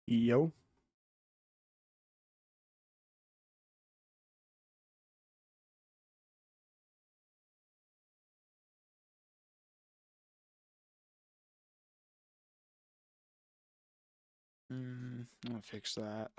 Yo. I'm gonna fix that.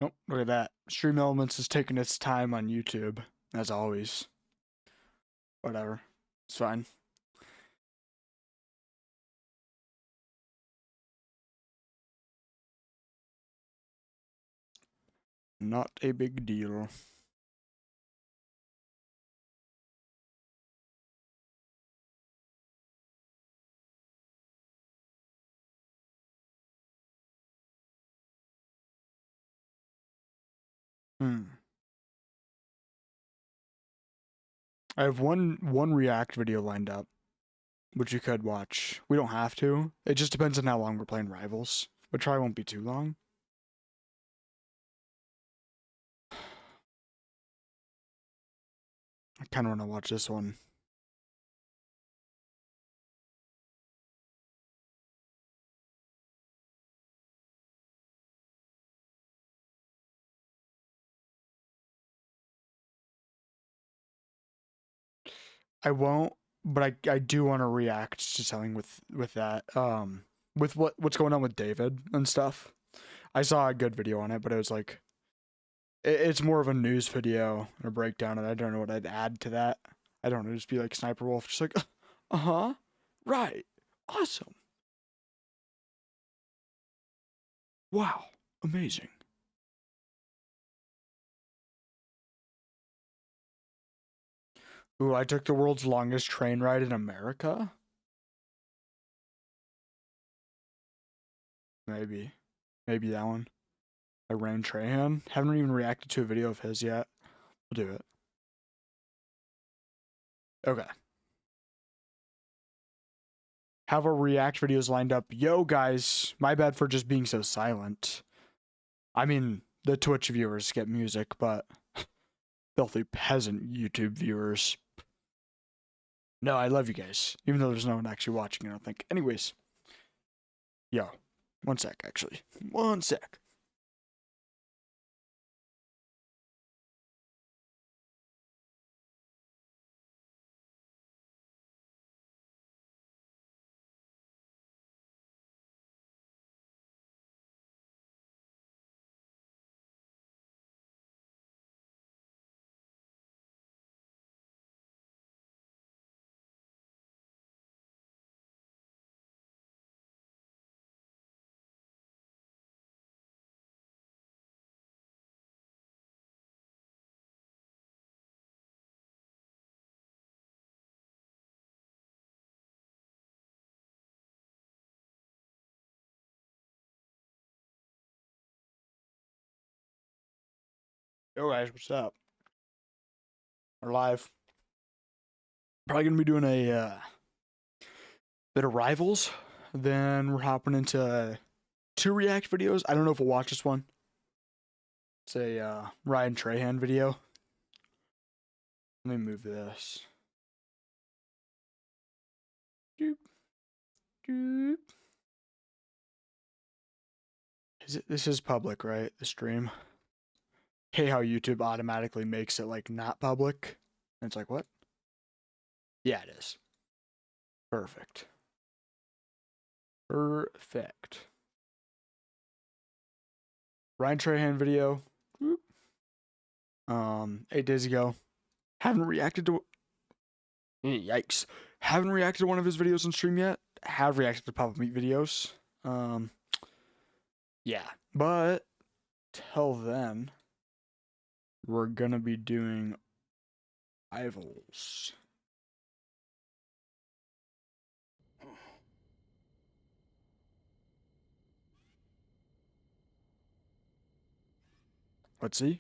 Nope, look at that. Stream Elements is taking its time on YouTube, as always. Whatever. It's fine. Not a big deal. I have one React video lined up, which you could watch. We don't have to. It just depends on how long we're playing Rivals. But probably won't be too long. I kind of want to watch this one. I won't, but I do want to react to something with that. With what's going on with David and stuff. I saw a good video on it, but it was like it's more of a news video and a breakdown, and I don't know what I'd add to that. I don't know, just be like Sniper Wolf, just like, huh, right, awesome, wow, amazing. Ooh, I took the world's longest train ride in America. Maybe, maybe that one. I ran Trahan. Haven't even reacted to a video of his yet. We'll do it. Okay. Have our react videos lined up. Yo, guys, my bad for just being so silent. I mean, the Twitch viewers get music, but filthy peasant YouTube viewers. No, I love you guys, even though there's no one actually watching, I don't think. Anyways, yo, one sec, actually. One sec. Yo, guys, what's up? We're live. Probably gonna be doing a bit of rivals. Then we're hopping into 2 react videos. I don't know if we'll watch this one. It's a Ryan Trahan video. Let me move this. Doop, doop. This is public, right? The stream. Hey, how YouTube automatically makes it like not public. And it's like, what? Yeah, it is. Perfect. Perfect. Ryan Trahan video. 8 days ago. Haven't reacted to. Yikes. Haven't reacted to one of his videos on stream yet. Have reacted to Papa Meat videos. Yeah. But till then, we're gonna be doing rivals. Let's see.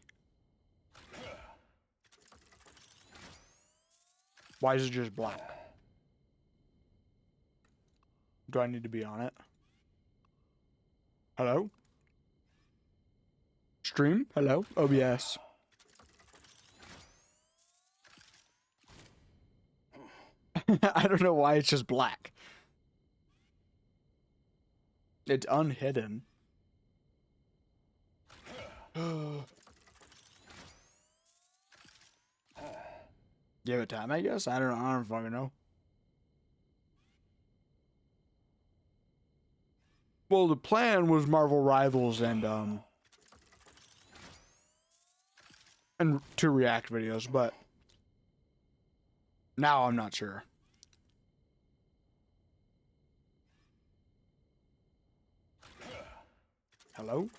Why is it just black? Do I need to be on it? Hello? Stream? Hello? OBS. I don't know why it's just black. It's unhidden. Give it time, I guess. I don't fucking know. Well, the plan was Marvel Rivals and 2 react videos, but now I'm not sure. Hello?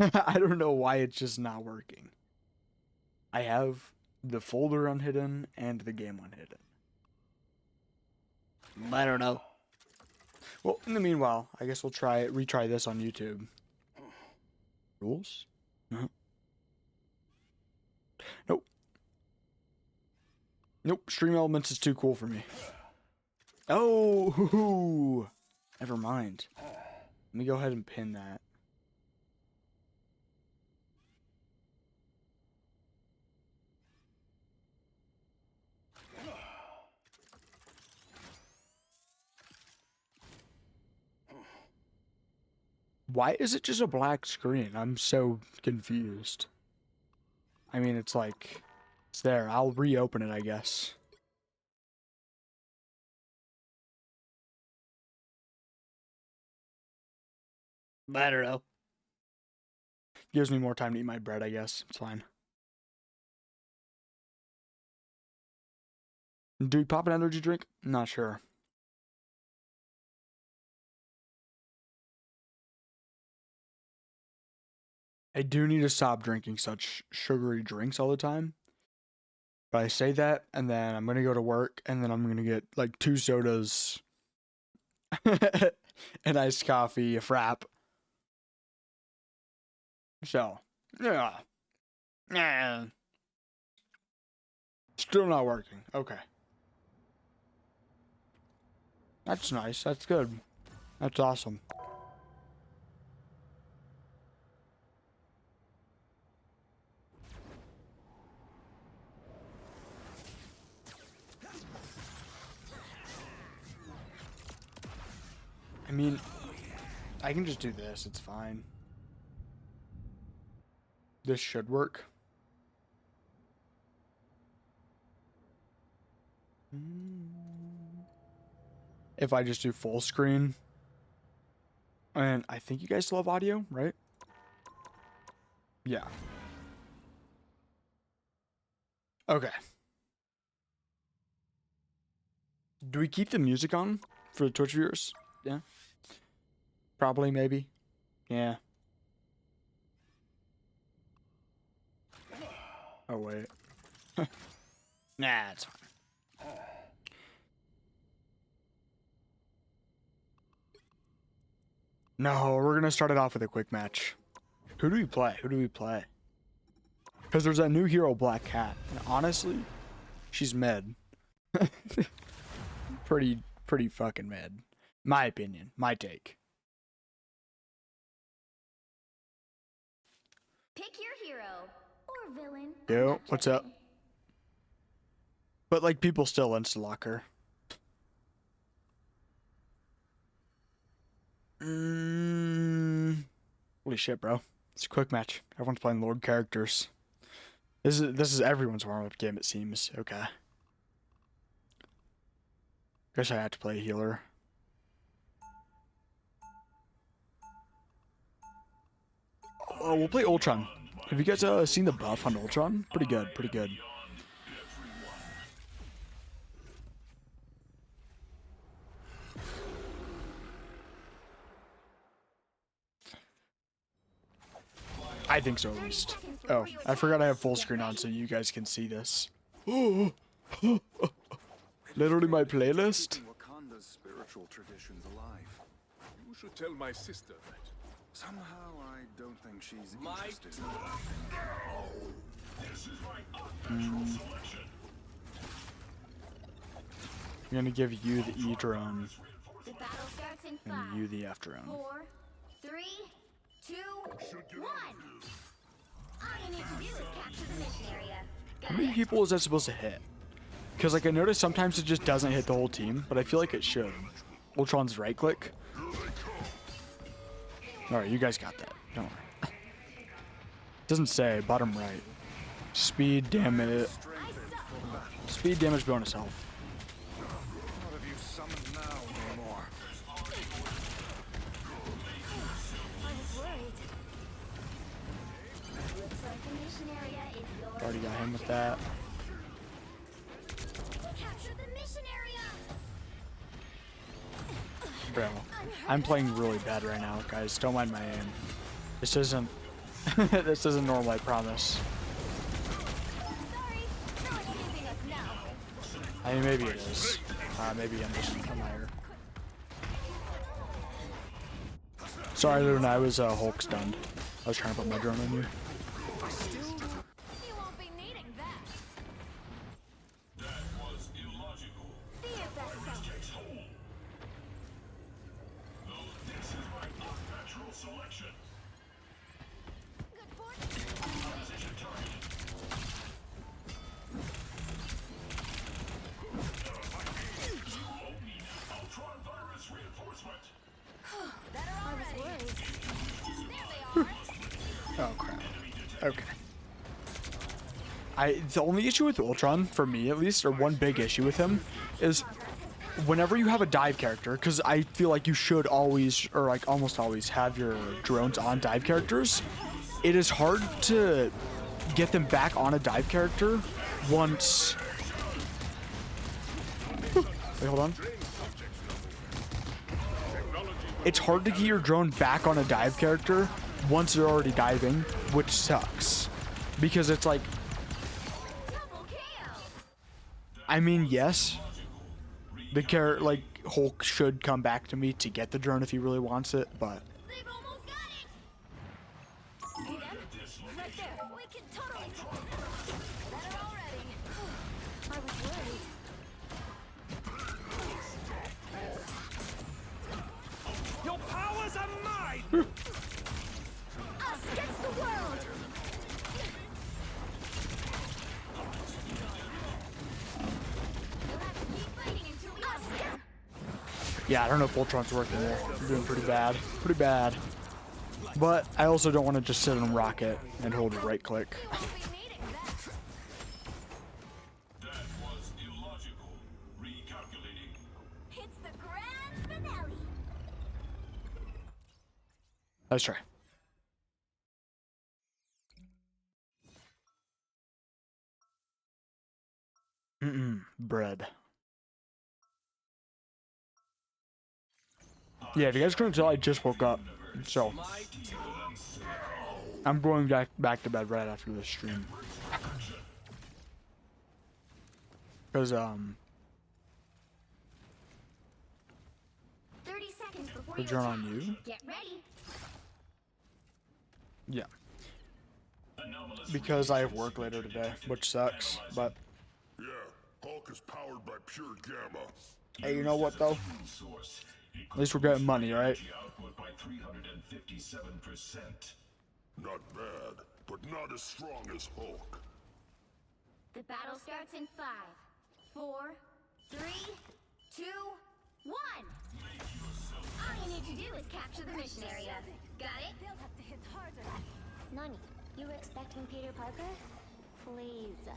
I don't know why it's just not working. I have the folder unhidden and the game unhidden. I don't know. Well, in the meanwhile, I guess we'll retry this on YouTube. Rules? No. Nope. Nope. Stream Elements is too cool for me. Oh, never mind. Let me go ahead and pin that. Why is it just a black screen? I'm so confused. I mean, it's like, it's there. I'll reopen it, I guess. I don't know. Gives me more time to eat my bread, I guess. It's fine. Do we pop an energy drink? Not sure. I do need to stop drinking such sugary drinks all the time. But I say that, and then I'm gonna go to work, and then I'm gonna get like 2 sodas, an iced coffee, a frap. So, yeah. Still not working. Okay. That's nice. That's good. That's awesome. I mean, I can just do this. It's fine. This should work. If I just do full screen. And I think you guys still have audio, right? Yeah. Okay. Do we keep the music on for the Twitch viewers? Yeah. Probably, maybe. Yeah. Oh, wait. Nah, it's fine. No, we're gonna start it off with a quick match. Who do we play? Who do we play? Because there's that new hero, Black Cat. And honestly, she's mid. pretty fucking mid. My opinion. My take. Pick your hero or villain. Yo, what's up? But like people still insta-lock her. Holy shit, bro. It's a quick match. Everyone's playing Lord characters. This is everyone's warm-up game, it seems. Okay. Guess I had to play a healer. Oh, we'll play Ultron. Have you guys seen the buff on Ultron? Pretty good, pretty good. I think so, at least. Oh, I forgot I have full screen on so you guys can see this. Literally my playlist. Wakanda's spiritual traditions alive. You should tell my sister that. Somehow I don't think she's interested. I'm gonna give you the E drone The battle starts in and 5, you the F drone. 4, 3, 2, 1. All you need to do is capture the mission area. How many people is that supposed to hit? Because like I noticed sometimes it just doesn't hit the whole team, but I feel like it should. Ultron's right click. Alright, you guys got that. Don't worry. Doesn't say, bottom right. Speed damage. Speed damage bonus health. What have you summoned now, Namor? I was worried. Looks like the mission area is yours. Already got him with that. Capture the mission area. Bro, I'm playing really bad right now, guys. Don't mind my aim. This isn't this isn't normal, I promise. Sorry, no escaping us now. I mean, maybe it is. Maybe I'm just a liar. Sorry, Luna, I was Hulk stunned. I was trying to put my drone on you. You won't be needing that. That was illogical. Be your best self. This is my unnatural selection. Good point. Position target. Ultron virus reinforcement. I was worried. There they are. Oh crap. Okay. The only issue with Ultron, for me at least, or one big issue with him, is whenever you have a dive character, because I feel like you should always, or like almost always, have your drones on dive characters, it is hard to get them back on a dive character once... Wait, hold on. It's hard to get your drone back on a dive character once they're already diving, which sucks. Because it's like, Double KO. I mean, yes, the like Hulk should come back to me to get the drone if he really wants it, but They've almost got it. See them? Right there. We can totally take this. Better already. I was worried. Your powers are mine. Us against the world. You'll have to keep fighting until we us against. yeah, I don't know if Ultron's working there. I'm doing pretty bad. Pretty bad. But I also don't want to just sit on rocket and hold a right click. You won't be needing that. That was illogical. Recalculating. It's the grand finale. Let's try. Bread. Yeah, if you guys couldn't tell, I just woke up. So, I'm going back to bed right after this stream. Because, 30 seconds before the you drone on attack. you? Get ready. Yeah. because I have work later today, which sucks. But Yeah, Hulk is powered by pure gamma. hey, you know what though? Source. At least we're getting money, right? Output by 357%. Not bad, but not as strong as Hulk. The battle starts in 5, 4, 3, 2, 1. All you need to do is capture the mission area. Got it? They'll have to hit harder. Nani, you were expecting Peter Parker? Please.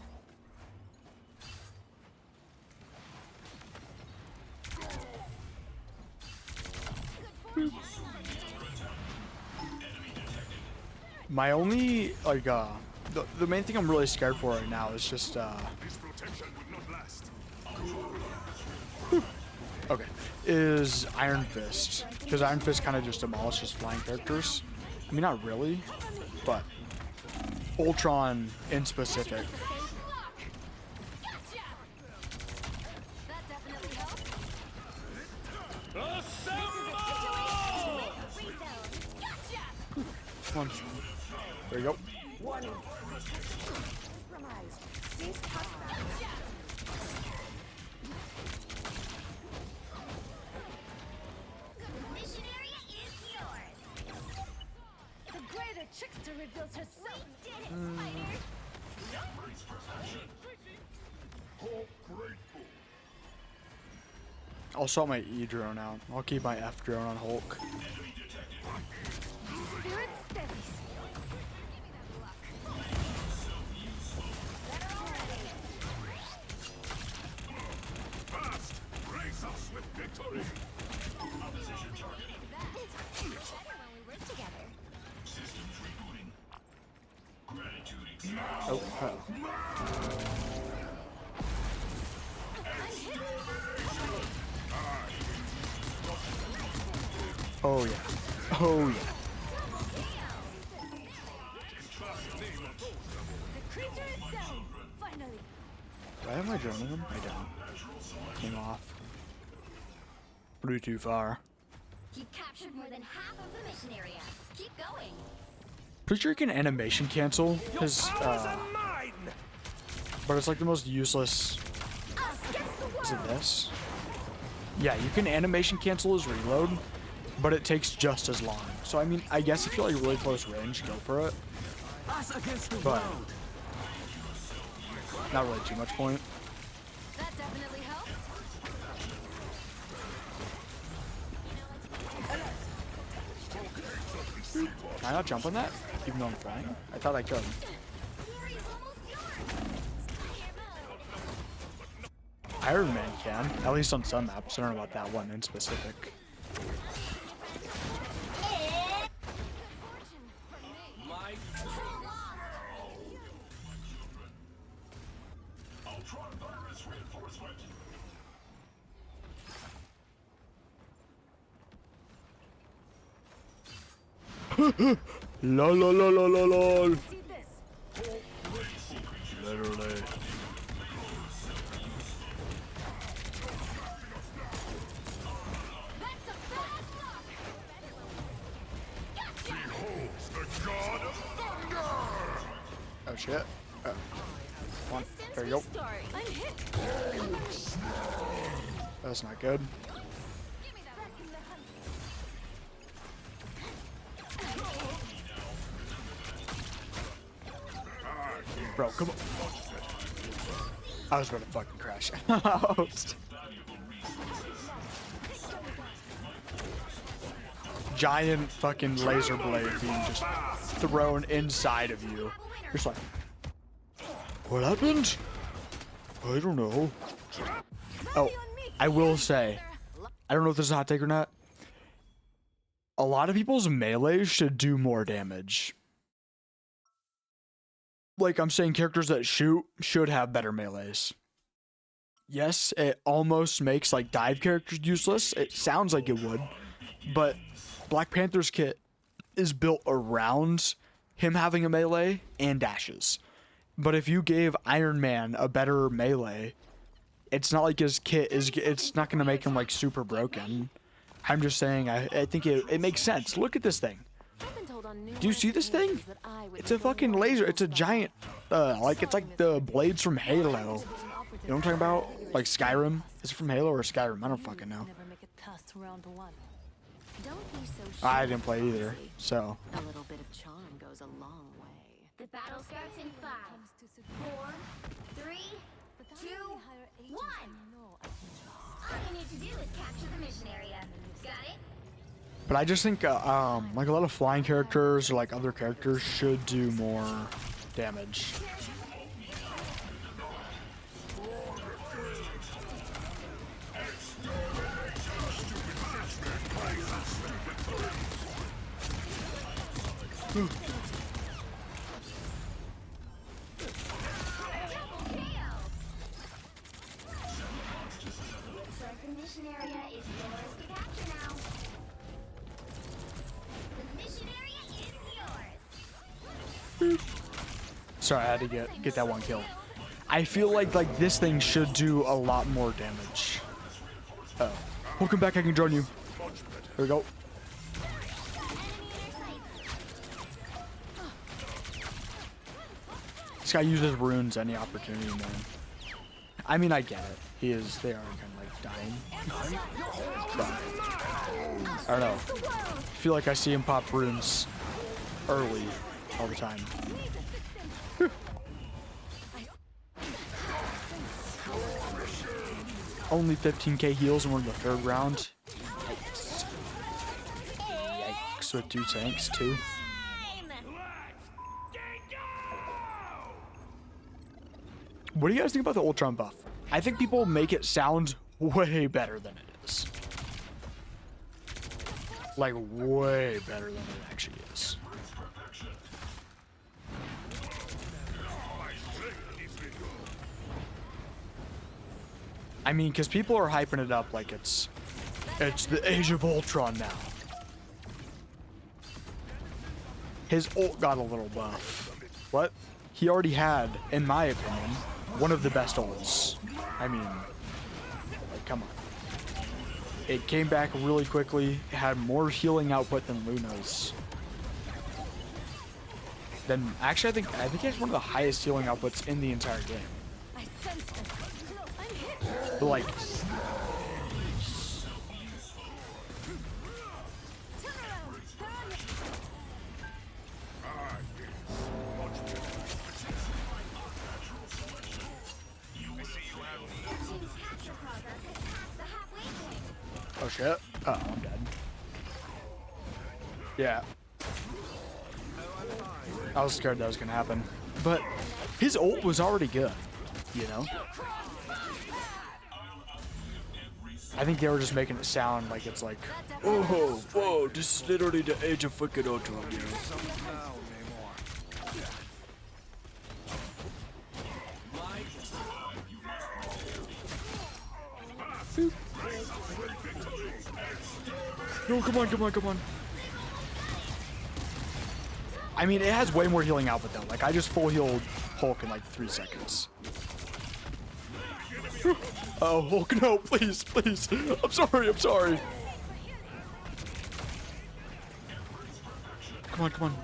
My only like the main thing I'm really scared for right now is just This protection will not last. okay, is Iron Fist, because Iron Fist kind of just demolishes flying characters. I mean, not really, but Ultron in specific. That definitely helps. Come on. There you go. Mission area is yours. The greater trickster reveals herself. We did it, Spider. Hulk grateful. I'll sort my E drone out. I'll keep my F drone on Hulk. Spirit steadies. Fast! Race us with victory! Opposition target. Better when we work together. Systems rebooting. Gratitude accepted. Oh, hell. Oh yeah. Oh yeah. The creature is down. Finally. Do I have my drone in him? I don't. Came off. Flew too far. You've captured more than half of the mission area. Keep going. Pretty sure you can animation cancel his, Mine! but it's like the most useless. Us against the world. Is it this? Yeah, you can animation cancel his reload, but it takes just as long. So I mean, I guess if you're like really close range, go for it. Us against the But world. not really too much point. That definitely helps. Can I not jump on that? Even though I'm flying? I thought I could. Glory's almost yours. Your mode. Iron Man can, at least on some maps. I don't know about that one in specific. My Ultron virus reinforcement. Lol lol lol lol lol lol. See this. Literally. That's a bad luck. Beholds the god of thunder! Oh shit. Come on. There you go. Story. I'm hit. That's not good. Give me that. Back in the hunt. Bro, come on. I was about to fucking crash out. Giant fucking laser blade being just thrown inside of you. You're just like, what happened? I don't know. Oh, I will say, I don't know if this is a hot take or not. A lot of people's melee should do more damage. Like, I'm saying characters that shoot should have better melees. Yes, it almost makes like dive characters useless. It sounds like it would, but Black Panther's kit is built around him having a melee and dashes. But if you gave Iron Man a better melee, it's not like his kit is, it's not going to make him like super broken. I'm just saying, I think it makes sense. Look at this thing. I've been told Do you see this thing? It's a fucking laser. It's a giant, like it's like the blades from Halo. You know what I'm talking about? Like Skyrim. Is it from Halo or Skyrim? I don't fucking know. Never make it past round one. Don't be so I sure, didn't play either, so. A little bit of charm goes a long way. The battle starts in 5, 4, 3, 2, 1. All you need to do is capture the mission area. Got it? But I just think, like a lot of flying characters or like other characters should do more damage. Looks like the mission area is yours to capture now. The mission area is yours. Sorry, I had to get that one kill. I feel like this thing should do a lot more damage. Oh, welcome back. I can join you. Here we go. This guy uses runes any opportunity, man. I mean, I get it. They are kind of like dying. But, I don't know. I feel like I see him pop runes early all the time. Only 15k heals and we're in the 3rd round. Yikes. Yikes with 2 tanks too. What do you guys think about the Ultron buff? I think people make it sound way better than it is. Like, way better than it actually is. I mean, because people are hyping it up like it's the Age of Ultron now. His ult got a little buff. What? He already had, in my opinion, one of the best ults. I mean, like, come on. It came back really quickly. It had more healing output than Luna's. Then, actually, I think he has one of the highest healing outputs in the entire game. I sense them. I'm hit. But like, Turn around. Turn. Team's capture progress has passed the halfway point. oh shit. Oh, I'm dead. Yeah. I was scared that was gonna happen. But his ult was already good, you know? I think they were just making it sound like it's like, oh, whoa, this is literally the Age of fucking Ultron, you know? Now, Namor. No, come on. I mean, it has way more healing output though. Like, I just full healed Hulk in like 3 seconds. Oh, Hulk, no, please. I'm sorry. Come on.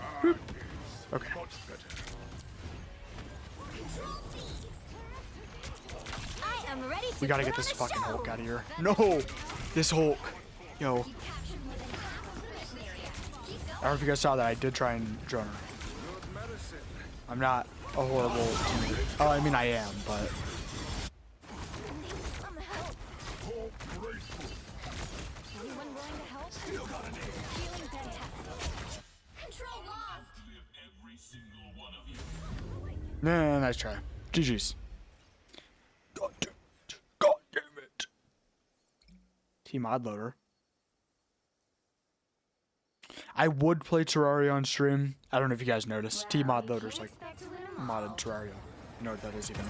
Okay. I am ready to We gotta put get this on a fucking show. Hulk out of here. No! This Hulk. Yo. Captured more than half of the mission area. Keep I don't know if you guys saw that. I did try and drone her. Good medicine. I'm not a horrible teammate. Oh, I mean, I am, but... Some help. Anyone willing to help? Feeling fantastic. Control lost. Nah, nice try. GG's. God damn it. Team mod loader. I would play Terraria on stream. I don't know if you guys noticed. Team mod loader's like Expect to win 'em all. modded Terraria. You know what that is even.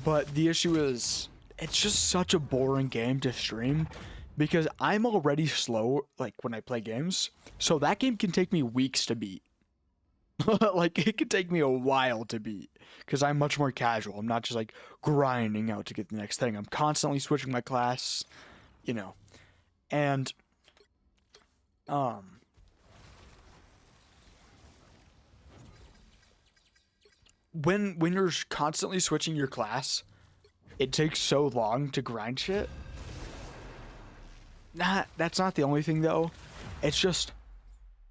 But the issue is, it's just such a boring game to stream because I'm already slow, like, when I play games. So that game can take me weeks to beat. Like, it could take me a while to beat because I'm much more casual. I'm not just, like, grinding out to get the next thing. I'm constantly switching my class, you know. And When you're constantly switching your class, it takes so long to grind shit. That's not the only thing though. It's just,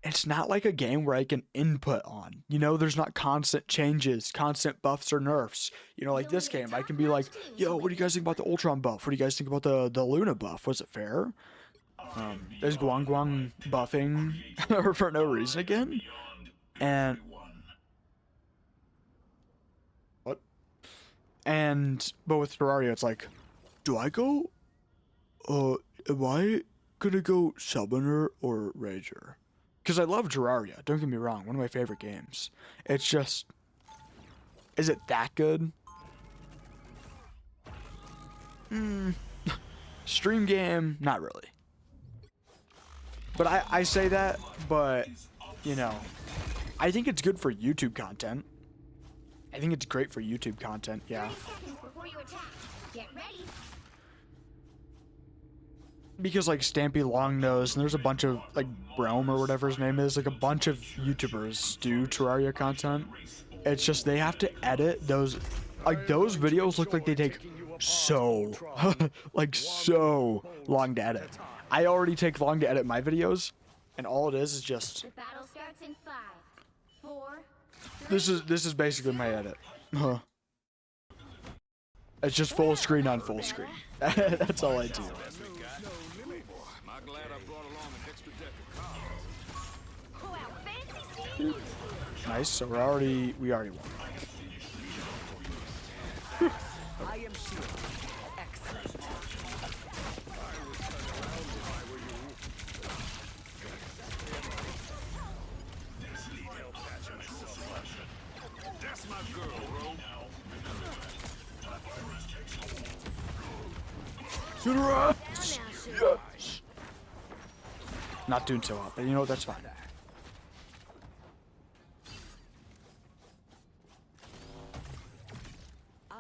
it's not like a game where I can input on. You know, there's not constant changes, constant buffs or nerfs. You know, like this game, I can be like, yo, what do you guys think about the Ultron buff? What do you guys think about the Luna buff? Was it fair? There's Guang buffing for no reason again. And what? But with Terraria, it's like, do I go? Am I gonna go Summoner or Ranger? Because I love Terraria. Don't get me wrong, one of my favorite games. It's just, is it that good? Stream game, not really. But I say that, but, you know, I think it's good for YouTube content. I think it's great for YouTube content, yeah. 30 seconds before you attack. Get ready. Because, like, Stampy Longnose, and there's a bunch of, like, Brome or whatever his name is, like, a bunch of YouTubers do Terraria content. It's just they have to edit those, like, those videos look like they take so, like, so long to edit. I already take long to edit my videos, and all it is just... The battle starts in 5, 4, This is basically my edit. It's just full screen on full screen. That's all I do. Am I glad I brought along an extra deck of cards? Wow, fancy Steve. Nice. So we already won. I am shield. Excellent. That's my girl, bro. Yes. Not doing so hot, but you know what? That's fine.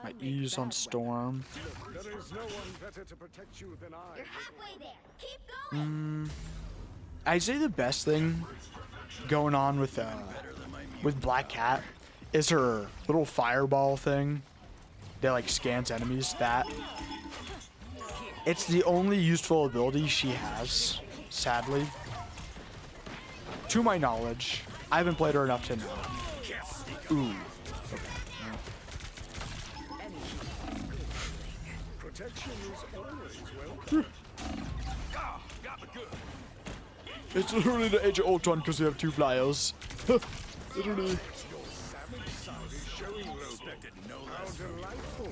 My E's on Storm. There is no one better to protect you than I. you're halfway there. Keep going. I'd say the best thing going on with Black Cat is her little fireball thing that like scans enemies. That it's the only useful ability she has, sadly. To my knowledge, I haven't played her enough to know. Ooh. Protection is always welcome. Got me good. It's literally the Age of Ultron because we have two flyers. Literally. Your savage side is showing, Robo. How delightful.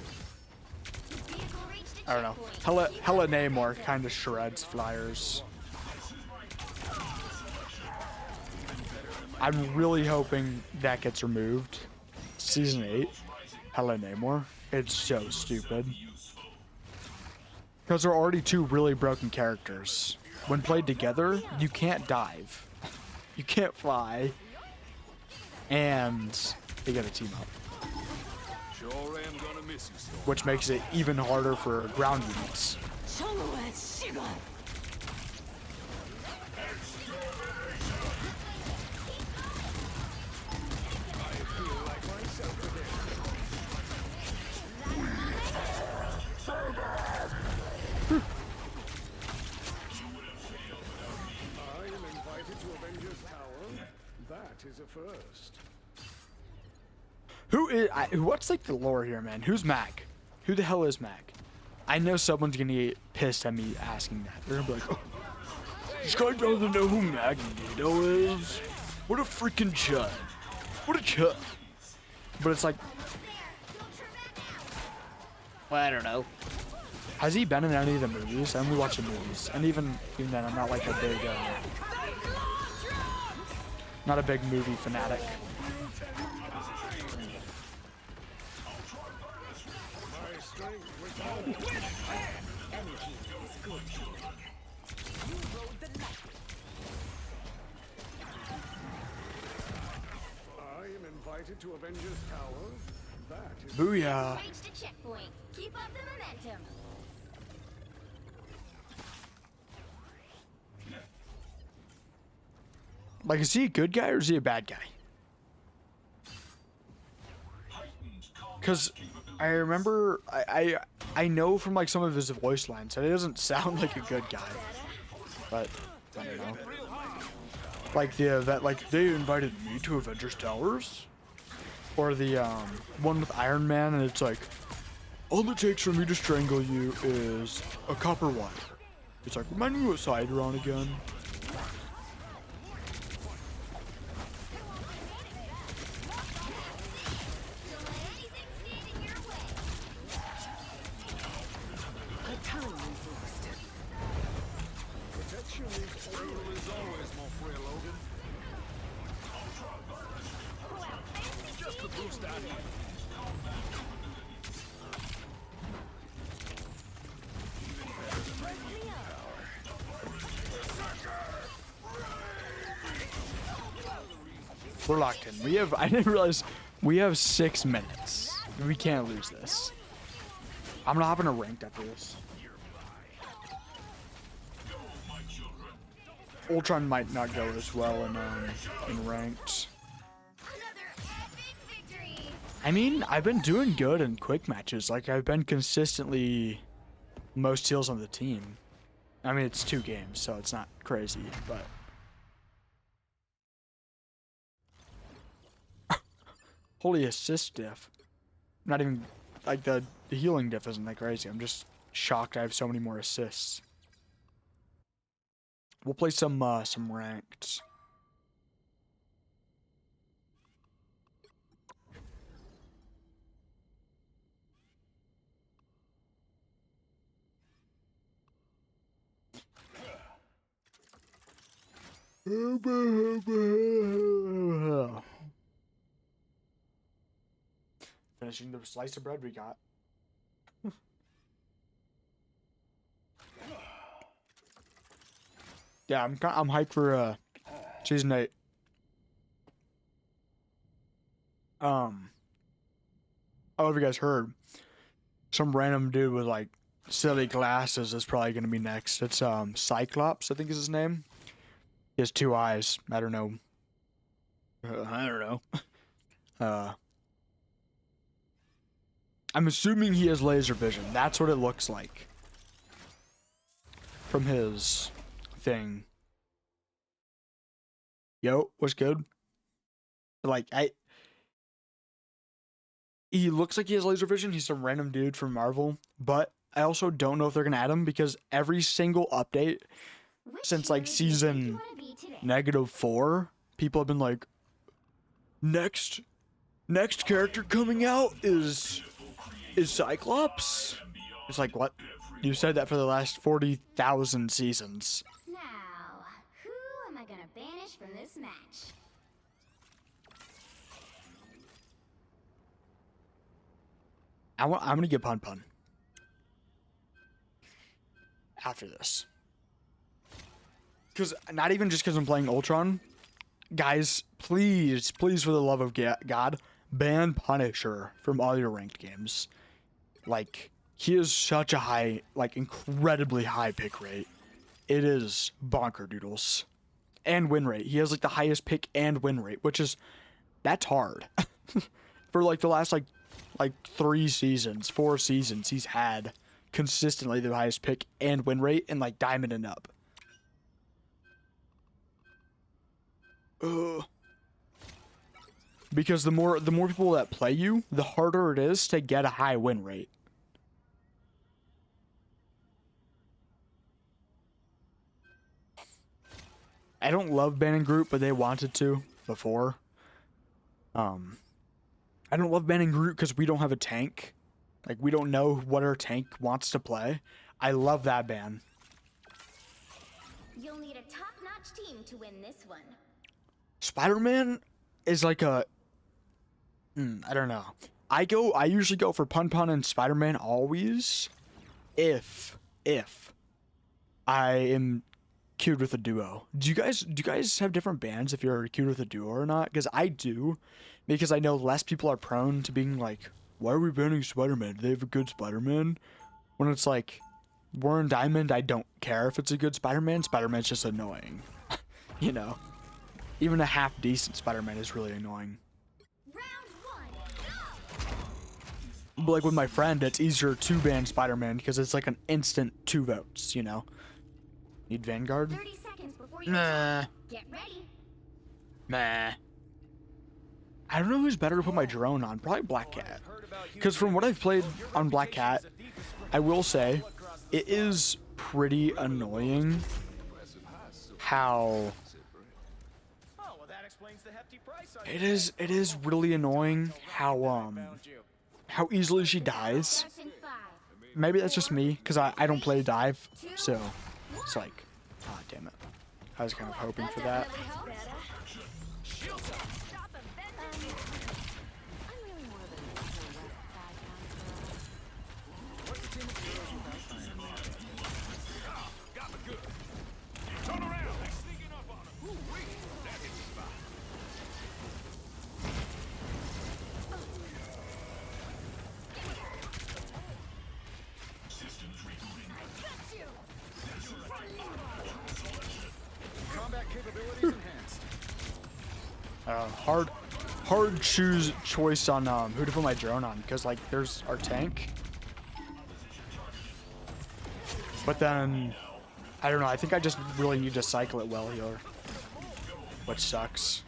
Vehicle reached a I don't know. checkpoint. Hella Namor kind of shreds flyers. I'm really hoping that gets removed. Season 8, Hella Namor. It's so stupid. Because there are already two really broken characters. When played together, you can't dive. You can't fly. And they gotta team up. Sure am gonna miss you, so. Which makes it even harder for ground units. I am invited to Avengers Tower. That is a first. Who is... what's like the lore here, man? Who's Mac? Who the hell is Mac? I know someone's gonna get pissed at me asking that. They're gonna be like, oh, this guy doesn't know who Magneto is? What a freaking chud. What a chud. But it's like... well, I don't know. Has he been in any of the movies? I only watch the movies. And even then, I'm not like a big... not a big movie fanatic. My strength with I am invited to Avengers Tower. That is Booyah. Reached a checkpoint. Keep up the momentum. Like, is he a good guy or is he a bad guy? Because I remember, I know from like some of his voice lines that he doesn't sound like a good guy. But I don't know. Like like they invited me to Avengers Towers, or the one with Iron Man, and it's like, all it takes for me to strangle you is a copper wire. It's like, remind me what side you're on again. Protection is brutal as always, mon frere Logan. Just a boost out here. We're locked in. We have, I didn't realize, we have 6 minutes. We can't lose this. I'm gonna hop in a ranked after this. Ultron might not go as well in ranked. Another epic victory. I mean, I've been doing good in quick matches. Like, I've been consistently most kills on the team. I mean, it's 2 games, so it's not crazy, but... Holy assist diff. Not even, like, the healing diff isn't that crazy. I'm just shocked I have so many more assists. We'll play some ranked. Finishing the slice of bread we got. Yeah, I'm hyped for season 8. I don't know if you guys heard. Some random dude with like silly glasses is probably gonna be next. It's Cyclops, I think is his name. He has 2 eyes. I don't know. I don't know. I'm assuming he has laser vision. That's what it looks like from his thing. Yo, what's good? Like, he looks like he has laser vision. He's some random dude from Marvel, but I also don't know if they're gonna add him because every single update since like season -4, people have been like, next character coming out is Cyclops. It's like, what? You said that for the last 40,000 seasons. Now, who am I gonna banish from this match? I'm gonna get Pun after this. Because, not even just because I'm playing Ultron. Guys, please, please, for the love of God, ban Punisher from all your ranked games. Like, he is such a high, like, incredibly high pick rate. It is bonker doodles. And win rate. He has, like, the highest pick and win rate, which is, that's hard. For, like, the last, like 3 seasons, 4 seasons, he's had consistently the highest pick and win rate in, like, Diamond and up. Because the more people that play you, the harder it is to get a high win rate. I don't love banning Groot, but they wanted to before. I don't love banning Groot because we don't have a tank. Like, we don't know what our tank wants to play. I love that ban. You'll need a top-notch team to win this one. Spider-Man is like a... I don't know. I usually go for Pun and Spider-Man always. If I am queued with a duo. Do you guys have different bans if you're queued with a duo or not? Because I do. Because I know less people are prone to being like, why are we banning Spider-Man? Do they have a good Spider-Man? When it's like, we're in Diamond, I don't care if it's a good Spider-Man. Spider-Man's just annoying. You know? even a half decent Spider-Man is really annoying. Round one, go! But like with my friend, it's easier to ban Spider-Man because it's like an instant 2 votes, you know? Need Vanguard? 30 seconds before you Nah. get ready. Nah. I don't know who's better to put my drone on. Probably Black Cat. Because from what I've played on Black Cat, I will say, it is pretty annoying how... It is really annoying how easily she dies. Starts in 5. Maybe that's just me, because I don't play dive, so it's like, ah, damn it. I was kind of hoping for that. Definitely helps. Stop him, I'm really more of a west side Got me good. Turn around. They're sneaking up on him. Ooh-wee. That hit the spot. Systems rebooting. Combat capabilities enhanced. Hard choice on who to put my drone on, because like there's our tank, but then I don't know. I think I just really need to cycle it well here, which sucks.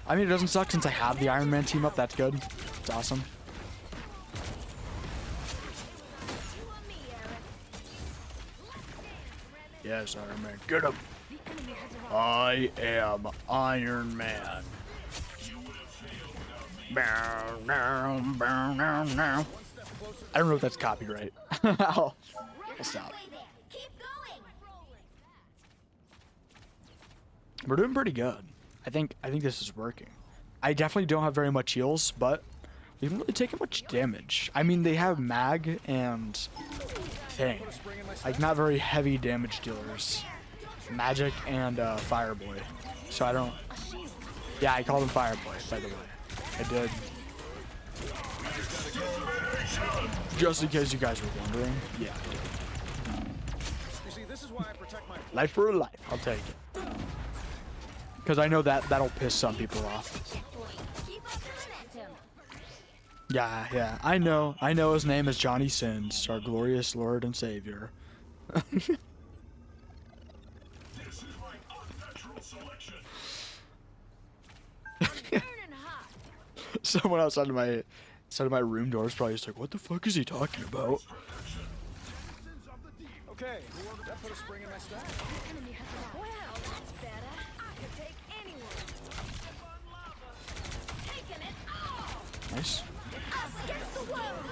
I mean, it doesn't suck since I have the Iron Man team up. That's good. It's awesome. Yes, Iron Man. Get him. I am Iron Man. I don't know if that's copyright. I'll stop. Halfway there. Keep going. We're doing pretty good. I think this is working. I definitely don't have very much heals, but we haven't really taken much damage. I mean, they have mag and thing, like not very heavy damage dealers. Magic and Fireboy. So I don't. Yeah, I called him Fireboy, by the way. I did. Just in case you guys were wondering. Yeah. You see, this is why I protect my Life for a life. I'll take it. Because I know that'll piss some people off. Keep up the momentum. Yeah. I know his name is Johnny Sins, our glorious Lord and Savior. This is my unnatural selection. burning hot. Someone outside of my room door is probably just like, what the fuck is he talking about? Okay, that put a spring in my step. Well, that's better. I could take anyone. Taking it all. Nice. Us against the world.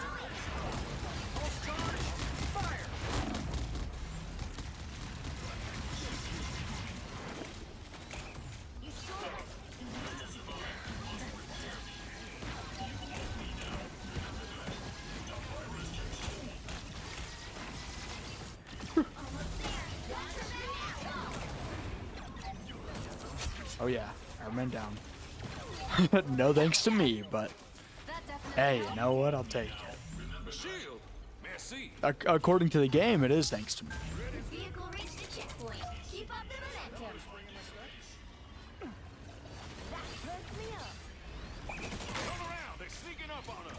Oh yeah, Iron Man down. No thanks to me, but hey, you know what? I'll take it. Shield. Merci. According to the game, it is thanks to me. The vehicle reached the checkpoint. Keep up the momentum. That perked me up. Turn around. They're sneaking up on us.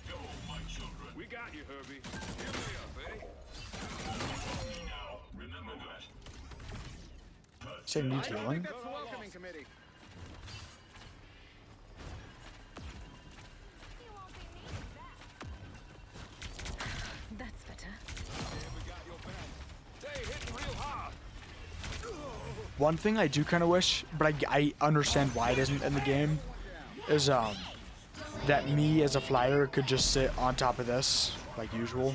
Go, my children. We got you, Herbie. Here they up, eh? Now, remember that. Say need healing. That's the welcoming committee. You won't be needing that. That's better. We got your back. Stay hitting real hard. One thing I do kind of wish, but I understand why it isn't in the game, is that me as a flyer could just sit on top of this like usual.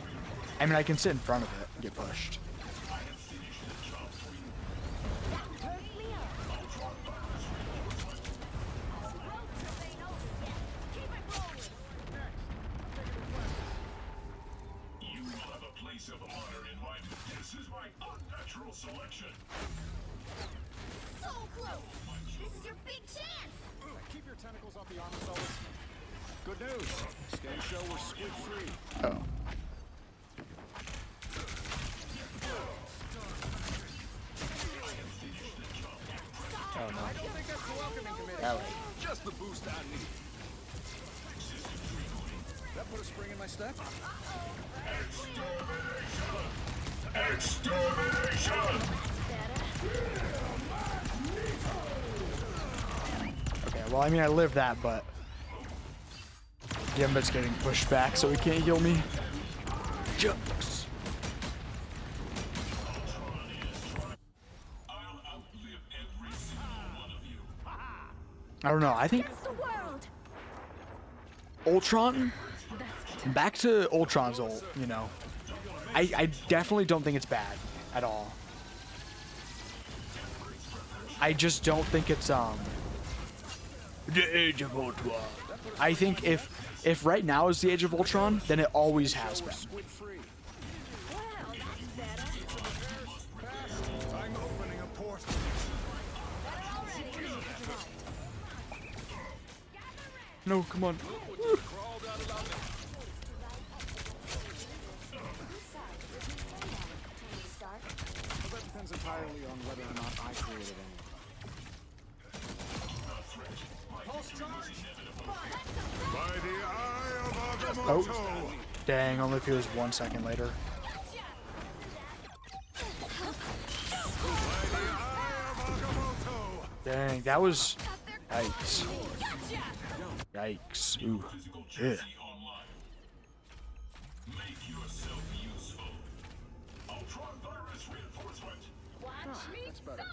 I mean, I can sit in front of it and get pushed. Perked me up. Keep it rolling. You will have a place of honor in my. This is my unnatural selection. So close. This is your big chance. Keep your tentacles off the armor, fellas. Good news. Scan show we're squid free. Oh. Ellie. Just the boost I need. That put a spring in my step. Okay, well, I mean, I lived that, but Gambit's getting pushed back, so he can't heal me. Jokes. I don't know. I think That's the world. Ultron. Back to Ultron's ult. You know, I definitely don't think it's bad at all. I just don't think it's the Age of Ultron. I think if right now is the Age of Ultron, then it always has been. Squid free. Well, that's better. I'm opening a portal. No, come on. Well, that depends entirely on whether or not I created any. By the eye of Oh, Agamotto! dang! Only if it was 1 second later. Dang, that was yikes. Yikes. Ooh. Yeah. Make yourself useful. Ultron virus reinforcement. That's better.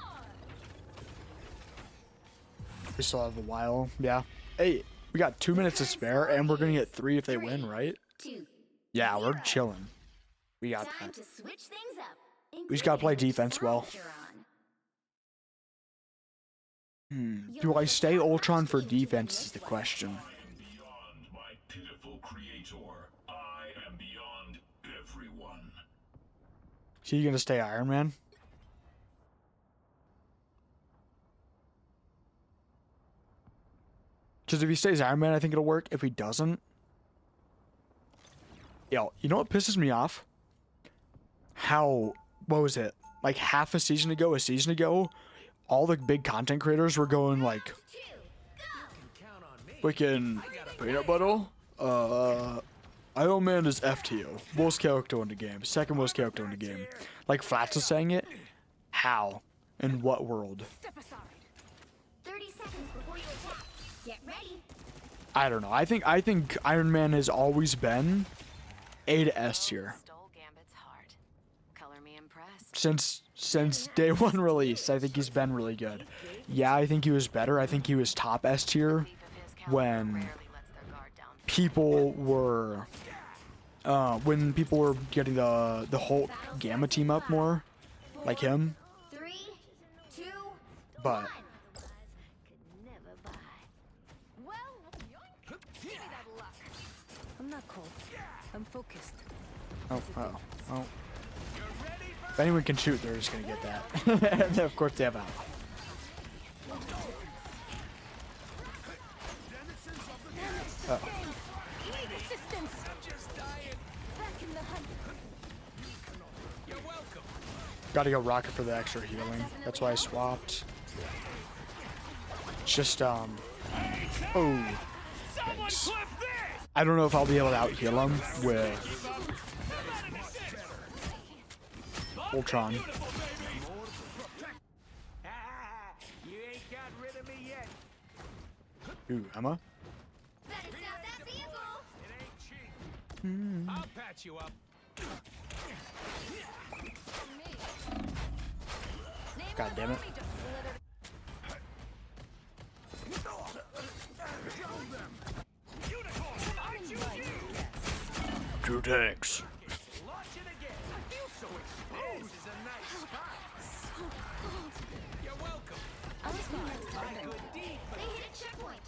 We still have a while. Yeah. Hey, we got 2 minutes to spare, and we're gonna get 3 if they win, right? 2. Yeah, we're chilling. We got Time that. to switch things up. We just gotta play including defense well. side you're on. Do I stay Ultron for defense is the question. Beyond my pitiful creator, I am beyond everyone. So you gonna stay Iron Man? Because if he stays Iron Man, I think it'll work. If he doesn't, yo, you know what pisses me off? How, what was it? Like half a season ago, all the big content creators were going like, freaking peanut butter. Iron Man is F tier, worst character in the game, second worst character in the game. Like Flats was saying it. How? In what world? Step aside. 30 seconds before you attack. Get ready. I don't know. I think Iron Man has always been A to S tier. Stole Gambit's heart. Color me impressed. Since day one release, I think he's been really good. Yeah, I think he was better. I think he was top S tier Thief of his caliber when rarely lets their guard down. people were getting the Hulk Gamma team up more, like him. 3, 2, But 1. Could never buy. Well, yoink. Give me that luck. I'm not cold. I'm focused. oh. If anyone can shoot, they're just gonna get that. And of course they have out. Need assistance. Back in the hunt. Gotta go rocket for the extra healing. That's why I swapped. It's just oh. Thanks. I don't know if I'll be able to out heal him with Ultron. You ain't got rid of me yet. Ooh, Emma. Better stop that vehicle. It ain't cheap. I'll patch you up. God damn it. Two tanks. Launch it again. I feel so exposed. This is a nice spot. You're welcome. I was fine. My good deed. They hit a checkpoint.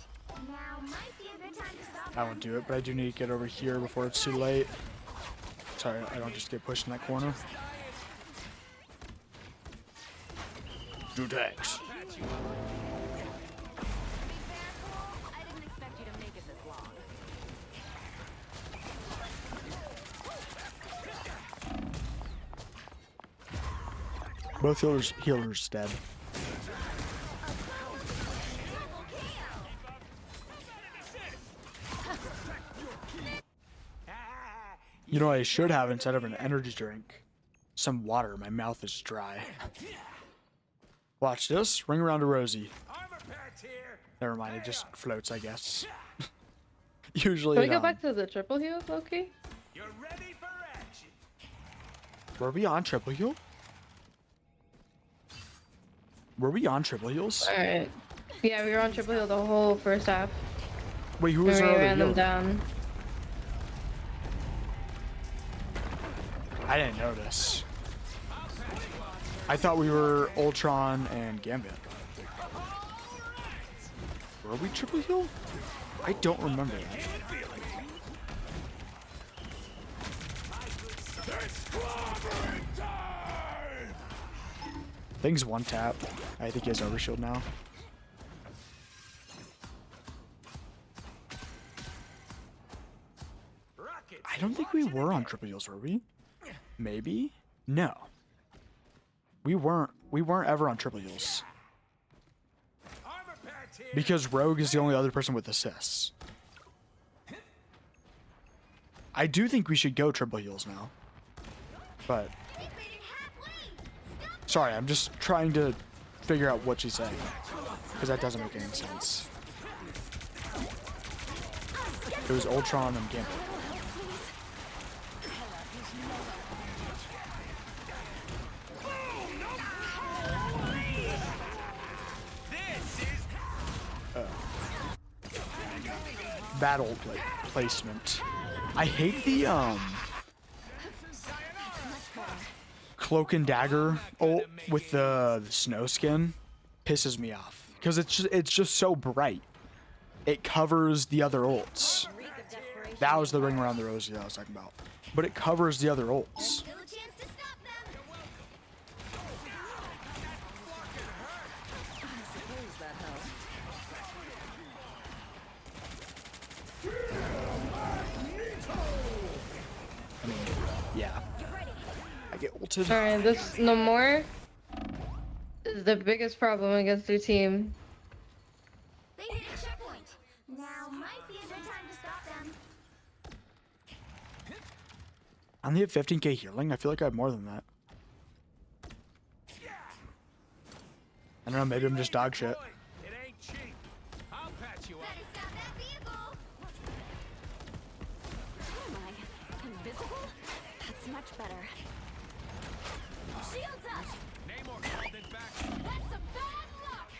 Now might be a good time to stop. I won't do it, but I do need to get over here before it's too late. Sorry, I don't just get pushed in that corner. Two tanks. To be fair, Cole, I didn't expect you to make it this long. Both healers dead. You know what I should have instead of an energy drink? Some water. My mouth is dry. Watch this. Ring around a Rosie. Armor packs here. Never mind. It just floats, I guess. Usually. Can we go back to the triple heal, Loki? You're ready for action. Were we on triple heal? Were we on triple heals? Alright. Yeah, we were on triple heal the whole first half. Wait, who We was our other ran them healer? down. I didn't notice. I thought we were Ultron and Gambit. Were we triple heal? I don't remember that. Thing's one tap. I think he has overshield now. I don't think we were on triple heals, were we? Maybe? No. We weren't ever on triple heals. Armor packs here. Because Rogue is the only other person with assists. I do think we should go triple heals now. But sorry, I'm just trying to figure out what she's saying. Because that doesn't make any sense. It was Ultron and Gambit. Battle placement. I hate the cloak and dagger ult with the snow skin. Pisses me off because it's just so bright. It covers the other ults. That was the ring around the rosy that I was talking about. But it covers the other ults. Still a chance to stop them. I mean, yeah. I get ulted. Alright, this no more is the biggest problem against your team. They hit a checkpoint. Now might be a good time to stop them. I only have 15k healing. I feel like I have more than that. I don't know. Maybe I'm just dog shit. It ain't cheap. I'll patch you up. Better stop that vehicle. Am I invisible? That's much better. Shields up. Namor called it back. That's some bad luck.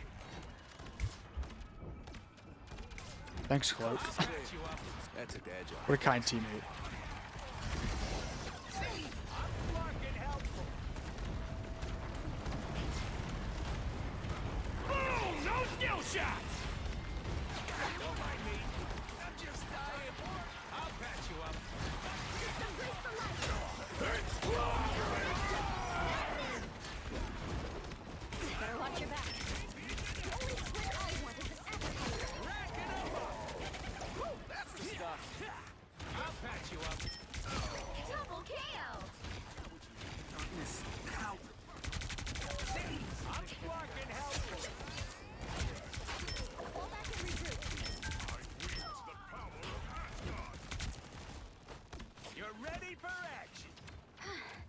Thanks, Cloak. Patch you up. That's a dad job. What a kind teammate. Fucking helpful. Oh, no skill shots. Don't mind me. I'm just dying. I'll patch you up. Better watch your back. That's the stuff. I'll patch you up. Double KO. I'm fucking helpful. Fall back and regroup. You're ready for action.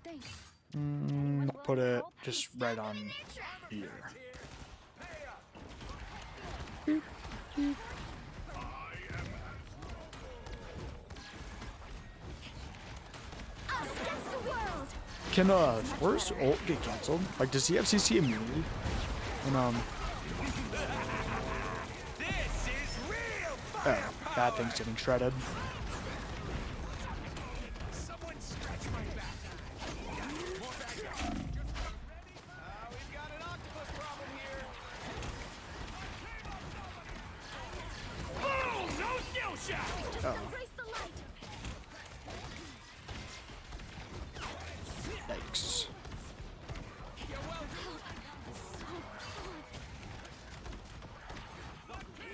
Thanks. Put it just right on here. Pay up. Us against the world. Can Thor's ult get cancelled? Like, does he have CC immunity? And This is real fire. oh, that thing's getting shredded. Someone stretch my back. More backup. We've got an octopus problem here. Oh, no skill shot. Oh, Embrace the light. yikes.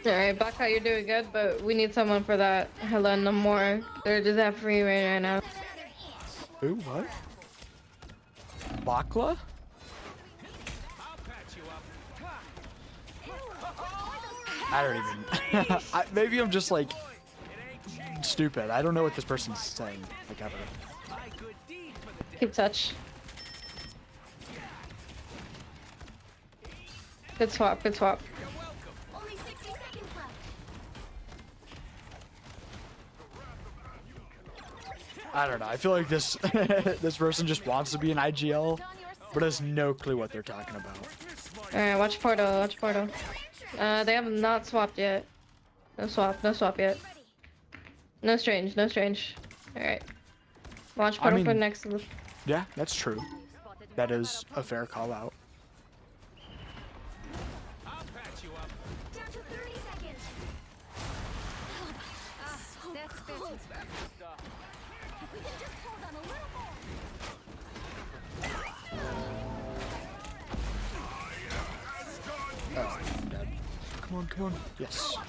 Alright, Baka, you're doing good, but we need someone for that. Hella no more. They're just at free reign right now. Ooh, what? Bakla? I'll patch you up. I don't even. Maybe I'm just like It ain't cheap. stupid. I don't know what this person's saying. Like ever. My good deed for the day. Keep touch. Good swap, good swap. You're welcome. Only 60 seconds left. I don't know. I feel like this this person just wants to be an IGL, but has no clue what they're talking about. Alright, watch portal, watch portal. They have not swapped yet. No swap yet. No strange, no strange. Alright. Watch portal for mean- next. Yeah, that's true. That is a fair call out. I'll patch you up. Down to 30 seconds. That's good. If we can just hold on a little more. Oh, I'm dead. Come on, come on. Yes. Time.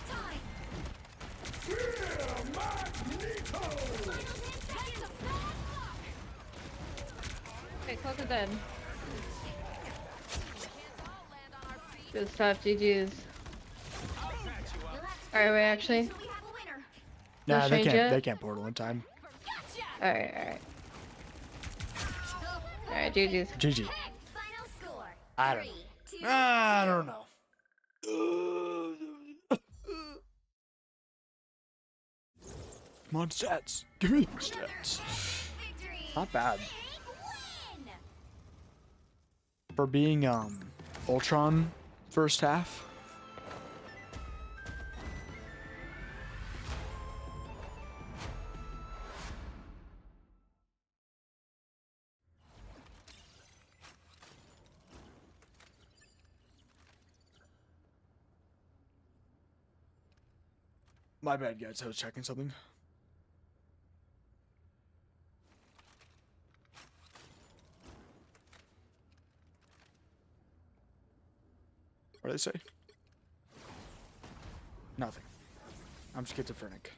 Okay, close it dead. Good stuff, GG's. Alright, wait, actually. So we have a winner. Nah, they strange can't. yet? They can't portal in time. Alright. Alright, GG's. GG. Final score. I don't 3, 2, I don't know. Come on, stats. Give me the stats. victory. Not bad. Big win. For being Ultron first half. My bad, guys. I was checking something. What did they say? Nothing. I'm schizophrenic.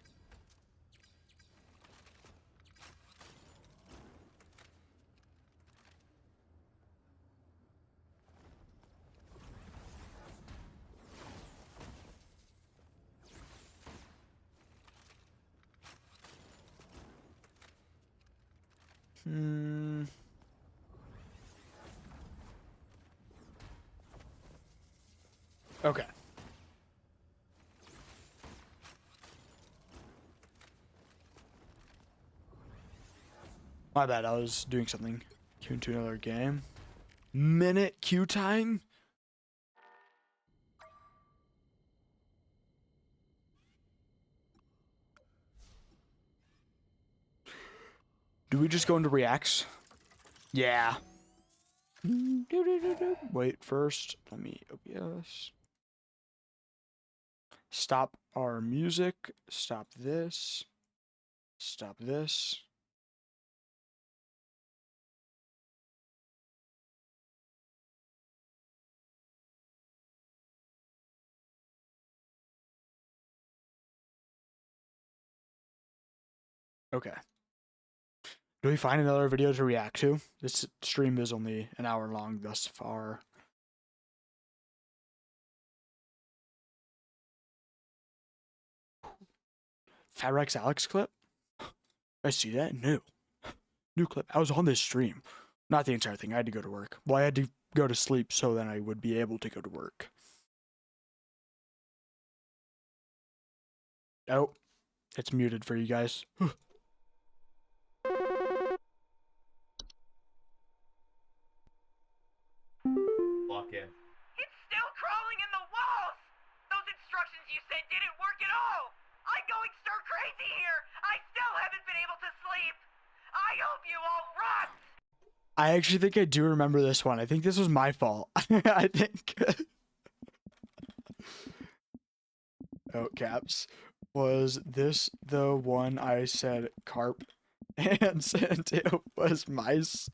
Okay. My bad, I was doing something. Queuing into another game. Minute queue time? Do we just go into reacts? Yeah. Wait, first, let me OBS. Stop our music. Stop this. Stop this. Okay. Do we find another video to react to? This stream is only an hour long thus far. Fatrex Alex clip? I see that? No. New clip. I was on this stream. Not the entire thing. I had to go to work. Well, I had to go to sleep so then I would be able to go to work. Oh. It's muted for you guys. Lock in. It's still crawling in the walls! Those instructions you sent didn't work at all! I'm going stir crazy here! I still haven't been able to sleep! I hope you all rot! I actually think I do remember this one. I think this was my fault. I think. Oh, caps. Was this the one I said carp and sent it was mice?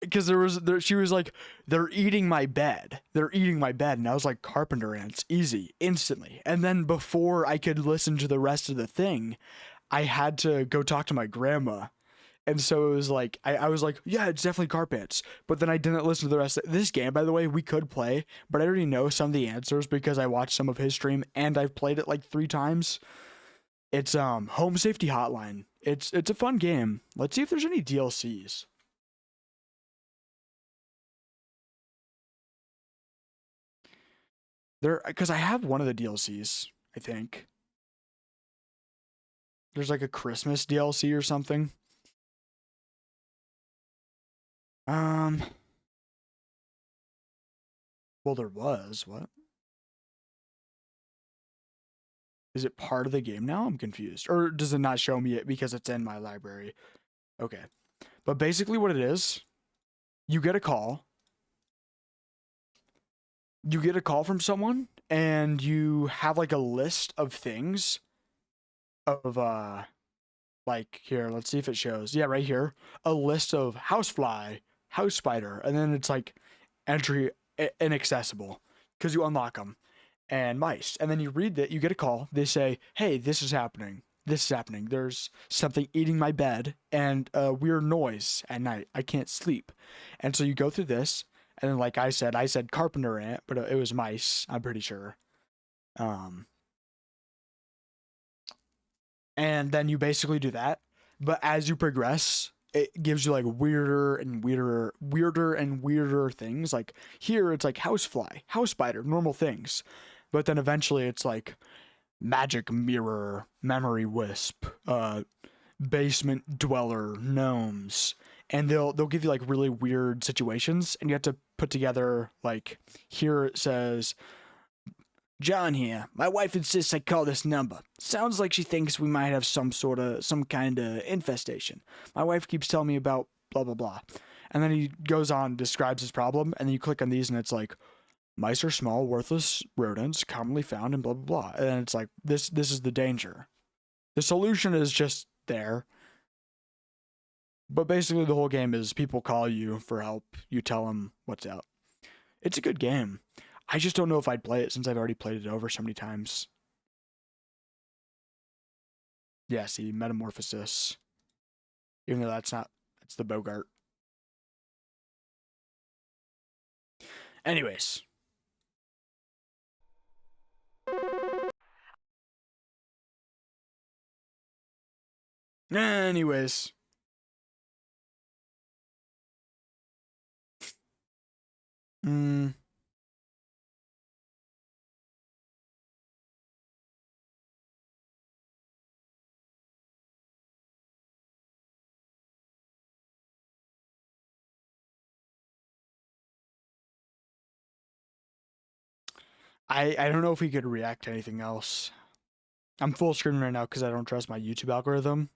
Because she was like, they're eating my bed. They're eating my bed. And I was like, carpenter ants, easy, instantly. And then before I could listen to the rest of the thing, I had to go talk to my grandma. And so it was like, I was like, yeah, it's definitely carp ants. But then I didn't listen to the rest of this game, by the way, we could play. But I already know some of the answers because I watched some of his stream and I've played it like 3 times. It's Home Safety Hotline. It's a fun game. Let's see if there's any DLCs. Because I have one of the DLCs, I think. There's like a Christmas DLC or something. Well, there was. What? Is it part of the game now? I'm confused. Or does it not show me it because it's in my library? Okay. But basically what it is, you get a call. You get a call from someone and you have like a list of things of like here, let's see if it shows. Yeah, right here. A list of housefly, house spider, and then it's like entry inaccessible because you unlock them, and mice. And then you read that, you get a call. They say, hey, this is happening. This is happening. There's something eating my bed and a weird noise at night. I can't sleep. And so you go through this, and then like I said carpenter ant, but it was mice, I'm pretty sure. And then you basically do that. But as you progress, it gives you like weirder and weirder things. Like here, it's like housefly, house spider, normal things. But then eventually it's like magic mirror, memory wisp, basement dweller, gnomes. And they'll give you like really weird situations, and you have to put together, like here it says, John here. My wife insists I call this number. Sounds like she thinks we might have some kind of infestation. My wife keeps telling me about blah, blah, blah. And then he goes on, describes his problem, and then you click on these and it's like, mice are small, worthless rodents commonly found in blah, blah, blah. And then it's like, this is the danger. The solution is just there. But basically the whole game is people call you for help. You tell them what's out. It's a good game. I just don't know if I'd play it since I've already played it over so many times. Yeah, see, Metamorphosis. Even though that's the Bogart. Anyways. I don't know if we could react to anything else. I'm full screen right now because I don't trust my YouTube algorithm.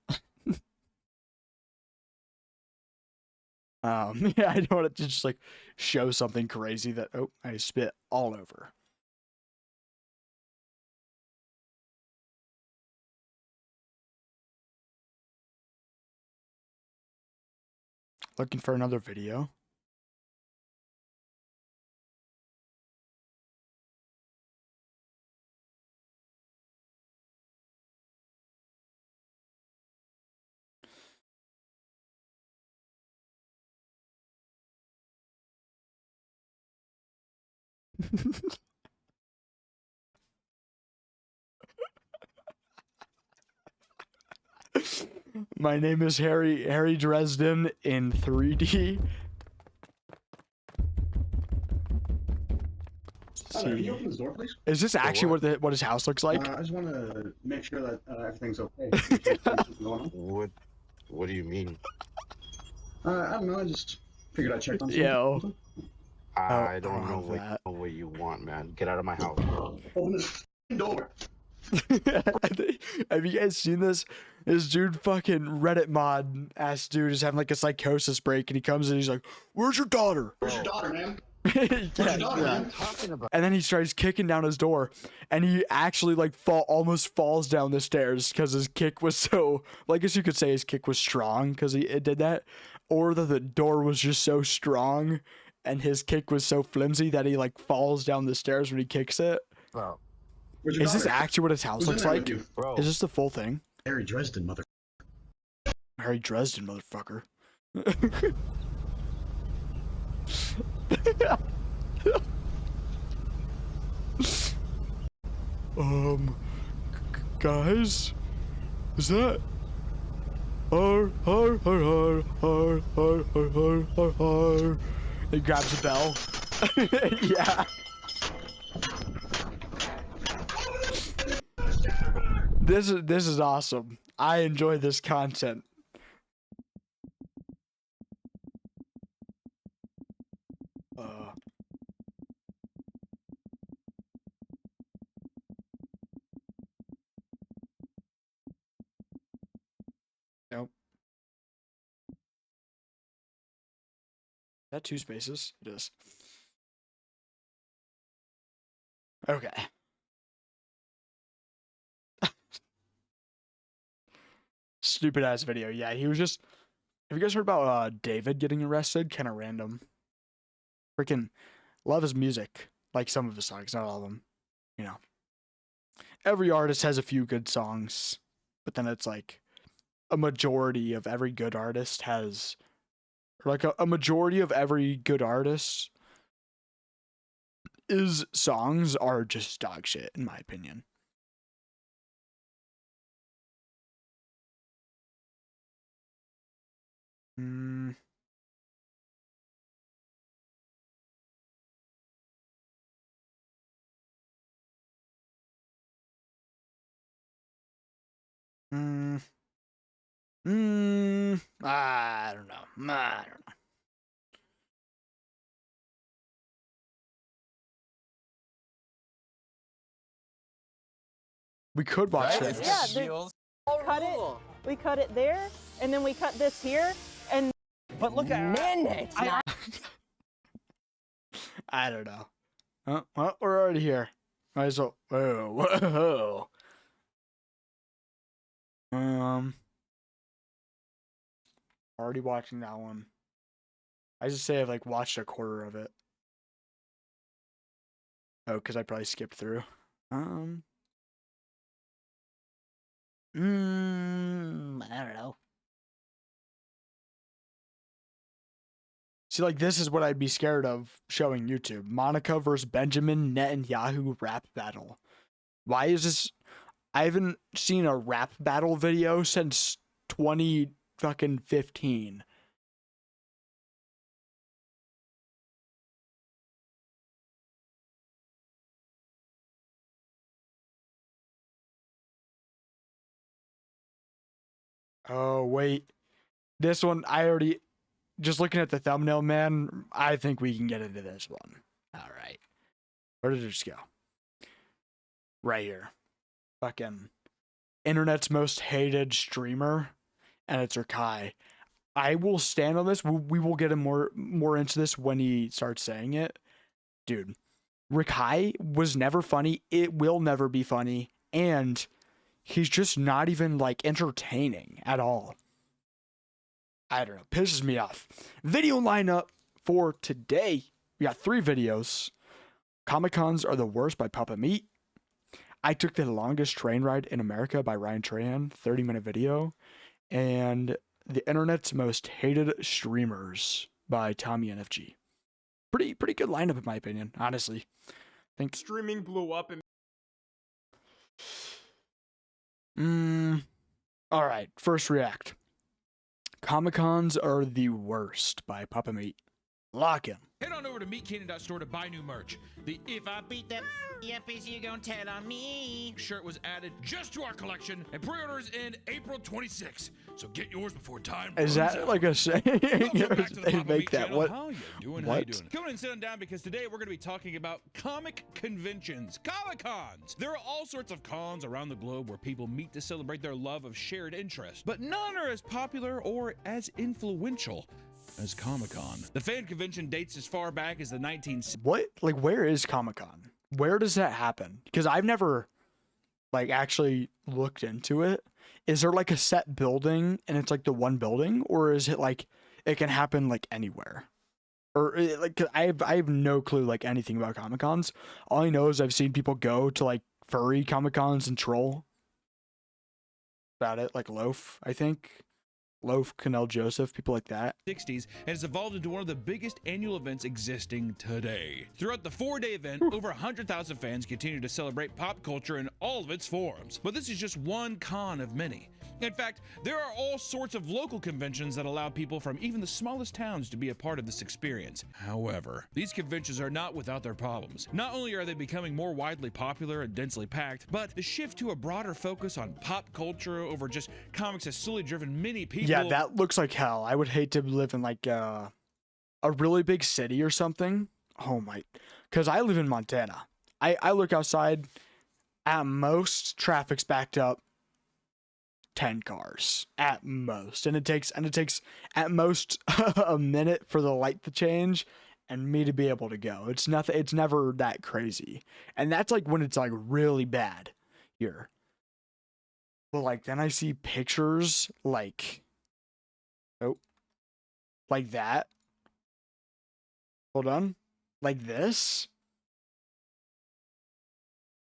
Yeah, I don't want to just like show something crazy that I spit all over. Looking for another video. My name is Harry Drixztin in 3D. Can you open this door, please? Is this actually what his house looks like? I just want to make sure that everything's okay. What do you mean? I don't know. I just figured I'd check on Yo. I don't know what you want, man. Get out of my house. Open this door. Have you guys seen this? This dude, fucking Reddit mod ass dude, is having like a psychosis break, and he comes in, he's like, "Where's your daughter? Where's your daughter, man? Where's your daughter, man?" And then he starts kicking down his door, and he actually like almost falls down the stairs because his kick was so, well, I guess you could say his kick was strong because it did that, or that the door was just so strong, and his kick was so flimsy that he like falls down the stairs when he kicks it. Bro. Is this actually what his house looks like? Is this the full thing? Harry Drixztin, mother. Harry Drixztin, motherfucker. Guys, Is that? He grabs a bell. Yeah. This is awesome. I enjoy this content. Nope. Is that 2 spaces? It is. Okay. Stupid ass video. Yeah, he was just. Have you guys heard about David getting arrested? Kind of random. Freaking love his music. Like some of his songs, not all of them. You know. Every artist has a few good songs, but then it's like a majority of every good artist has, or like a majority of every good artist is songs are just dog shit in my opinion. I don't know. I don't know. We could watch this. Yeah, we cut it there, and then we cut this here, and but look at minutes. I don't know. Oh, well, we're already here. Might as well. Whoa. Already watching that one. I just say I've like watched a quarter of it. Oh, because I probably skipped through. I don't know. See, like, this is what I'd be scared of showing YouTube. Monica versus Benjamin Netanyahu rap battle. Why is this? I haven't seen a rap battle video since 2015. Oh, wait. This one, I already... Just looking at the thumbnail, man, I think we can get into this one. All right. Where did it just go? Right here. Fucking internet's most hated streamer, and it's Kai. I will stand on this. We will get him more into this when he starts saying it. Dude, Rikai was never funny. It will never be funny. And he's just not even, like, entertaining at all. I don't know. Pisses me off. Video lineup for today. We got 3 videos. Comic-Cons Are the Worst by Papa Meat. I Took the Longest Train Ride in America by Ryan Trahan. 30-minute video. And The Internet's Most Hated Streamers by Tommy NFG. Pretty good lineup in my opinion, honestly. I think streaming blew up and all right, first react. Comic-Cons Are the Worst by Papa Meat. Lock in. Head on over to meatcannon.store to buy new merch. The If I Beat That Yappage, You Gon' Tell on Me shirt was added just to our collection, and pre-orders in April 26th. So get yours before time runs Is that out. like a saying? They make that channel. what? How you doing? What? How you doing? Come in and sit on down because today we're going to be talking about comic conventions, Comic-Cons. There are all sorts of cons around the globe where people meet to celebrate their love of shared interest, but none are as popular or as influential as Comic-Con. The fan convention dates as far back as the 1960s. What? Like, where is Comic-Con? Where does that happen? Because I've never, like, actually looked into it. Is there, like, a set building, and it's, like, the one building? Or is it, like, it can happen, like, anywhere? Or, like, I have no clue, like, anything about Comic-Cons. All I know is I've seen people go to, like, furry Comic-Cons and troll. About it. Like, Loaf, I think. Loaf, Canel Joseph, people like that. 60s, and has evolved into one of the biggest annual events existing today. Throughout the 4-day event, over 100,000 fans continue to celebrate pop culture in all of its forms. But this is just one con of many. In fact, there are all sorts of local conventions that allow people from even the smallest towns to be a part of this experience. However, these conventions are not without their problems. Not only are they becoming more widely popular and densely packed, but the shift to a broader focus on pop culture over just comics has slowly driven many people. Yeah, that looks like hell. I would hate to live in like a really big city or something. Oh my, because I live in Montana. I look outside, at most traffic's backed up 10 cars at most, and it takes at most a minute for the light to change and me to be able to go. It's nothing, it's never that crazy, and that's like when it's like really bad here. But like then I see pictures like, oh, like that. Hold on. Like this?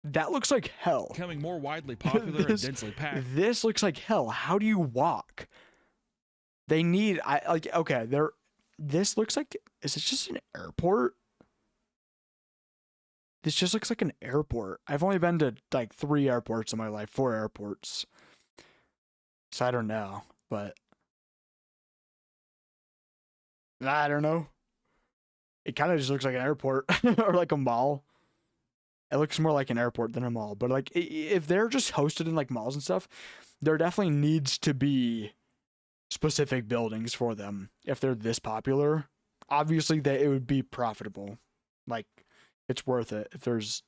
That looks like hell. Becoming more widely popular and densely packed. This looks like hell. How do you walk? They need, okay, this looks like, is this just an airport? This just looks like an airport. I've only been to like 3 airports in my life, 4 airports. So I don't know, but I don't know. It kind of just looks like an airport or like a mall. It looks more like an airport than a mall. But like, if they're just hosted in like malls and stuff, there definitely needs to be specific buildings for them. If they're this popular, obviously it would be profitable. Like, it's worth it if there's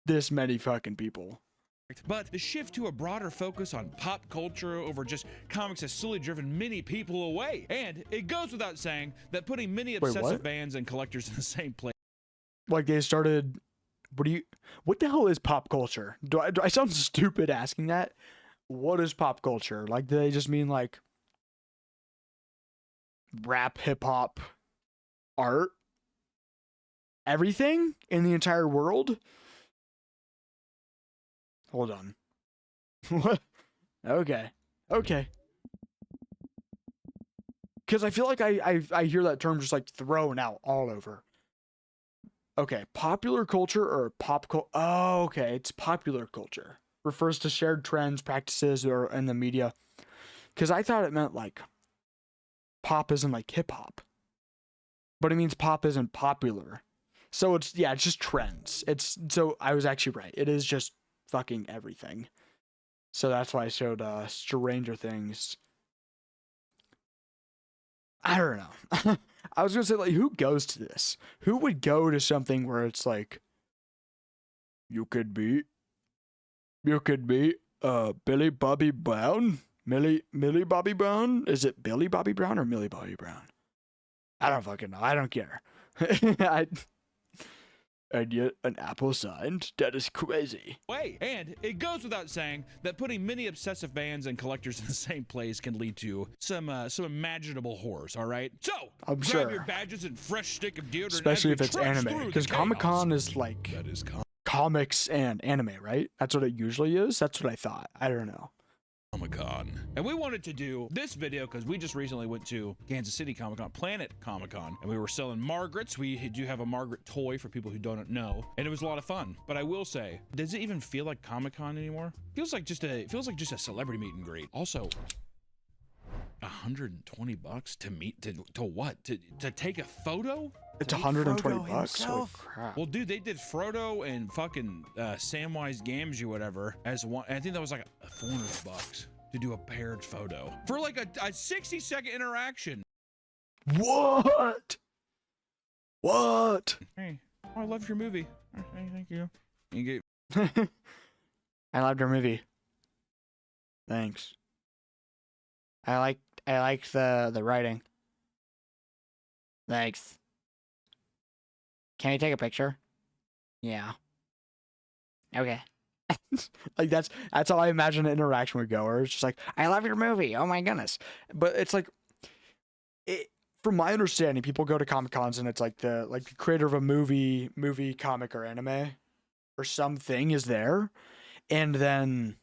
this many fucking people. But the shift to a broader focus on pop culture over just comics has slowly driven many people away. And it goes without saying that putting many obsessive fans and collectors in the same place. Like they started, what the hell is pop culture? Do I sound stupid asking that? What is pop culture? Like, do they just mean like rap, hip hop, art? Everything in the entire world? Hold on. What? Okay. Because I feel like I hear that term just like thrown out all over. Okay, popular culture or pop culture? Oh, okay, it's popular culture. Refers to shared trends, practices, or in the media. Because I thought it meant like pop isn't like hip hop, but it means pop isn't popular. So it's just trends. So I was actually right. It is just fucking everything. So that's why I showed Stranger Things. I don't know. I was gonna say, like, who goes to this? Who would go to something where it's like, you could be Billy Bobby Brown? Millie Bobby Brown? Is it Billy Bobby Brown or Millie Bobby Brown? I don't fucking know. I don't care. And yet an apple signed? That is crazy. And it goes without saying that putting many obsessive fans and collectors in the same place can lead to some imaginable horrors, all right? So, grab your badges and fresh stick of deodorant. Especially if it's anime. Because Comic-Con is like comics and anime, right? That's what it usually is? That's what I thought. I don't know. Comic-Con. And we wanted to do this video because we just recently went to Kansas City Comic-Con, Planet Comic-Con, and we were selling Margarets. We do have a Margaret toy for people who don't know, and it was a lot of fun. But I will say, does it even feel like Comic-Con anymore? Feels like just a celebrity meet and greet. Also, $120 to meet to what? To take a photo? It's $120. Holy crap. Well, dude, they did Frodo and fucking Samwise Gamgee, whatever, as one. I think that was like $400 to do a paired photo for like a 60-second interaction. What? Hey, I love your movie. Hey, thank you. I loved your movie. Thanks. I like the writing. Thanks. Can you take a picture? Yeah. Okay. Like that's how I imagine an interaction would go. Or it's just like, I love your movie. Oh my goodness. But it's like, from my understanding, people go to Comic-Cons and it's like the creator of a movie, comic, or anime, or something is there, and then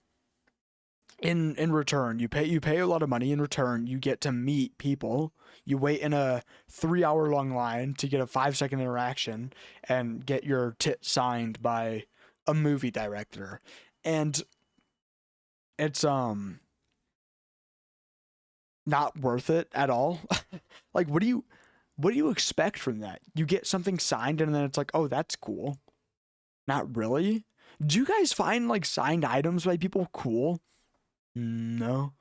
in return, you pay a lot of money. In return, you get to meet people. You wait in a 3-hour long line to get a 5-second interaction and get your tit signed by a movie director. And it's not worth it at all. Like, what do you expect from that? You get something signed and then it's like, oh, that's cool. Not really. Do you guys find like signed items by people cool? No,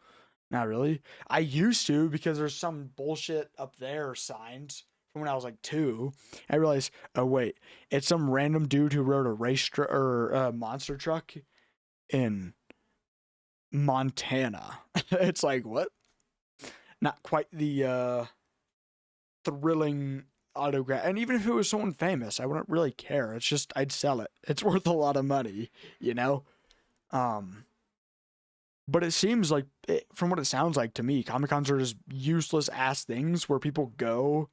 not really. I used to, because there's some bullshit up there signed from when I was like 2. I realized, oh wait, it's some random dude who rode a or monster truck in Montana. It's like, what? Not quite the thrilling autograph. And even if it was someone famous, I wouldn't really care. It's just, I'd sell it. It's worth a lot of money, you know? But it seems like, from what it sounds like to me, Comic-Cons are just useless ass things where people go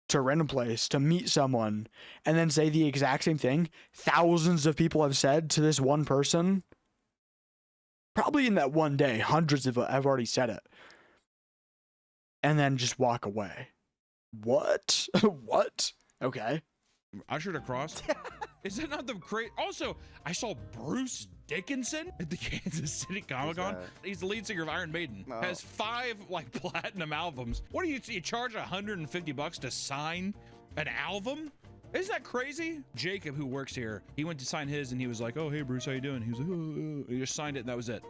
to a random place to meet someone and then say the exact same thing thousands of people have said to this one person. Probably in that one day, hundreds of have already said it. And then just walk away. What? What? Okay. Ushered across. Is that not the great? Also, I saw Bruce Dickinson at the Kansas City Comic-Con. He's the lead singer of Iron Maiden. Oh. Has 5 like platinum albums. What do you charge $150 to sign an album? Isn't that crazy? Jacob, who works here, he went to sign his and he was like, "Oh, hey Bruce, how you doing?" He was like, "Oh." He just signed it and that was it.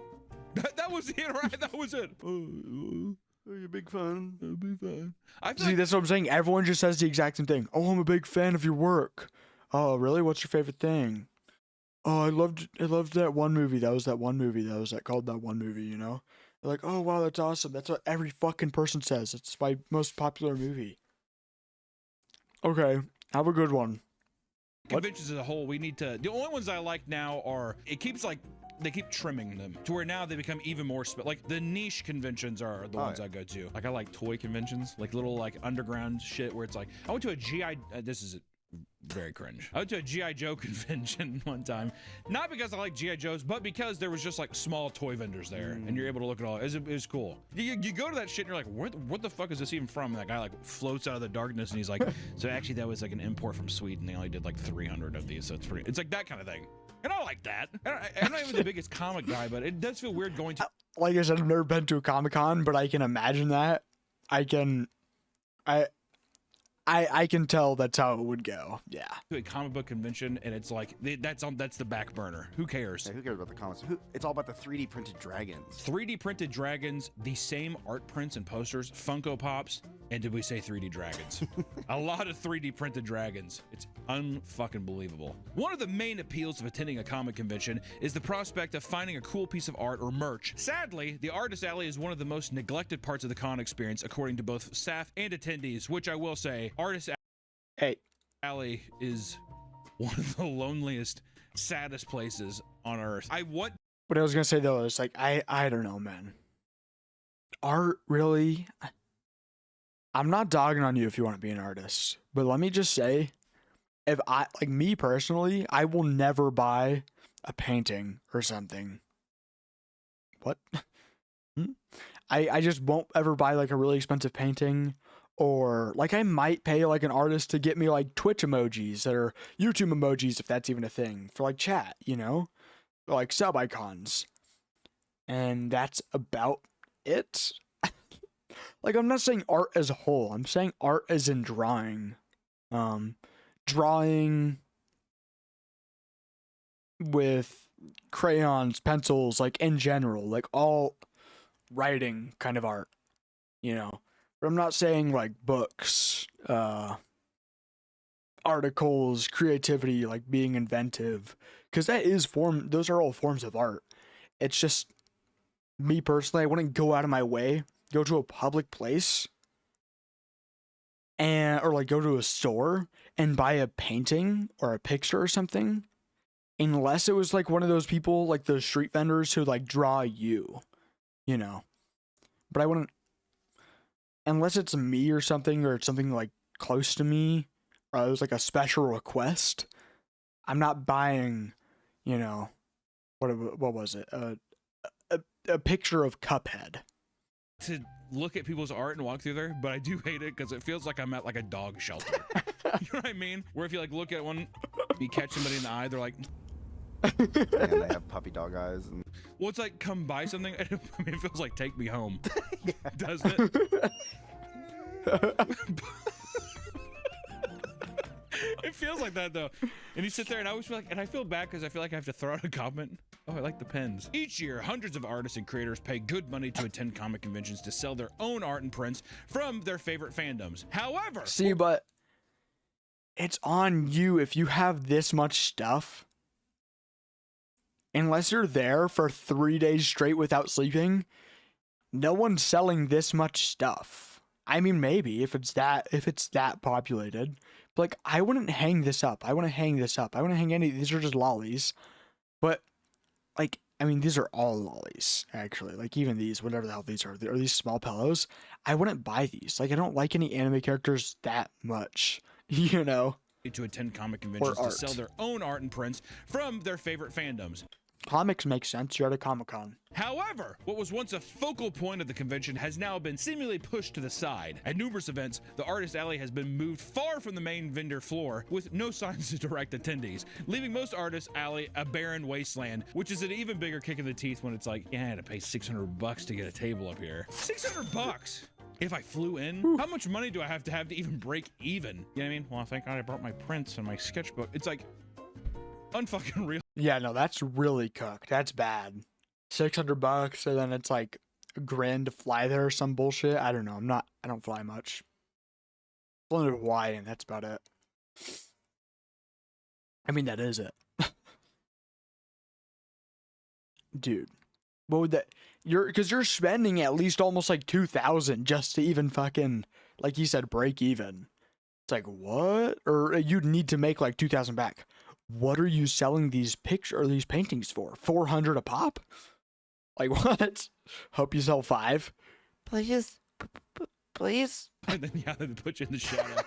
That was it, right? That was it. Oh, you're a big fan. I'm a big fan. See, that's what I'm saying. Everyone just says the exact same thing. Oh, I'm a big fan of your work. Oh, really? What's your favorite thing? Oh, I loved that one movie. That was that one movie. That was called that one movie, you know? They're like, oh, wow, that's awesome. That's what every fucking person says. It's my most popular movie. Okay, have a good one. Conventions as a whole, we need to. The only ones I like now are, it keeps like, they keep trimming them to where now they become even more like the niche conventions are the ones I go to. Like I like toy conventions, like little like underground shit where it's like, I went to a GI, this is very cringe. I went to a G.I. Joe convention one time, not because I like G.I. Joes, but because there was just like small toy vendors there and you're able to look at all. It was cool. You go to that shit and you're like, what the fuck is this even from? And that guy like floats out of the darkness and he's like, so actually that was like an import from Sweden. They only did like 300 of these, so it's like that kind of thing. And I like that. I'm not even the biggest comic guy, but it does feel weird going to. Like I said, I've never been to a Comic-Con, but I can imagine that. I can tell that's how it would go. Yeah. To a comic book convention, and it's like that's the back burner. Who cares? Yeah, who cares about the comics? It's all about the 3D printed dragons. 3D printed dragons, the same art prints and posters, Funko Pops, and did we say 3D dragons? A lot of 3D printed dragons. It's unfucking believable. One of the main appeals of attending a comic convention is the prospect of finding a cool piece of art or merch. Sadly, the Artist Alley is one of the most neglected parts of the con experience, according to both staff and attendees, which I will say, Artist Alley is one of the loneliest, saddest places on earth. What I was gonna say though is like I don't know, man. Art really. I'm not dogging on you if you want to be an artist, but let me just say, if me personally, I will never buy a painting or something. What? I just won't ever buy like a really expensive painting. Or like I might pay like an artist to get me like Twitch emojis that are YouTube emojis, if that's even a thing, for like chat, you know, or, like sub icons, and that's about it. Like I'm not saying art as a whole. I'm saying art as in drawing, drawing with crayons, pencils, like in general, like all writing kind of art, you know. But I'm not saying like books, articles, creativity, like being inventive, because those are all forms of art. It's just me personally, I wouldn't go out of my way, go to a public place or like go to a store and buy a painting or a picture or something, unless it was like one of those people, like the street vendors who like draw you know. But I wouldn't. Unless it's me or something like close to me, or it was like a special request, I'm not buying, you know, what was it? A picture of Cuphead. To look at people's art and walk through there, but I do hate it because it feels like I'm at like a dog shelter. You know what I mean? Where if you like look at one, you catch somebody in the eye, they're like, And they have puppy dog eyes. And Well, it's like come buy something. I mean, it feels like take me home, doesn't it? It feels like that though. And you sit there and I always feel like, and I feel bad because I feel like I have to throw out a comment. Oh, I like the pens. Each year, hundreds of artists and creators pay good money to attend comic conventions to sell their own art and prints from their favorite fandoms. However, see, but it's on you if you have this much stuff. Unless you're there for 3 days straight without sleeping, no one's selling this much stuff. I mean, maybe if it's that populated. But like, I wouldn't hang this up. I want to hang this up. I want to hang any. These are just lollies. But like, I mean, these are all lollies actually. Like even these, whatever the hell these are these small pillows. I wouldn't buy these. Like I don't like any anime characters that much. You know. To attend comic conventions to sell their own art and prints from their favorite fandoms. Comics make sense. You're at a Comic-Con. However, what was once a focal point of the convention has now been seemingly pushed to the side. At numerous events, the Artist Alley has been moved far from the main vendor floor with no signs to direct attendees, leaving most Artist Alley a barren wasteland, which is an even bigger kick in the teeth when it's like, yeah, I had to pay $600 to get a table up here. $600! If I flew in, how much money do I have to even break even? You know what I mean? Well, thank God I brought my prints and my sketchbook. It's like, unfucking real. Yeah, no, that's really cooked. That's bad. $600 and then it's like $1,000 to fly there or some bullshit. I don't know. I don't fly much. Only to Hawaii and that's about it. I mean, that is it. Dude, what would that, because you're spending at least almost like 2,000 just to even fucking, like you said, break even. It's like, what? Or you'd need to make like 2,000 back. What are you selling these pictures or these paintings for? 400 a pop? Like what? Hope you sell 5. Please, please. And then yeah, they put you in the shadow.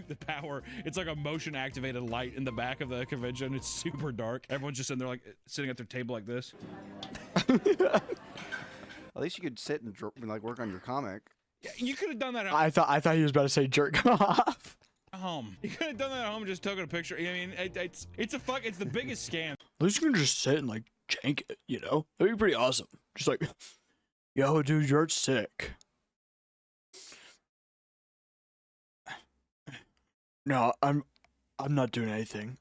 The power. It's like a motion activated light in the back of the convention. It's super dark. Everyone's just in there like sitting at their table like this. At least you could sit and like work on your comic. Yeah, you could have done that. I thought he was about to say jerk off. You could have done that at home and just taken a picture. I mean, it's the biggest scam. At least you can just sit and like jank it, you know? That'd be pretty awesome. Just like, yo, dude, you're sick. No, I'm not doing anything.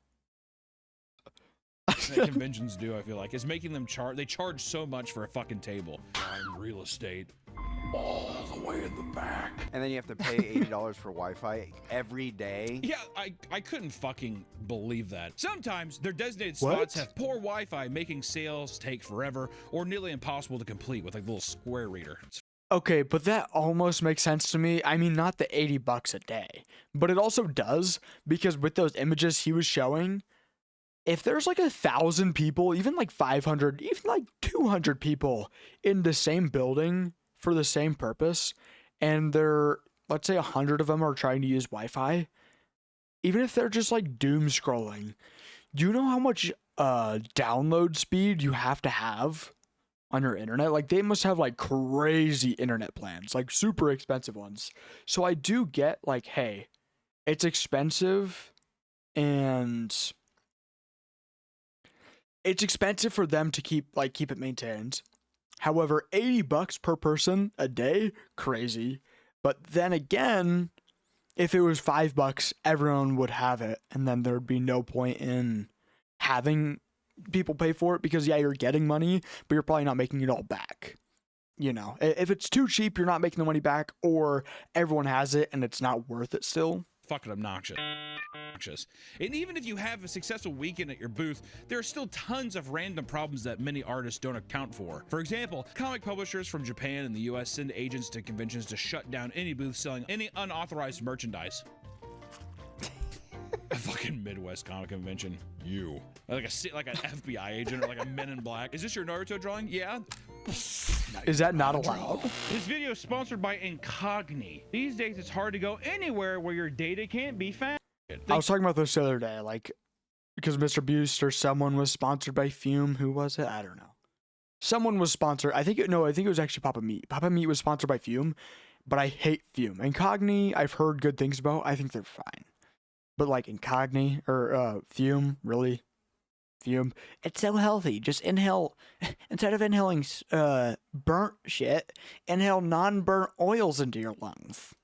That conventions do, I feel like, is making them they charge so much for a fucking table. I'm real estate. All the way in the back. And then you have to pay $80 for Wi-Fi every day. Yeah, I couldn't fucking believe that. Sometimes their designated spots have poor Wi-Fi, making sales take forever or nearly impossible to complete with like a little square reader. Okay, but that almost makes sense to me. I mean, not the $80 a day, but it also does because with those images he was showing, if there's like 1,000 people, even like 500, even like 200 people in the same building for the same purpose, and let's say 100 of them are trying to use Wi-Fi, even if they're just like doom scrolling, do you know how much download speed you have to have on your internet? Like they must have like crazy internet plans, like super expensive ones. So I do get like, hey, it's expensive and it's expensive for them to keep it maintained. However, $80 per person a day, crazy. But then again, if it was $5, everyone would have it, and then there'd be no point in having people pay for it because yeah, you're getting money, but you're probably not making it all back. You know, if it's too cheap, you're not making the money back, or everyone has it and it's not worth it still. Fucking obnoxious. And even if you have a successful weekend at your booth, there are still tons of random problems that many artists don't account for. For example, comic publishers from Japan and the US send agents to conventions to shut down any booth selling any unauthorized merchandise. A fucking Midwest comic convention. You. Like an FBI agent or like a Men in Black. Is this your Naruto drawing? Yeah. Is that not allowed? This video is sponsored by Incogni. These days it's hard to go anywhere where your data can't be found. I was talking about this the other day, like, because Mr. Beast or someone was sponsored by Fume. Who was it? I don't know. Someone was sponsored. I think it was actually Papa Meat. Papa Meat was sponsored by Fume, but I hate Fume. Incogni, I've heard good things about. I think they're fine. But like Incogni or Fume, really? perfume. It's so healthy. Just inhale, instead of inhaling burnt shit, inhale non-burnt oils into your lungs.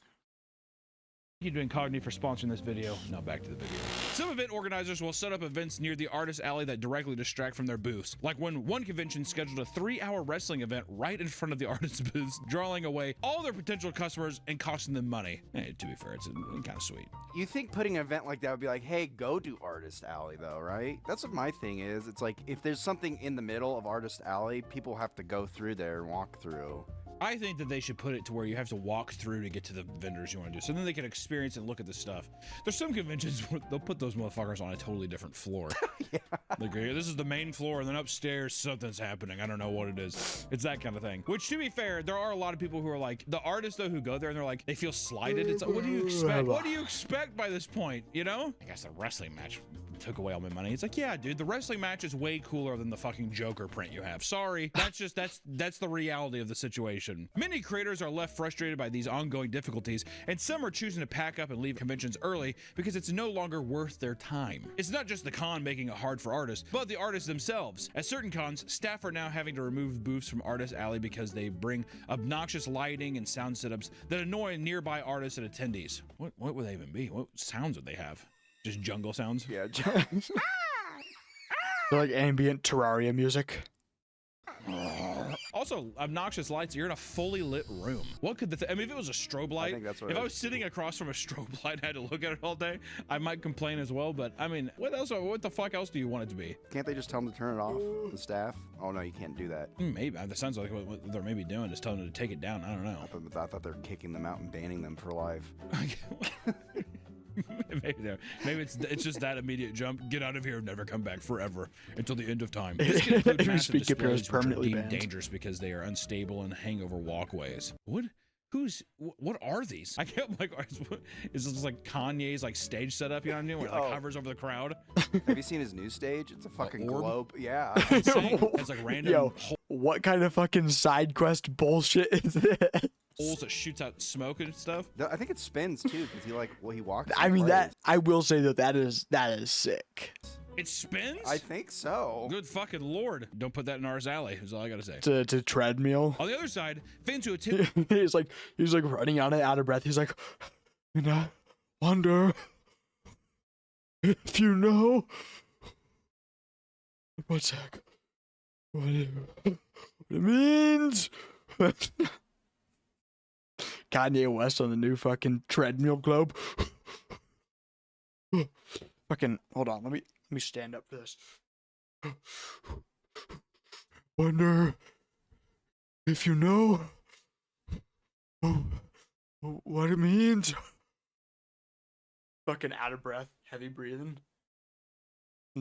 Thank you to Incogni for sponsoring this video. Now back to the video. Some event organizers will set up events near the artist alley that directly distract from their booths. Like when one convention scheduled a 3-hour wrestling event right in front of the artist's booths, drawing away all their potential customers and costing them money. Hey, to be fair, it's kind of sweet. You think putting an event like that would be like, hey, go do Artist Alley though, right? That's what my thing is. It's like, if there's something in the middle of Artist Alley, people have to go through there and walk through. I think that they should put it to where you have to walk through to get to the vendors you want to do, so then they can experience and look at the stuff. There's some conventions where they'll put those motherfuckers on a totally different floor. Yeah. Like, this is the main floor, and then upstairs something's happening. I don't know what it is. It's that kind of thing. Which, to be fair, there are a lot of people who are like, the artists though who go there and they're like, they feel slighted. It's like, what do you expect? What do you expect by this point? You know? I guess the wrestling match took away all my money. It's like, yeah, dude, the wrestling match is way cooler than the fucking Joker print you have. Sorry. That's the reality of the situation. Many creators are left frustrated by these ongoing difficulties, and some are choosing to pack up and leave conventions early because it's no longer worth their time. It's not just the con making it hard for artists, but the artists themselves. At certain cons, staff are now having to remove booths from Artist Alley because they bring obnoxious lighting and sound setups that annoy nearby artists and attendees. What would they even be? What sounds would they have? Just jungle sounds? Yeah. They're like ambient Terraria music. Also, obnoxious lights. You're in a fully lit room. What could I mean, if it was a strobe light, I think that's what if I was sitting across from a strobe light and had to look at it all day, I might complain as well. But I mean, what the fuck else do you want it to be? Can't they just tell them to turn it off, the staff? Oh no, you can't do that. Maybe. That sounds like what they're maybe doing is telling them to take it down. I don't know. I thought they're kicking them out and banning them for life. Maybe it's just that immediate jump. Get out of here and never come back forever until the end of time. This can include massive displays which are deemed dangerous because they are unstable and hang over walkways. What are these? I can't, like, is this like Kanye's like stage setup? You know what I mean? Where it like hovers over the crowd. Have you seen his new stage? It's a fucking globe. Yeah. It's like random. Yo, what kind of fucking side quest bullshit is this? Holes that shoots out smoke and stuff. I think it spins too, because he walks. I mean, that I will say that is sick. It spins? I think so. Good fucking lord. Don't put that in Artist Alley, is all I gotta say. To treadmill. On the other side, fans who attend he's like running on it, out of breath. He's like, and I wonder if you know what it means. Kanye West on the new fucking treadmill globe. Fucking hold on, let me stand up for this. Wonder if you know what it means. Fucking out of breath, heavy breathing.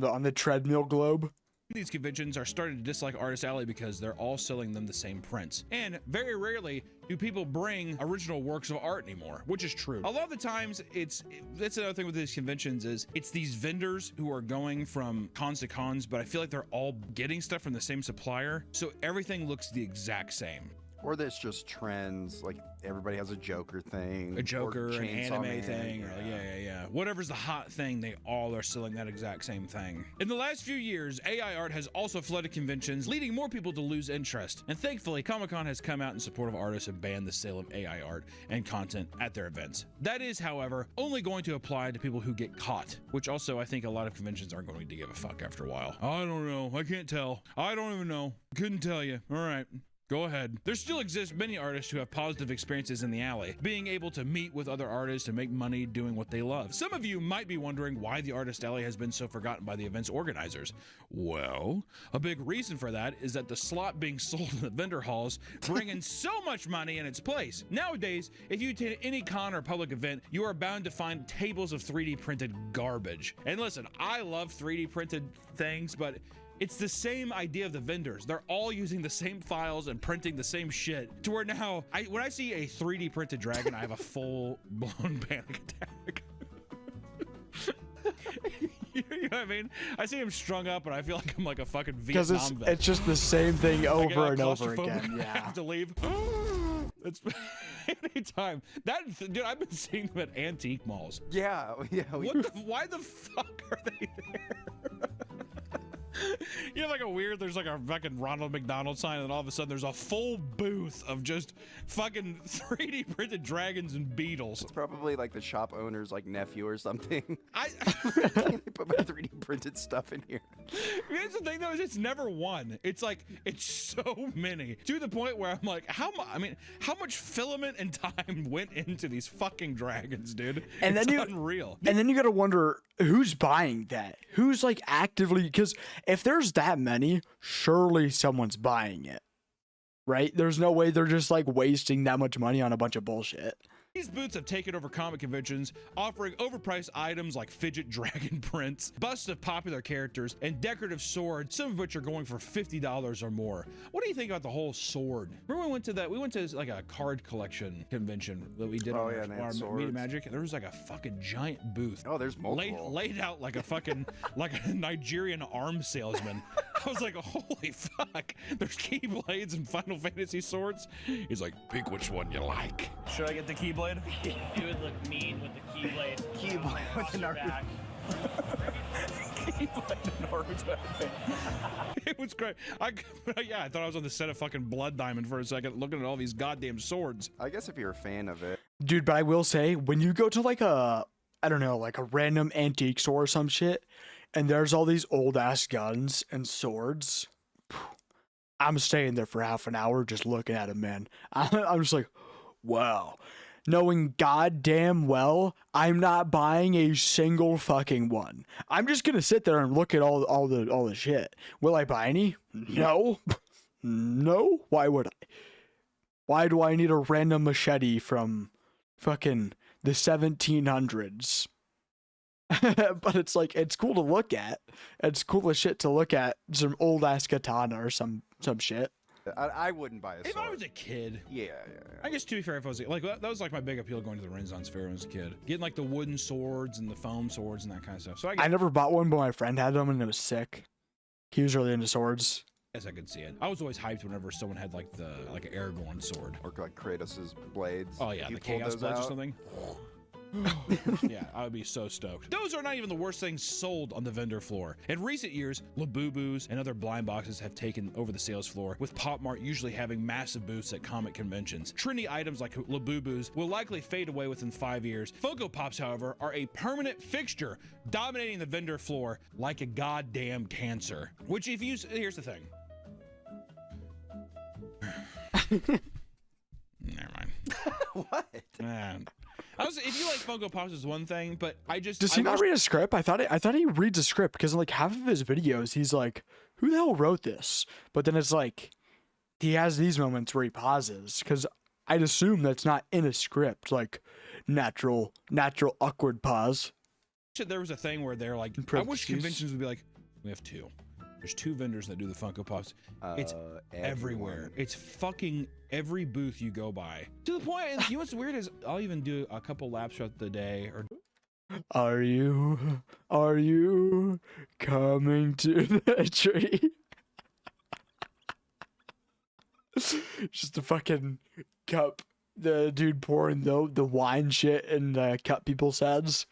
On the treadmill globe. These conventions are starting to dislike Artist Alley because they're all selling them the same prints. And very rarely do people bring original works of art anymore, which is true. A lot of the times, that's another thing with these conventions is it's these vendors who are going from cons to cons, but I feel like they're all getting stuff from the same supplier. So everything looks the exact same. Or there's just trends, like everybody has a Joker thing. A Joker, an anime Man. thing, or yeah. Whatever's the hot thing, they all are selling that exact same thing. In the last few years, AI art has also flooded conventions, leading more people to lose interest. And thankfully, Comic-Con has come out in support of artists and banned the sale of AI art and content at their events. That is, however, only going to apply to people who get caught, which also I think a lot of conventions aren't going to give a fuck after a while. I don't know. I can't tell. I don't even know. Couldn't tell you. All right. Go ahead. There still exist many artists who have positive experiences in the alley, being able to meet with other artists and make money doing what they love. Some of you might be wondering why the Artist Alley has been so forgotten by the event's organizers. Well, a big reason for that is that the slot being sold in the vendor halls bring in so much money in its place. Nowadays, if you attend any con or public event, you are bound to find tables of 3D printed garbage. And listen, I love 3D printed things, but it's the same idea of the vendors. They're all using the same files and printing the same shit to where now, when I see a 3D printed dragon, I have a full-blown panic attack. You know what I mean? I see him strung up and I feel like I'm like a fucking Vietnam vet. Because it's just the same thing over and over again. I have to leave. It's anytime. Dude, I've been seeing them at antique malls. Yeah. Why the fuck are they there? You have like a weird, there's like a fucking Ronald McDonald sign, and all of a sudden there's a full booth of just fucking 3D printed dragons and beetles. It's probably like the shop owner's like nephew or something. I They put my 3D printed stuff in here. Here's the thing though, is it's never one. It's like, it's so many. To the point where I'm like, how much filament and time went into these fucking dragons, dude? And it's then you, unreal. And then you gotta wonder who's buying that. Who's like actively, because if there's that many, surely someone's buying it, right? There's no way they're just like wasting that much money on a bunch of bullshit. These booths have taken over comic conventions, offering overpriced items like fidget dragon prints, busts of popular characters, and decorative swords, some of which are going for $50 or more. What do you think about the whole sword? Remember we went to like a card collection convention that we did on our Media Magic? There was like a fucking giant booth. Oh, there's multiple. Laid out like a fucking, like a Nigerian arms salesman. I was like, holy fuck, there's keyblades and Final Fantasy swords. He's like, pick which one you like. Should I get the keyblade? You would look mean with the keyblade. Keyblade with the Naruto. It was great. I thought I was on the set of fucking Blood Diamond for a second, looking at all these goddamn swords. I guess if you're a fan of it. Dude, but I will say, when you go to like a, I don't know, like a random antique store or some shit, and there's all these old ass guns and swords, I'm staying there for half an hour just looking at them, man. I'm just like, wow. Knowing goddamn well I'm not buying a single fucking one. I'm just gonna sit there and look at all the shit. Will I buy any? No. No? Why would I? Why do I need a random machete from fucking the 1700s? But it's like, it's cool to look at. It's cool as shit to look at some old ass katana or some shit. I wouldn't buy a sword. If I was a kid. Yeah. I guess to be fair, if I was like, that was like my big appeal going to the Renaissance Fair when I was a kid. Getting like the wooden swords and the foam swords and that kind of stuff. So I never bought one, but my friend had them and it was sick. He was really into swords. Yes, I could see it. I was always hyped whenever someone had like the Aragorn sword. Or like Kratos's blades. Oh yeah, the Chaos blades or something. Yeah, I would be so stoked. Those are not even the worst things sold on the vendor floor. In recent years, Labubus and other blind boxes have taken over the sales floor, with Pop Mart usually having massive booths at comic conventions. Trendy items like Labubus will likely fade away within 5 years. Funko Pops, however, are a permanent fixture, dominating the vendor floor like a goddamn cancer. Which if you, here's the thing. Never mind. What? If you like Funko Pops is one thing, but Does he not read a script? I thought he reads a script, because in like half of his videos he's like, who the hell wrote this? But then it's like he has these moments where he pauses, because I'd assume that's not in a script, like natural awkward pause. There was a thing where they're like, I wish conventions would be like, we have two. There's two vendors that do the Funko Pops. It's everywhere. It's fucking every booth you go by. To the point, you know what's weird is I'll even do a couple laps throughout the day. Or Are you coming to the tree? Just a fucking cup. The dude pouring the wine shit in the cup people's heads.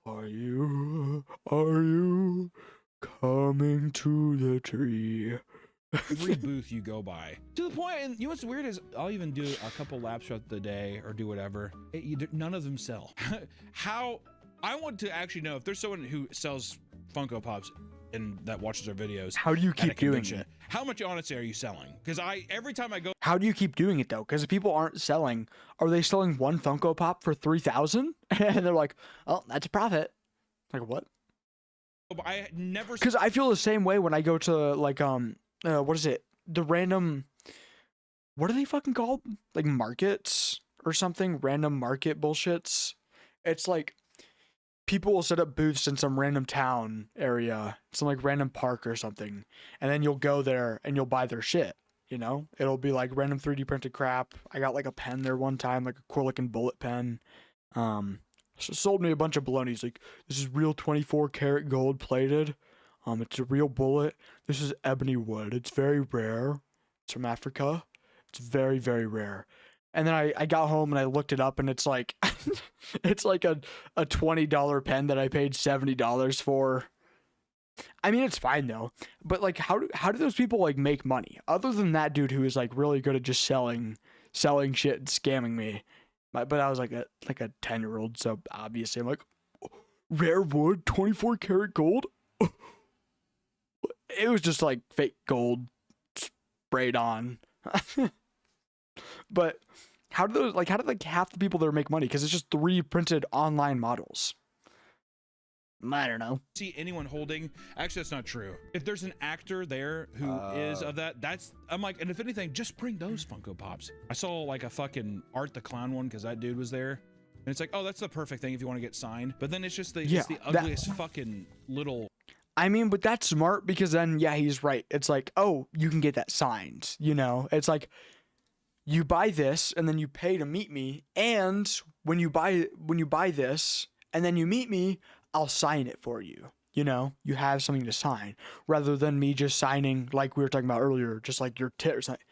Are you coming to the tree? Every booth you go by. To the point, and you know what's weird is I'll even do a couple laps throughout the day or do whatever. None of them sell. How? I want to actually know if there's someone who sells Funko Pops and that watches our videos. How do you keep doing it? How much honestly are you selling? Because every time I go. How do you keep doing it though? Because if people aren't selling, are they selling one Funko Pop for 3,000? And they're like, oh, that's a profit. Like what? I never. Because I feel the same way when I go to like what is it? The random. What are they fucking called? Like markets or something? Random market bullshits. It's like people will set up booths in some random town area, some like random park or something, and then you'll go there and you'll buy their shit. You know, it'll be like random 3D printed crap. I got like a pen there one time, like a cool looking bullet pen. Sold me a bunch of baloney. Like, this is real 24 karat gold plated. It's a real bullet. This is ebony wood. It's very rare. It's from Africa. It's very, very rare. And then I got home and I looked it up and it's like it's like a $20 pen that I paid $70 for I mean, it's fine though. But like, how do those people like make money other than that dude who is like really good at just selling shit and scamming me? But I was like a 10-year-old, so obviously I'm like, rare wood, 24 karat gold. It was just like fake gold sprayed on. But how do half the people there make money? Because it's just 3 printed online models. I don't know. See anyone holding, actually that's not true. If there's an actor there who is of that, I'm like, and if anything, just bring those Funko Pops. I saw like a fucking Art the Clown one because that dude was there, and it's like, oh, that's the perfect thing if you want to get signed. But then it's just the ugliest fucking little. I mean, but that's smart because then he's right. It's like, oh, you can get that signed, you know? It's like you buy this and then you pay to meet me, and when you buy this and then you meet me, I'll sign it for you. You know, you have something to sign rather than me just signing like we were talking about earlier, just like your tit or something.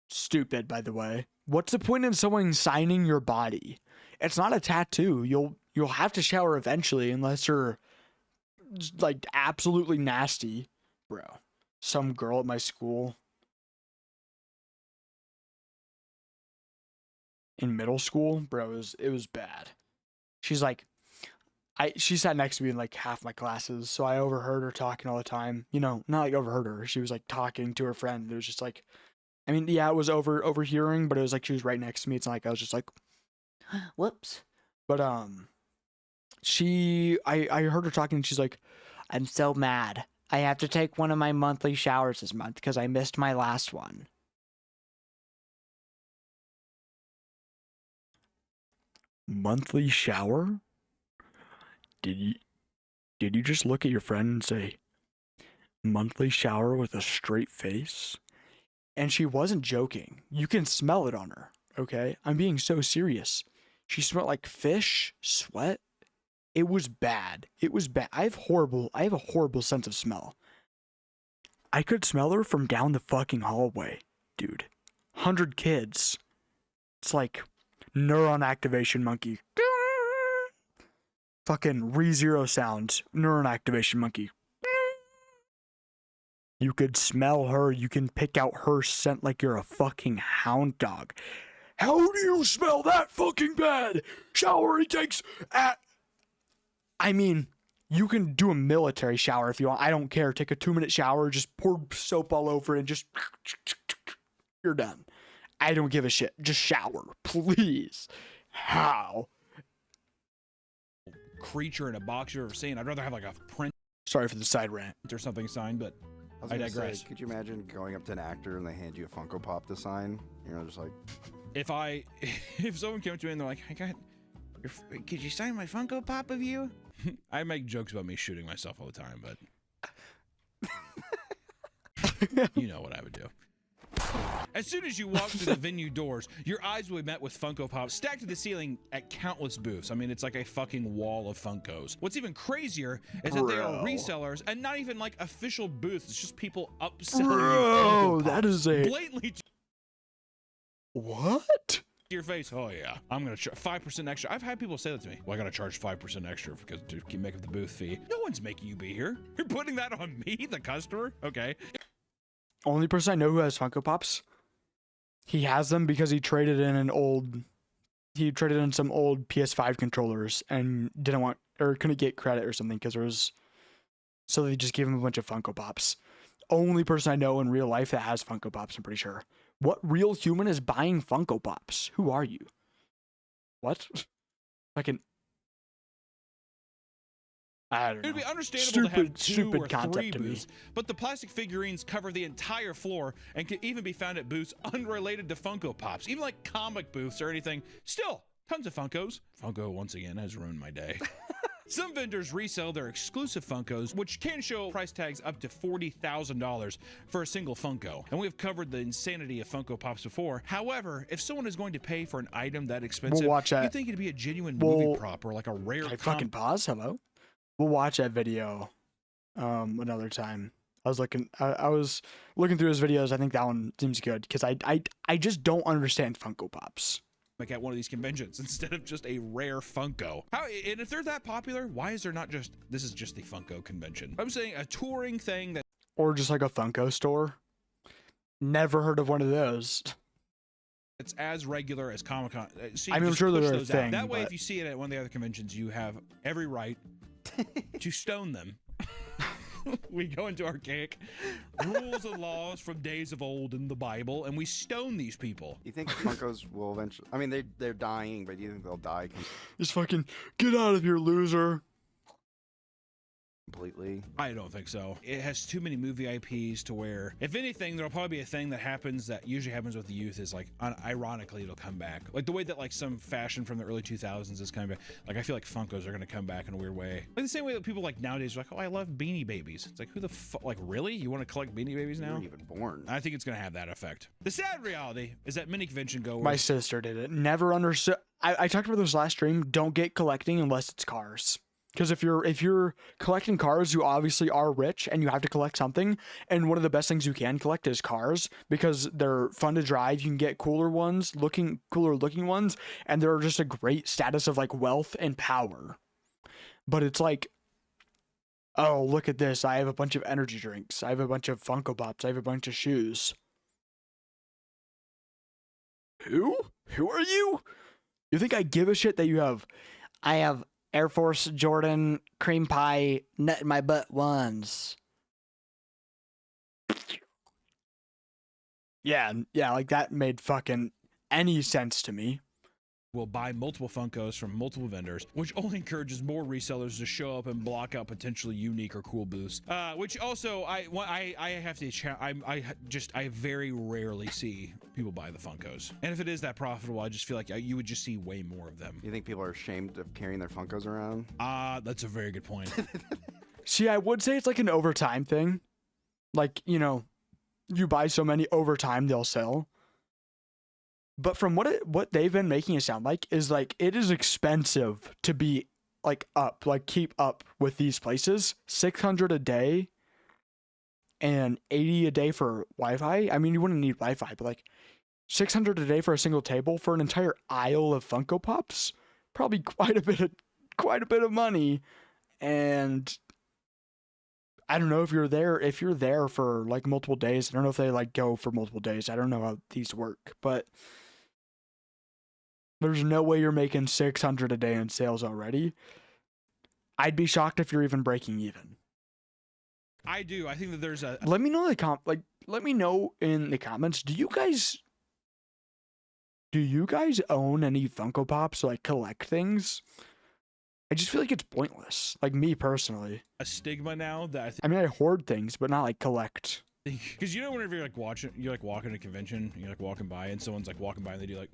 Stupid, by the way. What's the point in someone signing your body? It's not a tattoo. You'll have to shower eventually unless you're like absolutely nasty, bro. Some girl at my school in middle school, bro, it was bad. She's like, she sat next to me in like half my classes, so I overheard her talking all the time. You know, not like overheard her. She was like talking to her friend. It was just like, I mean, yeah, it was overhearing, but it was like she was right next to me. It's not like I was just like, whoops. But I heard her talking, and she's like, I'm so mad. I have to take one of my monthly showers this month because I missed my last one. Monthly shower? Did you just look at your friend and say, monthly shower with a straight face? And she wasn't joking. You can smell it on her, okay? I'm being so serious. She smelled like fish, sweat. It was bad. It was bad. I have a horrible sense of smell. I could smell her from down the fucking hallway, dude. 100 kids. It's like neuron activation monkey. Fucking ReZero sounds. Neuron activation monkey. You could smell her. You can pick out her scent like you're a fucking hound dog. How do you smell that fucking bad? Shower he takes at... I mean, you can do a military shower if you want. I don't care. Take a 2-minute shower. Just pour soap all over it and just... You're done. I don't give a shit. Just shower. Please. How? Creature in a box you've ever seen. I'd rather have like a print. Sorry for the side rant. Or something signed, but I digress. Could you imagine going up to an actor and they hand you a Funko Pop to sign? You're just like... If someone came up to me and they're like, could you sign my Funko Pop of you? I make jokes about me shooting myself all the time, but you know what I would do. As soon as you walk through the venue doors, your eyes will be met with Funko Pops stacked to the ceiling at countless booths. I mean, it's like a fucking wall of Funkos. What's even crazier is that they are resellers and not even like official booths. It's just people upselling you Funko Pops. That is a... Blatantly... What? Your face. Oh yeah, I'm gonna charge 5% extra. I've had people say that to me. Well, I gotta charge 5% extra because to keep making the booth fee. No one's making you be here. You're putting that on me, the customer. Okay. Only person I know who has Funko Pops. He has them because he traded in some old PS5 controllers and didn't want or couldn't get credit or something because there was. So they just gave him a bunch of Funko Pops. Only person I know in real life that has Funko Pops. I'm pretty sure. What real human is buying Funko Pops? Who are you? What? I don't know. It would be understandable to have two or concept three to me. booths, but the plastic figurines cover the entire floor and can even be found at booths unrelated to Funko Pops, even like comic booths or anything. Still, tons of Funkos. Funko, once again, has ruined my day. Some vendors resell their exclusive Funkos, which can show price tags up to $40,000 for a single Funko. And we've covered the insanity of Funko Pops before. However, if someone is going to pay for an item that expensive, we'll watch that. You think it'd be a genuine movie prop or like a rare. Can I fucking pause? Hello? We'll watch that video another time. I was looking through his videos. I think that one seems good because I just don't understand Funko Pops. like at one of these conventions instead of just a rare Funko. And if they're that popular, why is there not just, this is just the Funko convention? I'm saying a touring thing that. Or just like a Funko store. Never heard of one of those. It's as regular as Comic-Con. So I mean, I'm sure they're a thing. That way, if you see it at one of the other conventions, you have every right to stone them. We go into archaic rules and laws from days of old in the Bible, and we stone these people. You think Funkos will eventually? I mean, they're dying, but do you think they'll die Just fucking get out of here, loser. completely? I don't think so. It has too many movie IPs to where, if anything, there'll probably be a thing that happens that usually happens with the youth is like, ironically, it'll come back. Like the way that like some fashion from the early 2000s is coming back. Like I feel like Funkos are going to come back in a weird way. Like the same way that people like nowadays are like, oh, I love Beanie Babies. It's like, who the fuck, like really? You want to collect Beanie Babies now? You weren't even born. I think it's going to have that effect. The sad reality is that many convention goers. My sister did it. Never understood. I talked about this last stream. Don't get collecting unless it's cars. Because if you're collecting cars, you obviously are rich and you have to collect something. And one of the best things you can collect is cars because they're fun to drive. You can get cooler looking ones, and they're just a great status of like wealth and power. But it's like, oh, look at this. I have a bunch of energy drinks. I have a bunch of Funko Pops. I have a bunch of shoes. Who? Who are you? You think I give a shit that you have? I have Air Force Jordan cream pie nut in my butt ones. Yeah, like that made fucking any sense to me. Will buy multiple Funkos from multiple vendors, which only encourages more resellers to show up and block out potentially unique or cool booths. Which also, I have to, I very rarely see people buy the Funkos. And if it is that profitable, I just feel like you would just see way more of them. You think people are ashamed of carrying their Funkos around? That's a very good point. See, I would say it's like an overtime thing. Like, you know, you buy so many over time, they'll sell. But from what they've been making it sound like is like it is expensive to be keep up with these places. $600 a day and $80 a day for Wi-Fi. I mean, you wouldn't need Wi-Fi, but like $600 a day for a single table for an entire aisle of Funko Pops, probably quite a bit of money. And I don't know if you're there for like multiple days. I don't know if they like go for multiple days. I don't know how these work, but there's no way you're making $600 a day in sales already. I'd be shocked if you're even breaking even. I do. I think that there's a. Let me know let me know in the comments. Do you guys own any Funko Pops or like collect things? I just feel like it's pointless. Like me personally. A stigma now that I mean, I hoard things, but not like collect. Because you know, whenever you're like walking to a convention, you're like walking by, and someone's like walking by, and they do like.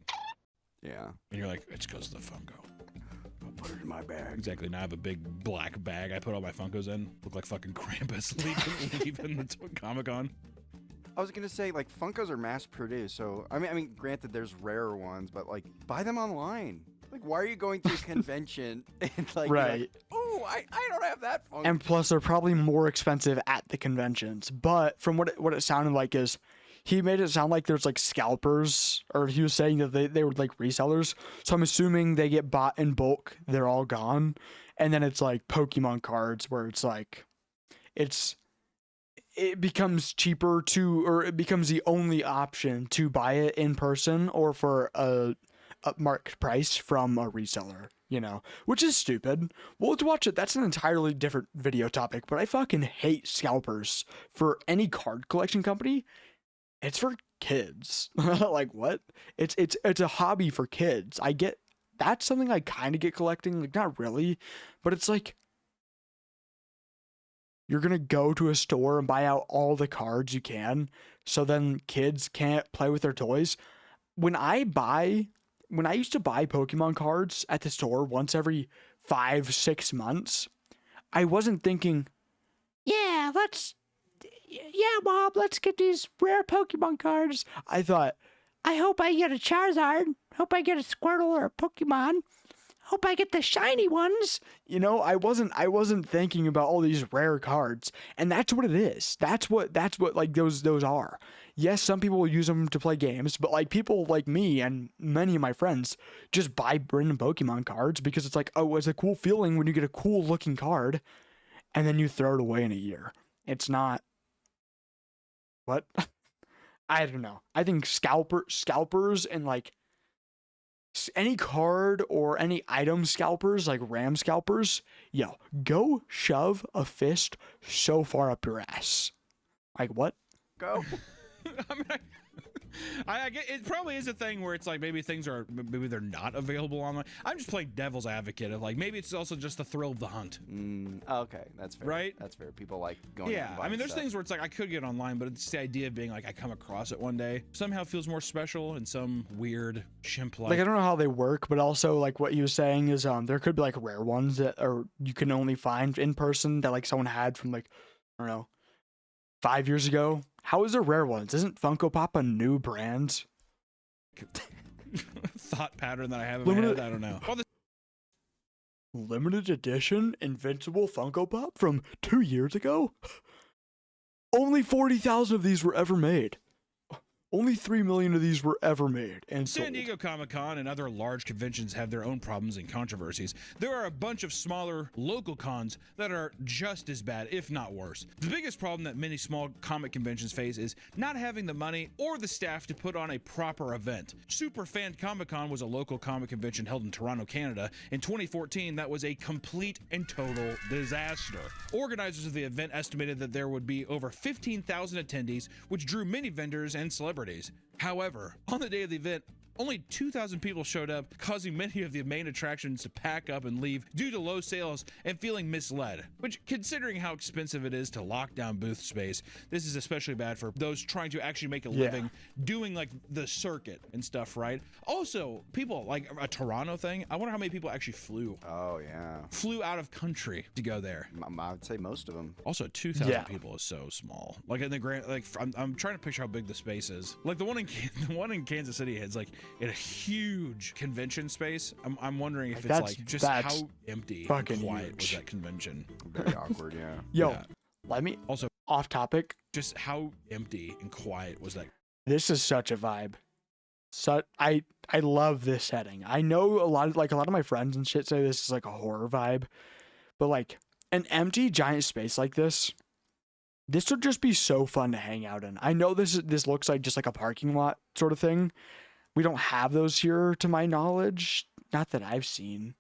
Yeah. And you're like, it's because of the Funko. I'll put it in my bag. Exactly. Now I have a big black bag I put all my Funkos in. Look like fucking Krampus leaving the Comic-Con. I was gonna say, like, Funkos are mass produced, so I mean, granted, there's rarer ones, but like, buy them online. Like, why are you going to a convention and like, right? Like, oh, I don't have that Funko. And plus, they're probably more expensive at the conventions. But from what it sounded like is, he made it sound like there's like scalpers, or he was saying that they were like resellers. So I'm assuming they get bought in bulk. They're all gone, and then it's like Pokemon cards where it's like, it becomes cheaper or it becomes the only option to buy it in person or for a marked price from a reseller, you know, which is stupid. Well, let's watch it. That's an entirely different video topic, but I fucking hate scalpers for any card collection company. It's for kids. Like what? It's a hobby for kids. I get that's something I kind of get collecting, like not really, but it's like you're going to go to a store and buy out all the cards you can so then kids can't play with their toys. When I used to buy Pokemon cards at the store once every 5-6 months, I wasn't thinking, yeah, Mom, let's get these rare Pokemon cards. I thought, I hope I get a Charizard. Hope I get a Squirtle or a Pokemon. Hope I get the shiny ones. You know, I wasn't thinking about all these rare cards. And that's what it is. That's what like those are. yes, some people will use them to play games, but like people like me and many of my friends just buy random Pokemon cards because it's like, oh, it's a cool feeling when you get a cool looking card and then you throw it away in a year. It's not what I don't know. I think scalpers and like any card or any item scalpers, like RAM scalpers, yo, go shove a fist so far up your ass. Like what? Go. I mean, I get it. Probably is a thing where it's like maybe they're not available online. I'm just playing devil's advocate of like maybe it's also just the thrill of the hunt. Okay, that's fair. Right? That's fair. People like going. Yeah, out and I mean, there's stuff. things where it's like I could get online, but it's the idea of being like I come across it one day somehow feels more special in some weird chimp Like I don't know how they work, but also like what he was saying is there could be like rare ones that are you can only find in person that like someone had from like I don't know 5 years ago. How is there rare ones? Isn't Funko Pop a new brand? thought pattern that I have in my head. I don't know. Well, Limited edition Invincible Funko Pop from 2 years ago? Only 40,000 of these were ever made. Only 3 million of these were ever made and sold. San Diego Comic-Con and other large conventions have their own problems and controversies. There are a bunch of smaller local cons that are just as bad, if not worse. The biggest problem that many small comic conventions face is not having the money or the staff to put on a proper event. Super Fan Comic-Con was a local comic convention held in Toronto, Canada. In 2014, that was a complete and total disaster. Organizers of the event estimated that there would be over 15,000 attendees, which drew many vendors and celebrities. However, on the day of the event, only 2,000 people showed up, causing many of the main attractions to pack up and leave due to low sales and feeling misled. Which, considering how expensive it is to lock down booth space, this is especially bad for those trying to actually make a living doing like the circuit and stuff, right? Also, people like a Toronto thing, I wonder how many people actually flew. Oh, yeah. Flew out of country to go there. I would say most of them. Also, 2,000 people is so small. Like in the grand, like I'm trying to picture how big the space is. Like the one in Kansas City has like in a huge convention space. I'm wondering if it's like just how empty and quiet was that convention. Very awkward, yeah. Yo, let me also off topic. Just how empty and quiet was that? This is such a vibe. I love this setting. I know a lot of my friends and shit say this is like a horror vibe, but like an empty giant space like this would just be so fun to hang out in. I know this looks like just like a parking lot sort of thing. We don't have those here to my knowledge. Not that I've seen.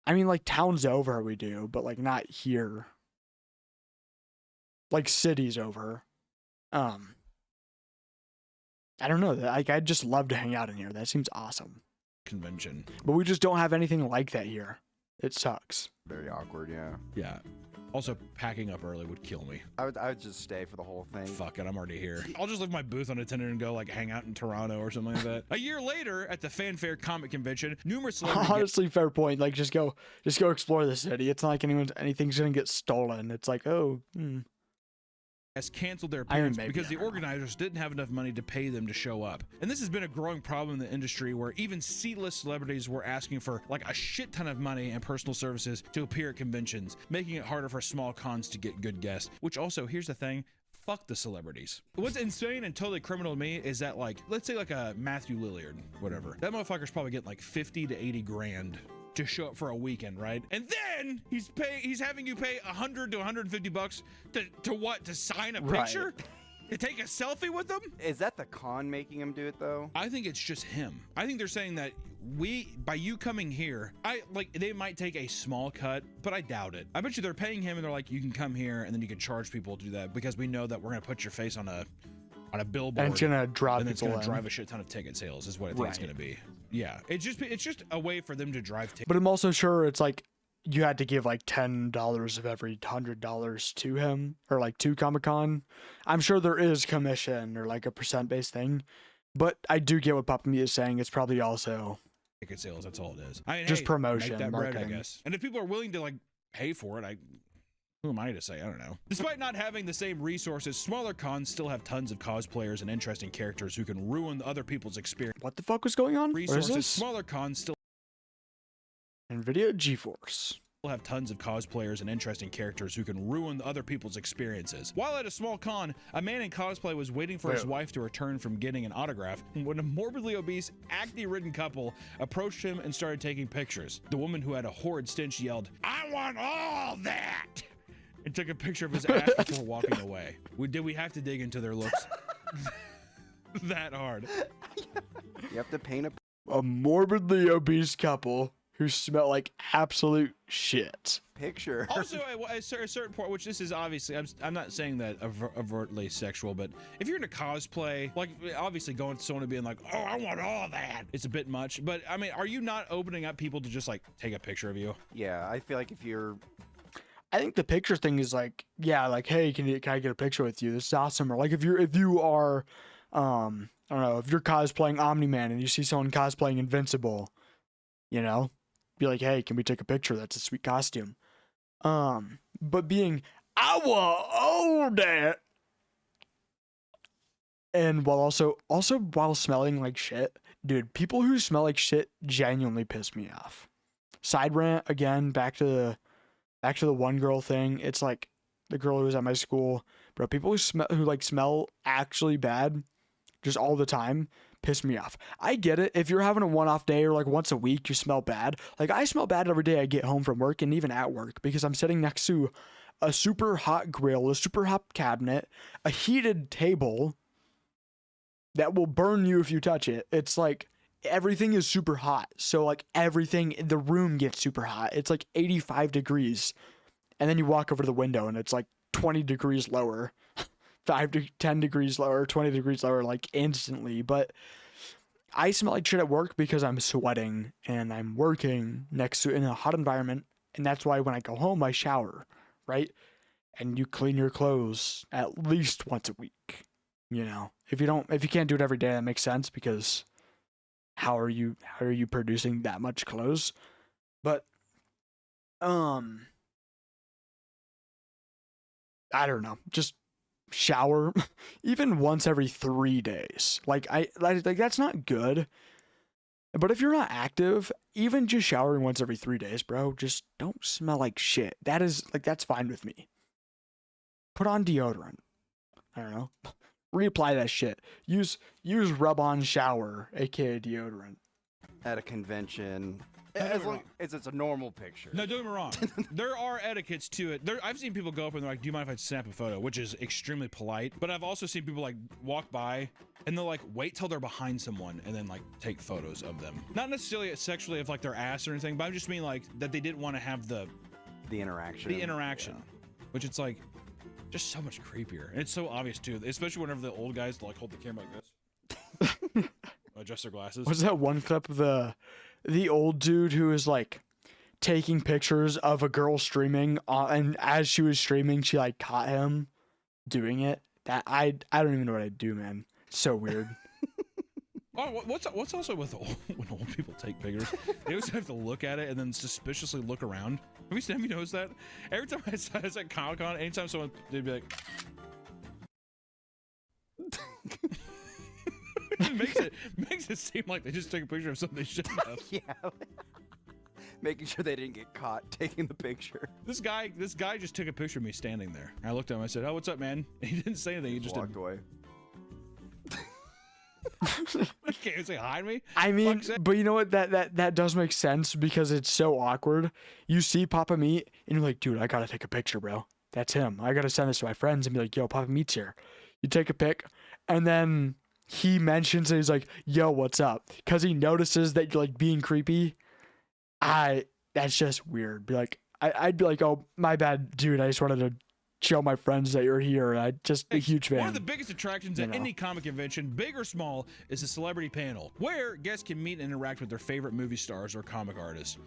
I mean, like towns over we do, but like not here. Like cities over. I don't know. Like I'd just love to hang out in here. That seems awesome. Convention. But we just don't have anything like that here. It sucks. Very awkward, yeah. Yeah. Also, packing up early would kill me. I would just stay for the whole thing. Fuck it, I'm already here. I'll just leave my booth unattended and go like hang out in Toronto or something like that. A year later, at the Fanfare Comic Convention, numerous celebrities. Honestly, fair point. Like just go explore the city. It's not like anything's gonna get stolen. It's like, has canceled their appearance because the organizers didn't have enough money to pay them to show up. And this has been a growing problem in the industry where even C-list celebrities were asking for like a shit ton of money and personal services to appear at conventions, making it harder for small cons to get good guests. Which also, here's the thing, fuck the celebrities. What's insane and totally criminal to me is that like, let's say like a Matthew Lillard, whatever. That motherfucker's probably getting like 50 to 80 grand to show up for a weekend, right? And then he's having you pay 100 to 150 bucks to sign a picture? To take a selfie with them? Is that the con making him do it though? I think it's just him. I think they're saying that by you coming here, they might take a small cut, but I doubt it. I bet you they're paying him and they're like, you can come here and then you can charge people to do that because we know that we're gonna put your face on a billboard. And it's gonna draw and it's people gonna in. drive a shit ton of ticket sales is what I think it's gonna be. Yeah, it's just a way for them to drive tickets. But I'm also sure it's like you had to give like $10 of every $100 to him or like to Comic-Con. I'm sure there is commission or like a percent based thing, but I do get what Papa Me is saying. It's probably also ticket sales. That's all it is. I mean, just promotion, make that marketing. bread, I guess. And if people are willing to like pay for it, who am I to say? I don't know. Despite not having the same resources, smaller cons still have tons of cosplayers and interesting characters who can ruin other people's experience. What the fuck was going on? Resources, What is this? smaller cons still. NVIDIA GeForce. have tons of cosplayers and interesting characters who can ruin other people's experiences. While at a small con, a man in cosplay was waiting for his wife to return from getting an autograph when a morbidly obese, acne-ridden couple approached him and started taking pictures. The woman, who had a horrid stench, yelled, "I want all that!" and took a picture of his ass before walking away. Did we have to dig into their looks that hard? You have to paint a morbidly obese couple who smell like absolute shit. Picture. Also, at a certain point, which this is obviously, I'm not saying that overtly sexual, but if you're into cosplay, like obviously going to someone and being like, "Oh, I want all that," it's a bit much. But I mean, are you not opening up people to just like take a picture of you? Yeah, I feel like if you're, I think the picture thing is like, yeah, like, hey, can I get a picture with you? This is awesome. Or like if you are, I don't know, if you're cosplaying Omni-Man and you see someone cosplaying Invincible, you know, be like, hey, can we take a picture? That's a sweet costume. But being, I want all that, and while also while smelling like shit, dude, people who smell like shit genuinely piss me off. Side rant again, back to the one girl thing. It's like the girl who was at my school, bro. People who smell actually bad, just all the time, piss me off. I get it. If you're having a one-off day or like once a week, you smell bad. Like I smell bad every day I get home from work and even at work because I'm sitting next to a super hot grill, a super hot cabinet, a heated table that will burn you if you touch it. It's like everything is super hot. So like everything in the room gets super hot. It's like 85 degrees. And then you walk over to the window and it's like 20 degrees lower. 5 to 10 degrees lower, 20 degrees lower, like instantly. But I smell like shit at work because I'm sweating and I'm working in a hot environment. And that's why when I go home, I shower, right? And you clean your clothes at least once a week. You know, if you can't do it every day, that makes sense because how are you producing that much clothes? But, I don't know, just shower even once every 3 days. Like that's not good. But if you're not active, even just showering once every 3 days, bro, just don't smell like shit. That's fine with me. Put on deodorant. I don't know. Reapply that shit. Use rub-on shower, aka deodorant. At a convention, as long as it's a normal picture. No, don't get me wrong. There are etiquettes to it. I've seen people go up and they're like, "Do you mind if I snap a photo?" Which is extremely polite. But I've also seen people like walk by and they'll like wait till they're behind someone and then like take photos of them. Not necessarily sexually of like their ass or anything, but I just mean like that they didn't want to have the interaction. Yeah. Which it's like just so much creepier. And it's so obvious too, especially whenever the old guys like hold the camera like this. Adjust their glasses. Was that one clip of the old dude who was like taking pictures of a girl streaming and as she was streaming she like caught him doing it? That I don't even know what I'd do, man. It's so weird. Oh, what's also with when old people take pictures? They always have to look at it and then suspiciously look around. Have you noticed that? Every time I was at Comic-Con, anytime someone, they'd be like, it makes it seem like they just took a picture of something they shouldn't have. Yeah. Making sure they didn't get caught taking the picture. This guy just took a picture of me standing there. I looked at him. I said, "Oh, what's up, man?" And he didn't say anything. He just walked away. Can't you say hi to me? I mean, but you know what? That does make sense because it's so awkward. You see Papa Meat and you're like, "Dude, I gotta take a picture, bro. That's him. I gotta send this to my friends and be like, yo, Papa Meat's here." You take a pic, and then he mentions it. He's like, "Yo, what's up?" Because he notices that you're like being creepy. That's just weird. I'd be like, "Oh, my bad, dude. I just wanted to show my friends that you're here." I just a huge fan. One of the biggest attractions at any comic convention, big or small, is a celebrity panel, where guests can meet and interact with their favorite movie stars or comic artists.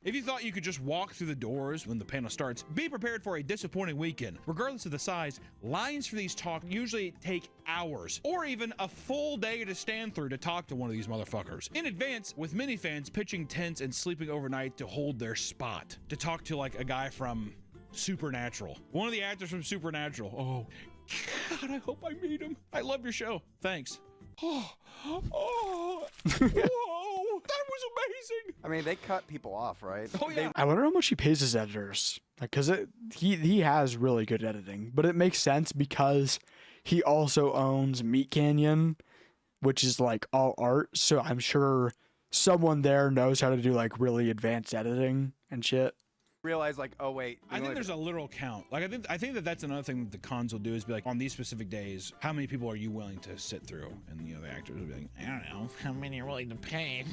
If you thought you could just walk through the doors when the panel starts, be prepared for a disappointing weekend. Regardless of the size, lines for these talks usually take hours, or even a full day to stand through to talk to one of these motherfuckers. In advance, with many fans pitching tents and sleeping overnight to hold their spot, to talk to like a guy from Supernatural. One of the actors from Supernatural. Oh, God, I hope I meet him. I love your show. Thanks. Oh, whoa. That was amazing. I mean, they cut people off, right? Oh yeah. I wonder how much he pays his editors. Like, cause he has really good editing, but it makes sense because he also owns Meat Canyon, which is like all art. So I'm sure someone there knows how to do like really advanced editing and shit. Realize like, oh wait, I think there's a literal count. Like I think that that's another thing that the cons will do is be like, on these specific days, how many people are you willing to sit through? And you know, the actors will be like, I don't know, how many are willing to pay?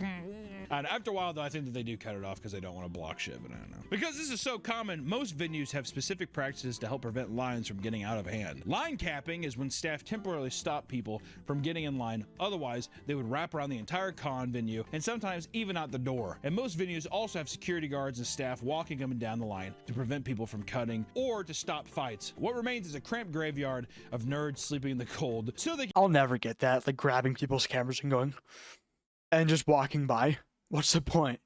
And after a while, though, I think that they do cut it off because they don't want to block shit. But I don't know. Because this is so common, most venues have specific practices to help prevent lines from getting out of hand. Line capping is when staff temporarily stop people from getting in line. Otherwise, they would wrap around the entire con venue and sometimes even out the door. And most venues also have security guards and staff walking them down the line to prevent people from cutting or to stop fights. What remains is a cramped graveyard of nerds sleeping in the cold. So they I'll never get that, like grabbing people's cameras and going and just walking by. What's the point?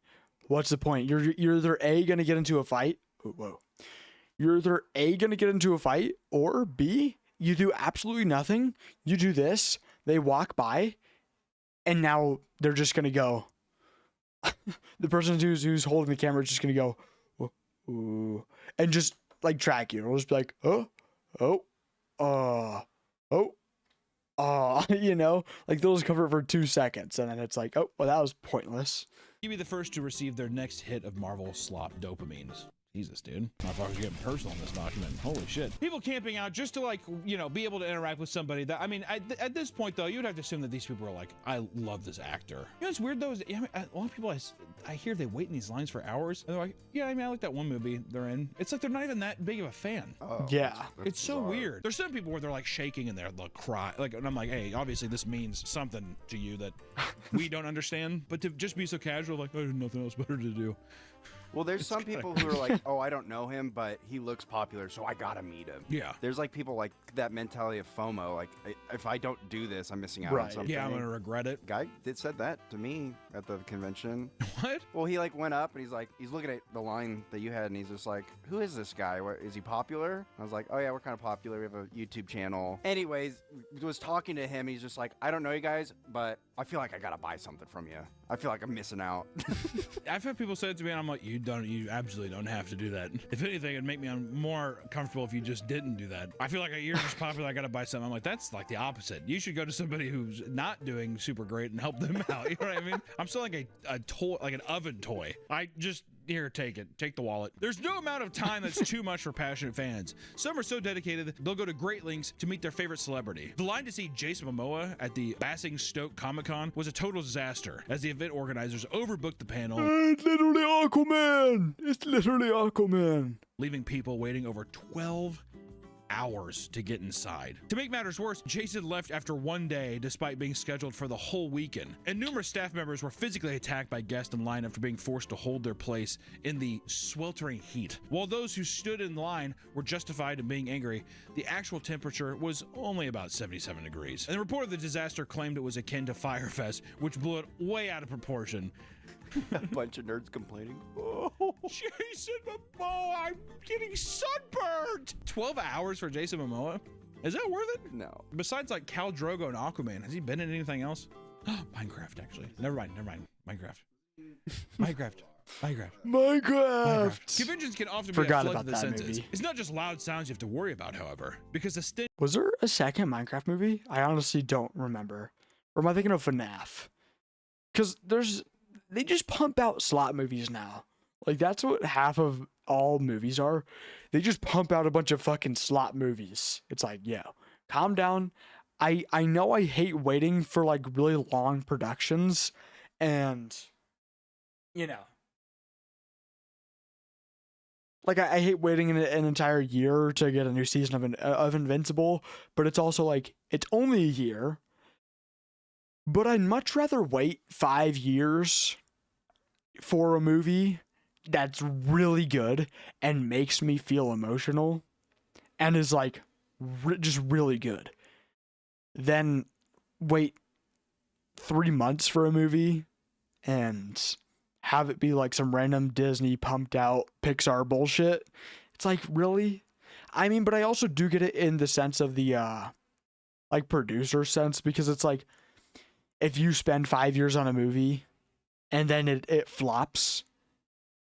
What's the point? You're either A, gonna get into a fight. Whoa. You're either A, gonna get into a fight, or B, you do absolutely nothing. You do this, they walk by, and now they're just gonna go. The person who's holding the camera is just gonna go, ooh, and just like track you. It'll just be like, you know, like they'll just cover it for 2 seconds, and then it's like, oh, well, that was pointless. You'd be the first to receive their next hit of Marvel slop dopamines. Jesus, dude. Motherfuckers getting personal in this document. Holy shit. People camping out just to, like, you know, be able to interact with somebody that, I mean, at this point, though, you would have to assume that these people are like, I love this actor. You know what's weird, though, is a lot of people I hear they wait in these lines for hours, and they're like, yeah, I mean, I like that one movie they're in. It's like they're not even that big of a fan. Oh, yeah. It's so weird. There's some people where they're, like, shaking and they're, like, cry. Like, and I'm like, hey, obviously this means something to you that we don't understand, but to just be so casual, like, oh, there's nothing else better to do. Well, there's some people who are like, oh, I don't know him, but he looks popular, so I gotta meet him. Yeah. There's like people like that mentality of FOMO, like if I don't do this, I'm missing out on something. Yeah, I'm gonna regret it. Guy said that to me at the convention. What? Well, he like went up and he's looking at the line that you had, and he's just like, who is this guy? Is he popular? I was like, oh yeah, we're kind of popular. We have a YouTube channel. Anyways, was talking to him. He's just like, I don't know you guys, but I feel like I gotta buy something from you. I feel like I'm missing out. I've had people say it to me, and I'm like, you absolutely don't have to do that. If anything, it'd make me more comfortable if you just didn't do that. I feel like you're just popular, I gotta buy something. I'm like, that's like the opposite. You should go to somebody who's not doing super great and help them out. You know what I mean? I'm selling a toy, like an oven toy. Here, take it. Take the wallet. There's no amount of time that's too much for passionate fans. Some are so dedicated, they'll go to great lengths to meet their favorite celebrity. The line to see Jason Momoa at the Basingstoke Comic-Con was a total disaster, as the event organizers overbooked the panel. It's literally Aquaman. It's literally Aquaman. Leaving people waiting over 12 hours to get inside. To make matters worse, Jason left after one day despite being scheduled for the whole weekend, and numerous staff members were physically attacked by guests in line after being forced to hold their place in the sweltering heat. While those who stood in line were justified in being angry, the actual temperature was only about 77 degrees. And the report of the disaster claimed it was akin to Firefest, which blew it way out of proportion. A bunch of nerds complaining. Oh, Jason Momoa, I'm getting sunburned. 12 hours for Jason Momoa? Is that worth it? No. Besides like Khal Drogo and Aquaman, has he been in anything else? Minecraft, actually. Never mind. Minecraft. Conventions can often be a flood to the senses. Movie. It's not just loud sounds you have to worry about, however, because the stench. Was there a second Minecraft movie? I honestly don't remember. Or am I thinking of FNAF? Because they just pump out slot movies now. Like, that's what half of all movies are. They just pump out a bunch of fucking slot movies. It's like, yo, calm down. I know I hate waiting for, like, really long productions. And, you know. Like, I hate waiting an entire year to get a new season of Invincible. But it's also, like, it's only a year. But I'd much rather wait 5 years for a movie that's really good and makes me feel emotional and is like just really good than wait 3 months for a movie and have it be like some random Disney pumped out Pixar bullshit. It's like, really? I mean, but I also do get it in the sense of the like producer sense, because it's like, if you spend 5 years on a movie and then it flops,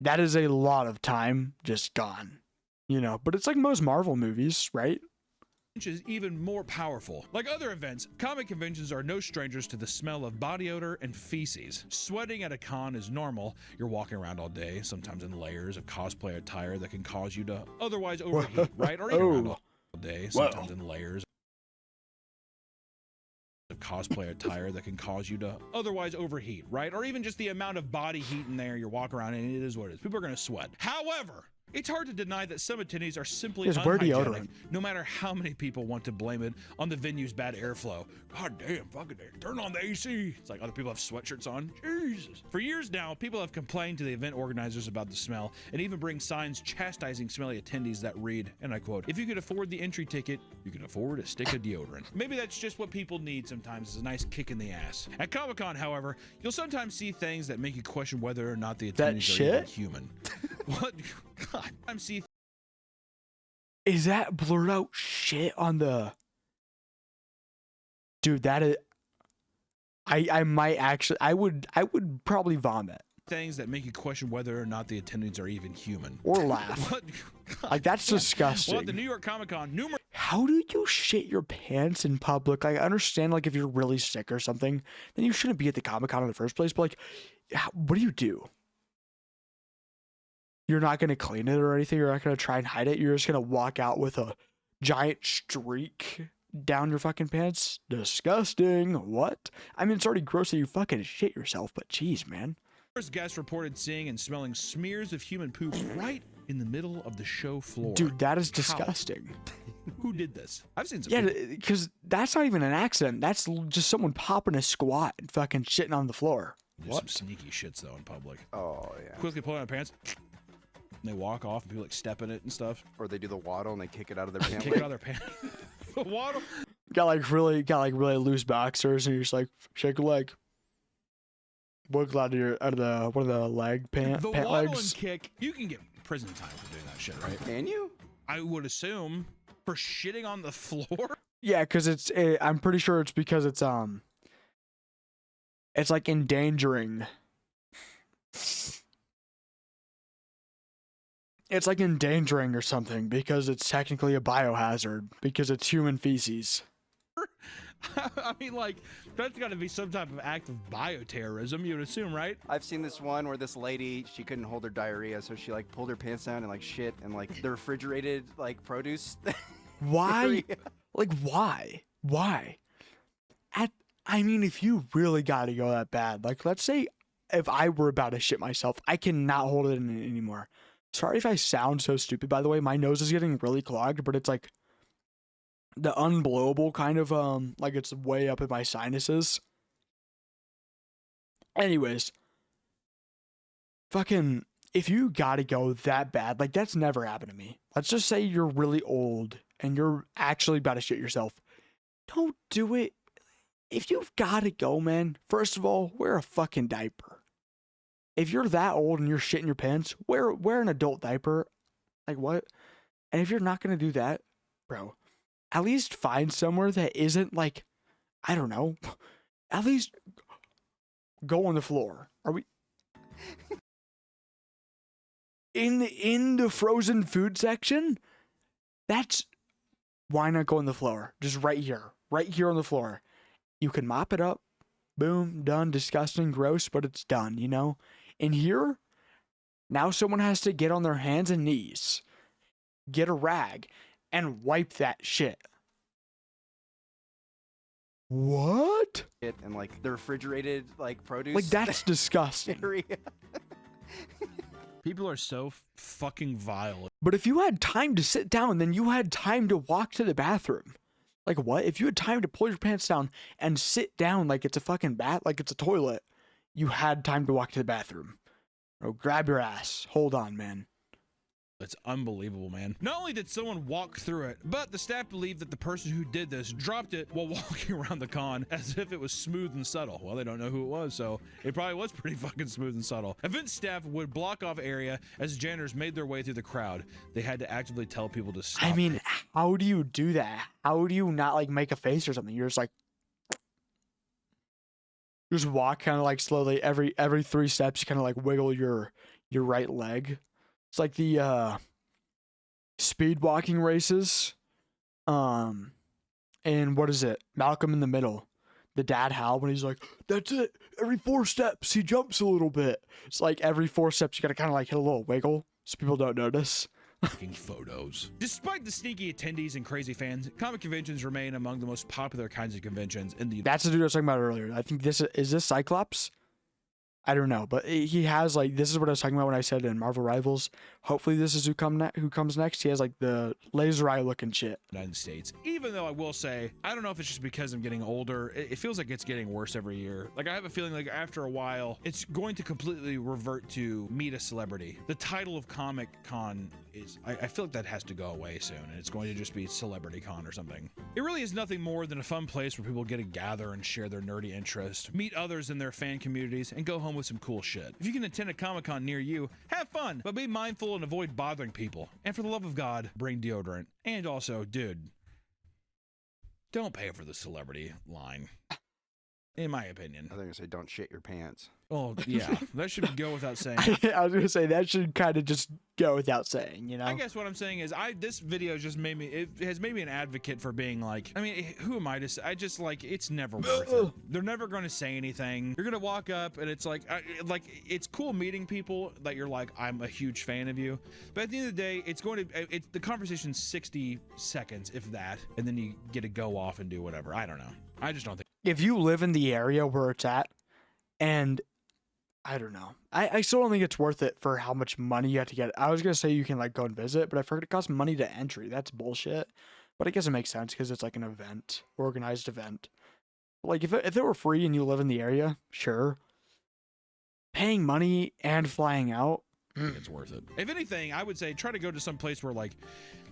that is a lot of time just gone, you know. But it's like most Marvel movies, right? Is even more powerful. Like other events, comic conventions are no strangers to the smell of body odor and feces. Sweating at a con is normal. You're walking around all day, sometimes in layers of cosplay attire that can cause you to otherwise overheat, right? Or even around all day, sometimes in layers of cosplay attire that can cause you to otherwise overheat, right? Or even just the amount of body heat in there, you're walking around and it is what it is. People are going to sweat. However, it's hard to deny that some attendees are simply unhygienic, no matter how many people want to blame it on the venue's bad airflow. God damn, fucking turn on the AC. It's like other people have sweatshirts on. Jesus. For years now, people have complained to the event organizers about the smell and even bring signs chastising smelly attendees that read, and I quote, "If you could afford the entry ticket, you can afford a stick of deodorant." Maybe that's just what people need sometimes, is a nice kick in the ass. At Comic-Con, however, you'll sometimes see things that make you question whether or not the attendees are even human. What? God, I'm see. Is that blurred out shit on the? Dude, that is. I might actually. I would probably vomit. Things that make you question whether or not the attendees are even human. Or laugh. What? Like that's disgusting. Well, at the New York Comic Con, numerous. How do you shit your pants in public? Like, I understand, like, if you're really sick or something, then you shouldn't be at the Comic Con in the first place. But like, what do? You're not gonna clean it or anything. You're not gonna try and hide it. You're just gonna walk out with a giant streak down your fucking pants. Disgusting. What? I mean, it's already gross that you fucking shit yourself, but geez, man. First guest reported seeing and smelling smears of human poop right in the middle of the show floor. Dude, that is disgusting. Who did this? I've seen some. Yeah, because that's not even an accident. That's just someone popping a squat and fucking shitting on the floor. What? Some sneaky shits though in public. Oh yeah. Quickly pulling out their pants. And they walk off and people like step in it and stuff. Or they do the waddle and they kick it out of their pants. Kick it out of their pants. The waddle. Got like really loose boxers and you're just like shake a leg. Wiggle out of one of the leg pant The pant waddle legs. and kick. You can get prison time for doing that shit, right? Can you? I would assume for shitting on the floor. Yeah, because I'm pretty sure it's because it's like endangering. It's like endangering or something because it's technically a biohazard because it's human feces. I mean, like, that's got to be some type of act of bioterrorism, you would assume, right? I've seen this one where this lady, she couldn't hold her diarrhea, so she like pulled her pants down and like shit and like the refrigerated like produce. Why? Like, why? Why? I mean, if you really got to go that bad, like, let's say if I were about to shit myself, I cannot hold it in anymore. Sorry if I sound so stupid, by the way. My nose is getting really clogged, but it's like the unblowable kind of, like it's way up in my sinuses. Anyways, fucking, if you gotta go that bad, like that's never happened to me. Let's just say you're really old and you're actually about to shit yourself. Don't do it. If you've gotta go, man, first of all, wear a fucking diaper. If you're that old and you're shitting your pants, wear an adult diaper. Like what? And if you're not gonna do that, bro, at least find somewhere that isn't like, I don't know, at least go on the floor. Are we in the frozen food section? That's why not go on the floor? Just right here on the floor. You can mop it up. Boom, done. Disgusting, gross, but it's done, you know? In here, now someone has to get on their hands and knees, get a rag, and wipe that shit. What? And like the refrigerated like produce. Like that's disgusting. People are so fucking vile. But if you had time to sit down, then you had time to walk to the bathroom. Like what? If you had time to pull your pants down and sit down like it's a fucking like it's a toilet, you had time to walk to the bathroom. Bro, grab your ass. Hold on, man. It's unbelievable, man. Not only did someone walk through it, but the staff believed that the person who did this dropped it while walking around the con as if it was smooth and subtle. Well, they don't know who it was, so it probably was pretty fucking smooth and subtle. Event staff would block off area as janitors made their way through the crowd. They had to actively tell people to stop. I mean, how do you do that? How do you not like make a face or something? You're just like, Just walk kind of like slowly. Every 3 steps, you kind of like wiggle your right leg. It's like the speed walking races. And what is it? Malcolm in the Middle. The dad Hal, when he's like, that's it. Every 4 steps, he jumps a little bit. It's like every 4 steps, you gotta kind of like hit a little wiggle so people don't notice. Taking photos. Despite the sneaky attendees and crazy fans, comic conventions remain among the most popular kinds of conventions in the. That's the dude I was talking about earlier. I think this is Cyclops? I don't know, but he has like, this is what I was talking about when I said in Marvel Rivals. Hopefully this is who comes next. He has like the laser eye looking shit. United States. Even though I will say, I don't know if it's just because I'm getting older. It feels like it's getting worse every year. Like I have a feeling like after a while, it's going to completely revert to meet a celebrity. The title of Comic Con is, I feel like that has to go away soon, and it's going to just be Celebrity Con or something. It really is nothing more than a fun place where people get to gather and share their nerdy interests, meet others in their fan communities, and go home with some cool shit. If you can attend a Comic-Con near you, have fun, but be mindful and avoid bothering people. And for the love of God, bring deodorant. And also, dude, don't pay for the celebrity line. In my opinion. I think I say don't shit your pants. Oh, yeah. That should go without saying. I was going to say, that should kind of just go without saying, you know? I guess what I'm saying is, this video just made me, it has made me an advocate for being like, I mean, who am I to say? I just like, it's never worth it. They're never going to say anything. You're going to walk up and it's like, it's cool meeting people that you're like, I'm a huge fan of you. But at the end of the day, it's going to, the conversation's 60 seconds, if that, and then you get to go off and do whatever. I don't know. I just don't think. If you live in the area where it's at, and I don't know, I still don't think it's worth it for how much money you have to get. I was going to say you can like go and visit, but I forgot it costs money to entry. That's bullshit. But I guess it makes sense because it's like an event, organized event. Like if it were free and you live in the area, sure. Paying money and flying out, it's worth it. If anything, I would say try to go to some place where like,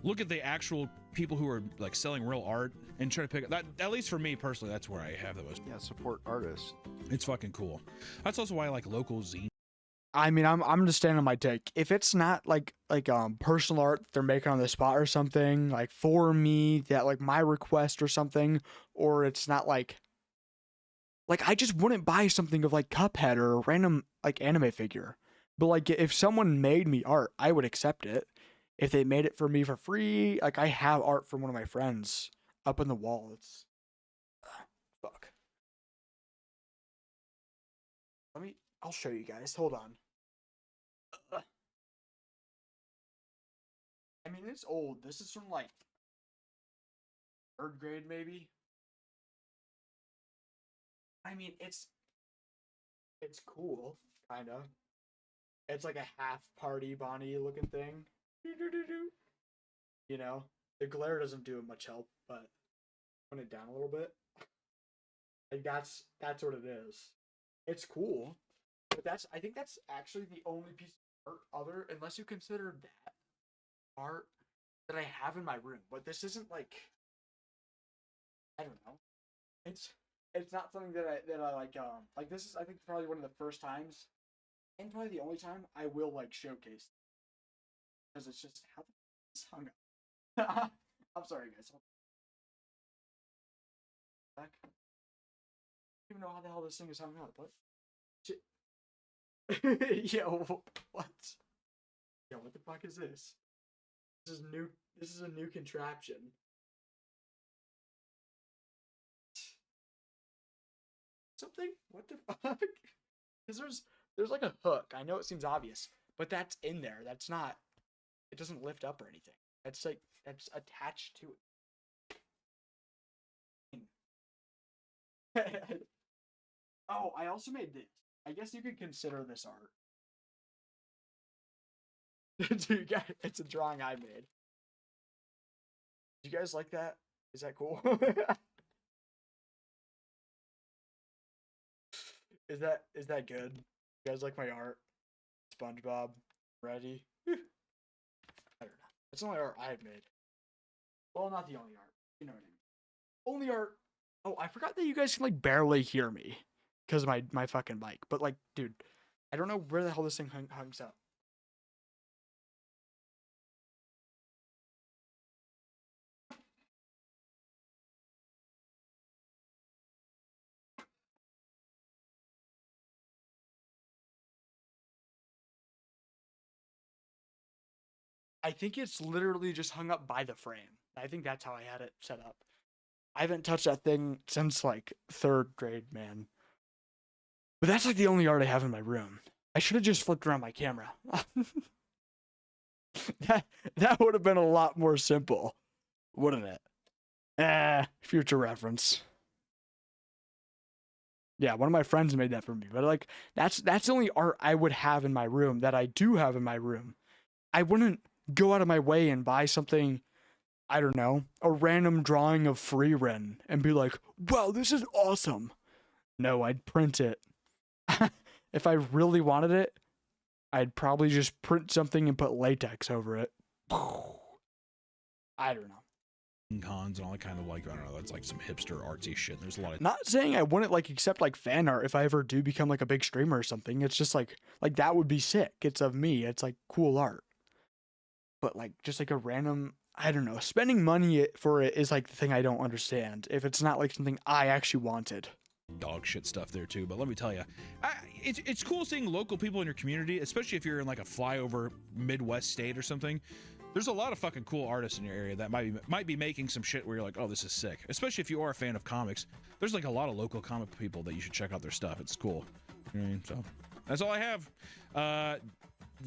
look at the actual people who are like selling real art and try to pick that. At least for me personally, that's where I have the most. Yeah, support artists. It's fucking cool. That's also why I like local zine. I mean, I'm just standing on my take. If it's not like personal art that they're making on the spot or something, like for me, that like my request or something, or it's not like I just wouldn't buy something of like Cuphead or a random like anime figure. But like if someone made me art, I would accept it. If they made it for me for free, like I have art from one of my friends up on the wall. It's fuck. I'll show you guys. Hold on. I mean, it's old. This is from like 3rd grade, maybe. I mean, it's cool, kind of. It's like a half party Bonnie looking thing. You know, the glare doesn't do much help, but put it down a little bit. Like that's what it is. It's cool, but I think that's actually the only piece of art unless you consider that art that I have in my room. But this isn't like, I don't know. It's not something that I like this is, I think, probably one of the first times and probably the only time I will like showcase, because it's just how it's hung up. I'm sorry, guys. Back. I don't even know how the hell this thing is hung up. What? Shit. Yo, what? Yo, what the fuck is this? This is new. This is a new contraption. Something? What the fuck? Because there's like a hook. I know it seems obvious, but that's in there. That's not. It doesn't lift up or anything. That's like that's attached to it. Oh, I also made this. I guess you could consider this art. Dude, guys, it's a drawing I made. Do you guys like that? Is that cool? Is that good? You guys like my art? SpongeBob, ready? I don't know. It's the only art I've made. Well, not the only art. You know what I mean. Only art. Oh, I forgot that you guys can like barely hear me because of my fucking mic. But like, dude, I don't know where the hell this thing hangs up. I think it's literally just hung up by the frame. I think that's how I had it set up. I haven't touched that thing since like 3rd grade, man. But that's like the only art I have in my room. I should have just flipped around my camera. that would have been a lot more simple, wouldn't it? Future reference. Yeah, one of my friends made that for me. But like that's the only art I would have in my room that I do have in my room. I wouldn't go out of my way and buy something, I don't know, a random drawing of Free Ren and be like, wow, this is awesome. No, I'd print it. If I really wanted it, I'd probably just print something and put latex over it. I don't know. Cons and all that kind of like, I don't know, that's like some hipster artsy shit. There's a lot of Not saying I wouldn't like accept like fan art if I ever do become like a big streamer or something. It's just like that would be sick. It's of me. It's like cool art. But like just like a random, I don't know, spending money for it is like the thing I don't understand. If it's not like something I actually wanted. dog shit stuff there too. But let me tell you, it's cool seeing local people in your community, especially if you're in like a flyover Midwest state or something. There's a lot of fucking cool artists in your area that might be making some shit where you're like, oh, this is sick. Especially if you are a fan of comics. There's like a lot of local comic people that you should check out their stuff. It's cool. You know what I mean? So that's all I have.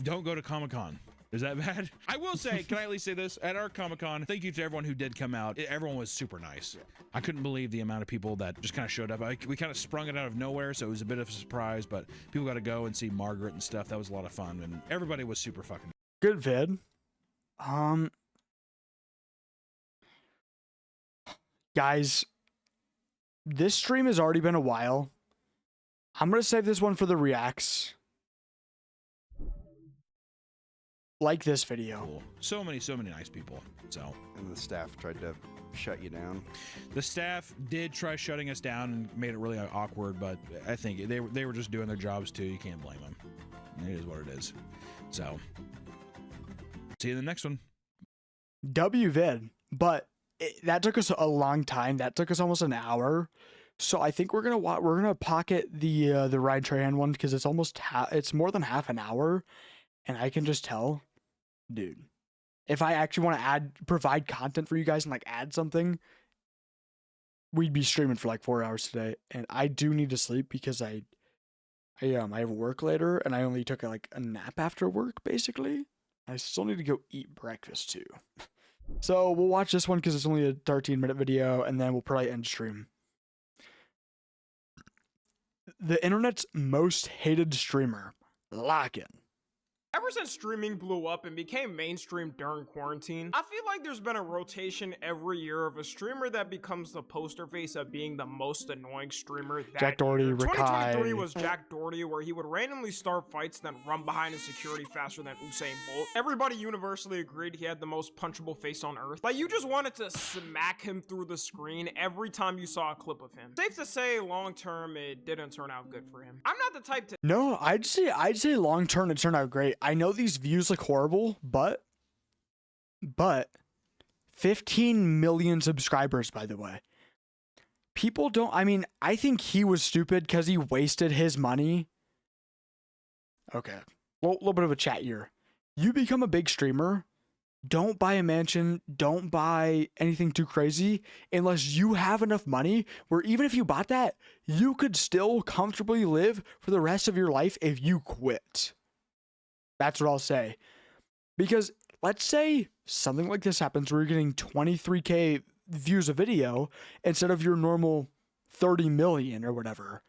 Don't go to Comic-Con. Is that bad? I will say, can I at least say this? At our Comic-Con, thank you to everyone who did come out. Everyone was super nice. I couldn't believe the amount of people that just kind of showed up. We kind of sprung it out of nowhere, so it was a bit of a surprise, but people got to go and see Margaret and stuff. That was a lot of fun, and everybody was super fucking good vid. Guys, this stream has already been a while. I'm going to save this one for the reacts. Like this video. Cool. So many nice people. So. And the staff tried to shut you down. The staff did try shutting us down and made it really awkward, but I think they were just doing their jobs too. You can't blame them. It is what it is. So. See you in the next one. WVid, but that took us a long time. That took us almost an hour. So I think we're gonna pocket the Ryan Trahan one because it's almost it's more than half an hour, and I can just tell, dude, if I actually want to provide content for you guys and like add something, we'd be streaming for like 4 hours today. And I do need to sleep because I have work later, and I only took like a nap after work basically. I still need to go eat breakfast too. So we'll watch this one because it's only a 13-minute video, and then we'll probably end stream. The internet's most hated streamer, Lock-In. Ever since streaming blew up and became mainstream during quarantine, I feel like there's been a rotation every year of a streamer that becomes the poster face of being the most annoying streamer that Jack Doherty, year. Rick 2023 was Jack Doherty, where he would randomly start fights then run behind his security faster than Usain Bolt. Everybody universally agreed he had the most punchable face on earth. Like, you just wanted to smack him through the screen every time you saw a clip of him. Safe to say, long term, it didn't turn out good for him. I'm not the type to— No, I'd say long term it turned out great. I know these views look horrible, but 15 million subscribers, by the way. People don't, I mean, I think he was stupid because he wasted his money. Okay, little bit of a chat here. You become a big streamer, don't buy a mansion, don't buy anything too crazy unless you have enough money where even if you bought that, you could still comfortably live for the rest of your life if you quit. That's what I'll say. Because let's say something like this happens where you're getting 23K views a video instead of your normal 30 million or whatever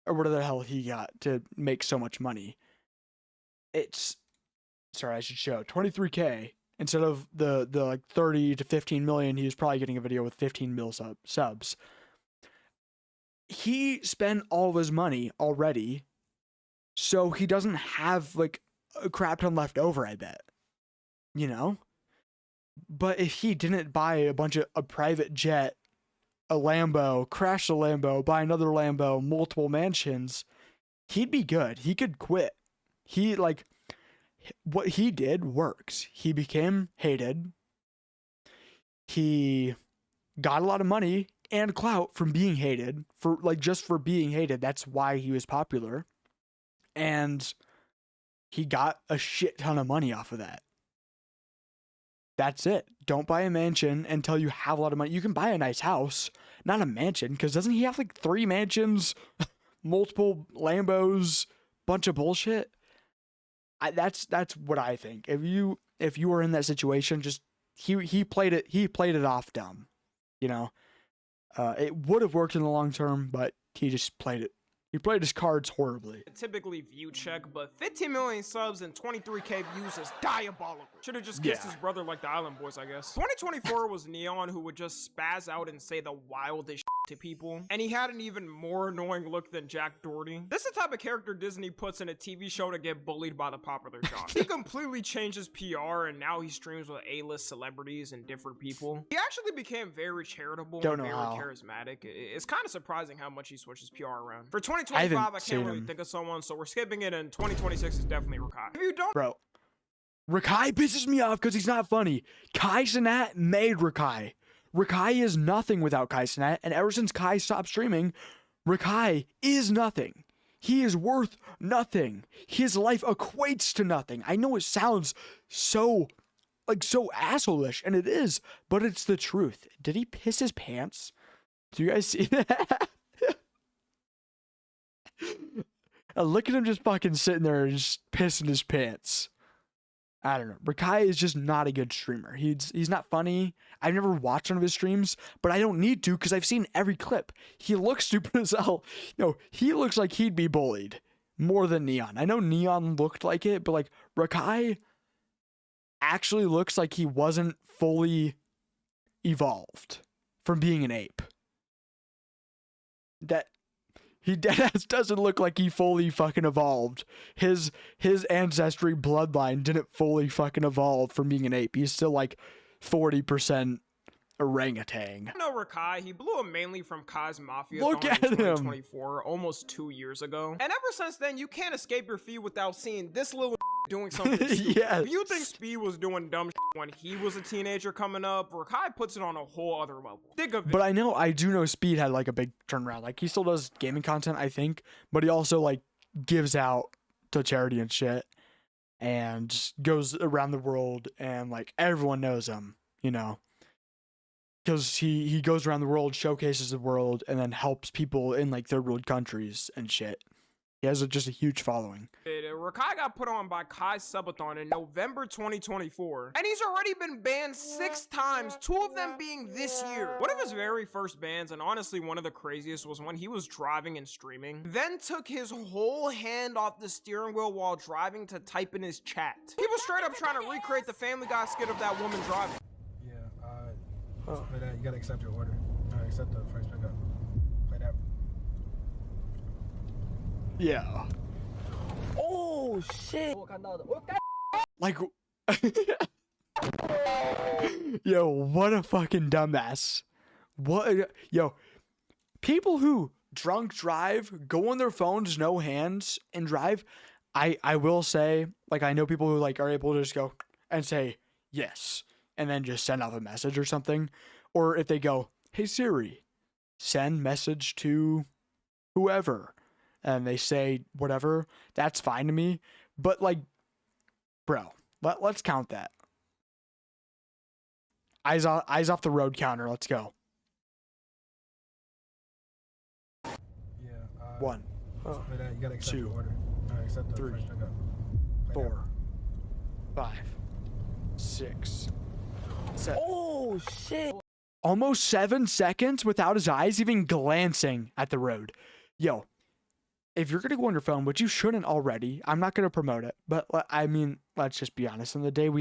the hell he got to make so much money. Sorry, I should show 23K instead of the like 30 to 15 million. He was probably getting a video with 15 mil subs. He spent all of his money already, so he doesn't have like a crap ton left over, I bet. You know? But if he didn't buy a private jet, a Lambo, crash the Lambo, buy another Lambo, multiple mansions, he'd be good. He could quit. What he did works. He became hated. He got a lot of money and clout from being hated, just for being hated. That's why he was popular. And he got a shit ton of money off of that. That's it. Don't buy a mansion until you have a lot of money. You can buy a nice house, not a mansion, because doesn't he have like 3 mansions, multiple Lambos, bunch of bullshit? That's what I think. If you were in that situation, just he played it off dumb, you know. It would have worked in the long term, but he just played it. He played his cards horribly. Typically view check, but 15 million subs and 23k views is diabolical. Should have just kissed his brother like the Island Boys, I guess. 2024 was Neon, who would just spaz out and say the wildest to people, and he had an even more annoying look than Jack Doherty. This is the type of character Disney puts in a TV show to get bullied by the popular genre. He completely changed his PR, and now he streams with A-list celebrities and different people. He actually became very charitable and very charismatic. It's kind of surprising how much he switched his PR around. For 2025, I can't really think of someone, so we're skipping it, and 2026 is definitely Rakai. If you don't— Bro, Rakai pisses me off because he's not funny. Kai Cenat made Rakai. Rakai is nothing without Kai Cenat, and ever since Kai stopped streaming, Rakai is nothing. He is worth nothing. His life equates to nothing. I know it sounds so asshole-ish, and it is, but it's the truth. Did he piss his pants? Do you guys see that? Look at him just fucking sitting there and just pissing his pants. I don't know. Rakai is just not a good streamer. He's not funny. I've never watched one of his streams, but I don't need to because I've seen every clip. He looks stupid as hell. No, he looks like he'd be bullied more than Neon. I know Neon looked like it, but like Rakai actually looks like he wasn't fully evolved from being an ape. That he doesn't look like he fully fucking evolved. His ancestry bloodline didn't fully fucking evolve from being an ape. He's still like 40% orangutan. I know Rakai. He blew him mainly from Kai's Mafia. Look at him. 2024, almost 2 years ago. And ever since then, you can't escape your feed without seeing this little doing something stupid. Yes. If you think Speed was doing dumb when he was a teenager coming up, Rakai puts it on a whole other level. Think of it. But I do know Speed had like a big turnaround. Like he still does gaming content, I think, but he also like gives out to charity and shit and goes around the world and like everyone knows him, you know, because he goes around the world, showcases the world, and then helps people in like third world countries and shit. He has just a huge following. Rakai got put on by Kai Subathon in November 2024, and he's already been banned 6 times, 2 of them being this year. One of his very first bans, and honestly one of the craziest, was when he was driving and streaming, then took his whole hand off the steering wheel while driving to type in his chat. He was straight up trying to recreate the Family Guy skit of that woman driving. Yeah, you gotta accept your order. Accept the first pickup. Play that. Yeah. Oh shit! Like, yo, what a fucking dumbass. Yo, people who drunk drive, go on their phones, no hands, and drive, I will say, like, I know people who, like, are able to just go and say yes, and then just send off a message or something. Or if they go, hey Siri, send message to whoever, and they say whatever, that's fine to me. But like, bro, let's count that. Eyes off the road counter. Let's go. Yeah. 1, you gotta accept 2, your order. Accept the 3, first pickup. 4, 5, 6, 7. Oh shit! Almost 7 seconds without his eyes even glancing at the road. Yo, if you're going to go on your phone, which you shouldn't already, I'm not going to promote it, but I mean, let's just be honest. In the day in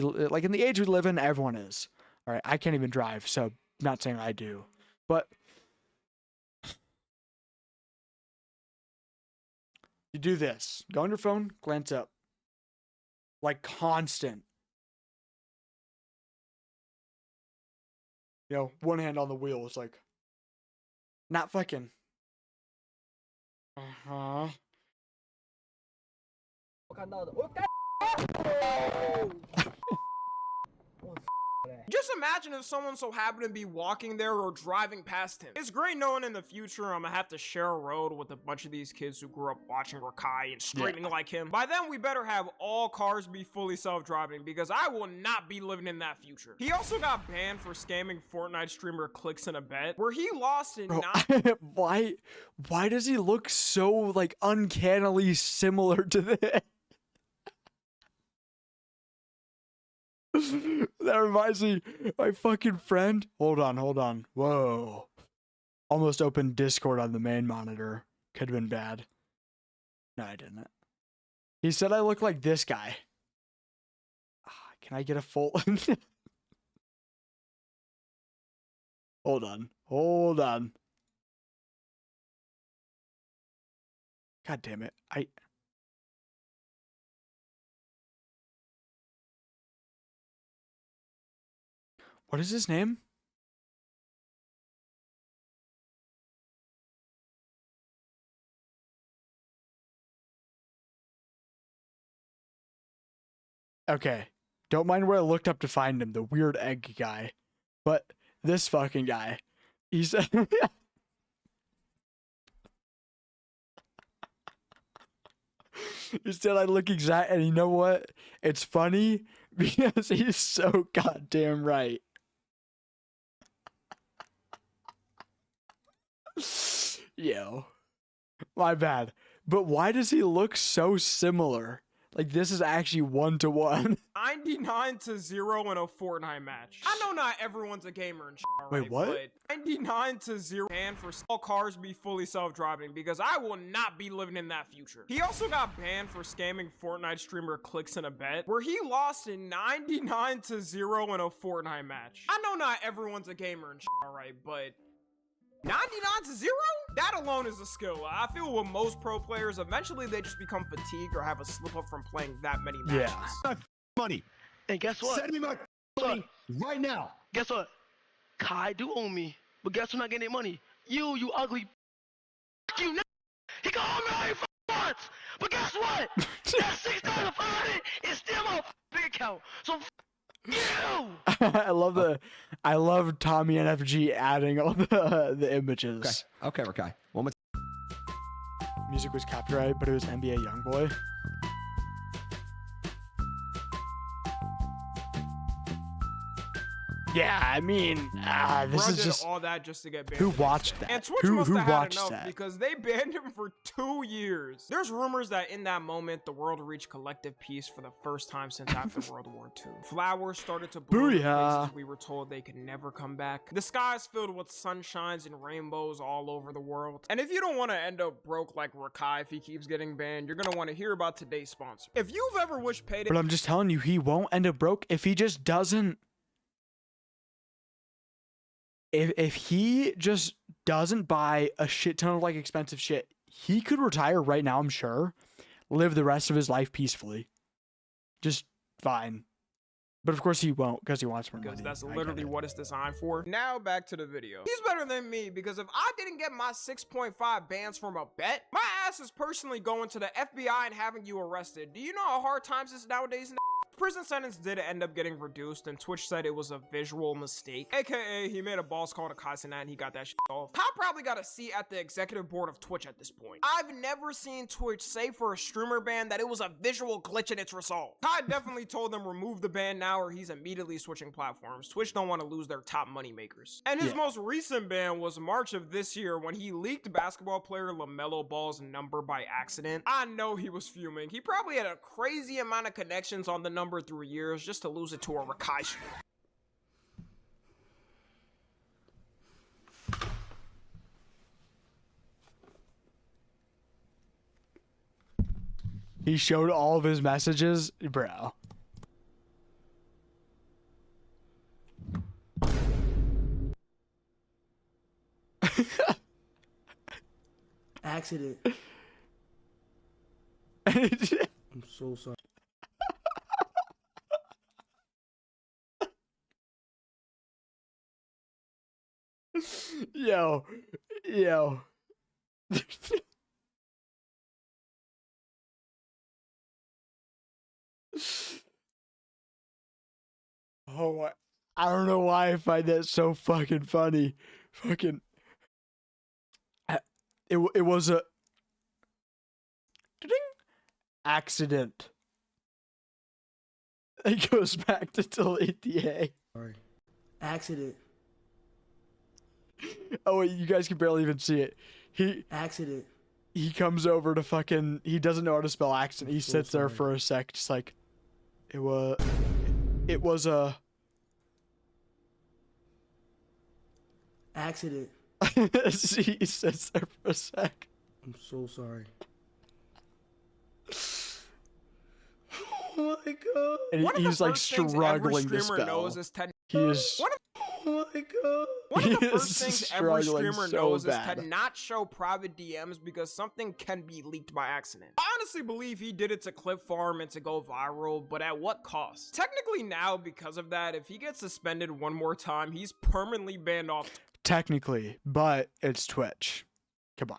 the age we live in, everyone is. All right, I can't even drive, so not saying I do. But you do this. Go on your phone, glance up. Like constant. You know, one hand on the wheel is like, not fucking. Uh-huh. Just imagine if someone so happened to be walking there or driving past him. It's great knowing in the future I'm gonna have to share a road with a bunch of these kids who grew up watching Rakai and streaming like him. By then, we better have all cars be fully self-driving because I will not be living in that future. He also got banned for scamming Fortnite streamer Clicks in a Bet, where he lost in why does he look so like uncannily similar to this? That reminds me, my fucking friend. Hold on. Whoa. Almost opened Discord on the main monitor. Could have been bad. No, I didn't. He said I look like this guy. Can I get a full... Hold on. God damn it. What is his name? Okay. Don't mind where I looked up to find him, the weird egg guy. But this fucking guy. He said... He said I look exact, and you know what? It's funny because he's so goddamn right. Yo, my bad. But why does he look so similar? Like, this is actually 1-to-1. 99-0 in a Fortnite match. I know not everyone's a gamer and shit, alright, Wait, what? But 99-0 banned for all cars be fully self-driving because I will not be living in that future. He also got banned for scamming Fortnite streamer Clicks in a Bet, where he lost in 99-0 in a Fortnite match. I know not everyone's a gamer and shit, alright, but 99-0? That alone is a skill. I feel with most pro players, eventually they just become fatigued or have a slip up from playing that many matches. Yeah. Money. And guess what? Send me my money right now. Guess what? Kai do owe me, but guess who's not getting their money? You ugly. You. He can owe me all you once, but guess what? That $6,500 is still my bank account. So you. I love Tommy NFG adding all the images. Okay, Rakai. One more. Music was copyrighted, but it was NBA YoungBoy. Yeah, I mean, this Bro is did just all that just to get banned. who watched that? And Twitch Who must have had watched enough that? because they banned him for 2 years. There's rumors that in that moment, the world reached collective peace for the first time since after World War II. Flowers started to bloom in Booyah. places we were told they could never come back. The sky is filled with sunshines and rainbows all over the world. And if you don't want to end up broke like Rakai if he keeps getting banned, you're going to want to hear about today's sponsor. If you've ever wished payday... But I'm just telling you, he won't end up broke if he just doesn't. If he just doesn't buy a shit ton of like expensive shit, he could retire right now, I'm sure, live the rest of his life peacefully. Just fine. But of course he won't because he wants more money. Because that's literally what it's designed for. Now back to the video. He's better than me because if I didn't get my 6.5 bans from a bet, my ass is personally going to the FBI and having you arrested. Do you know how hard times is nowadays? Prison sentence did end up getting reduced, and Twitch said it was a visual mistake. AKA, he made a boss call to Kaizenat and he got that shit off. Kyle probably got a seat at the executive board of Twitch at this point. I've never seen Twitch say for a streamer ban that it was a visual glitch and it's resolved. Kai definitely told them remove the ban now or he's immediately switching platforms. Twitch don't want to lose their top money makers. And his most recent ban was March of this year when he leaked basketball player LaMelo Ball's number by accident. I know he was fuming. He probably had a crazy amount of connections on the number through years just to lose it to a Rakai stream. He showed all of his messages, bro. Accident. I'm so sorry. Yo. Oh, I don't know why I find that so fucking funny. Fucking. It was a accident. It goes back to delete the A. Sorry. Accident. Oh wait, you guys can barely even see it. Accident. He comes over to fucking. He doesn't know how to spell accident. He sits there for a sec, just like, it was a accident. He sits there for a sec. I'm so sorry. Oh my god. And he's like struggling to spell. He is. Oh my god. One of the first things every struggling streamer so knows bad. is to not show private DMs because something can be leaked by accident. I honestly believe he did it to clip farm and to go viral, but at what cost? Technically now, because of that, if he gets suspended one more time, he's permanently banned off Technically, but it's Twitch. Come on.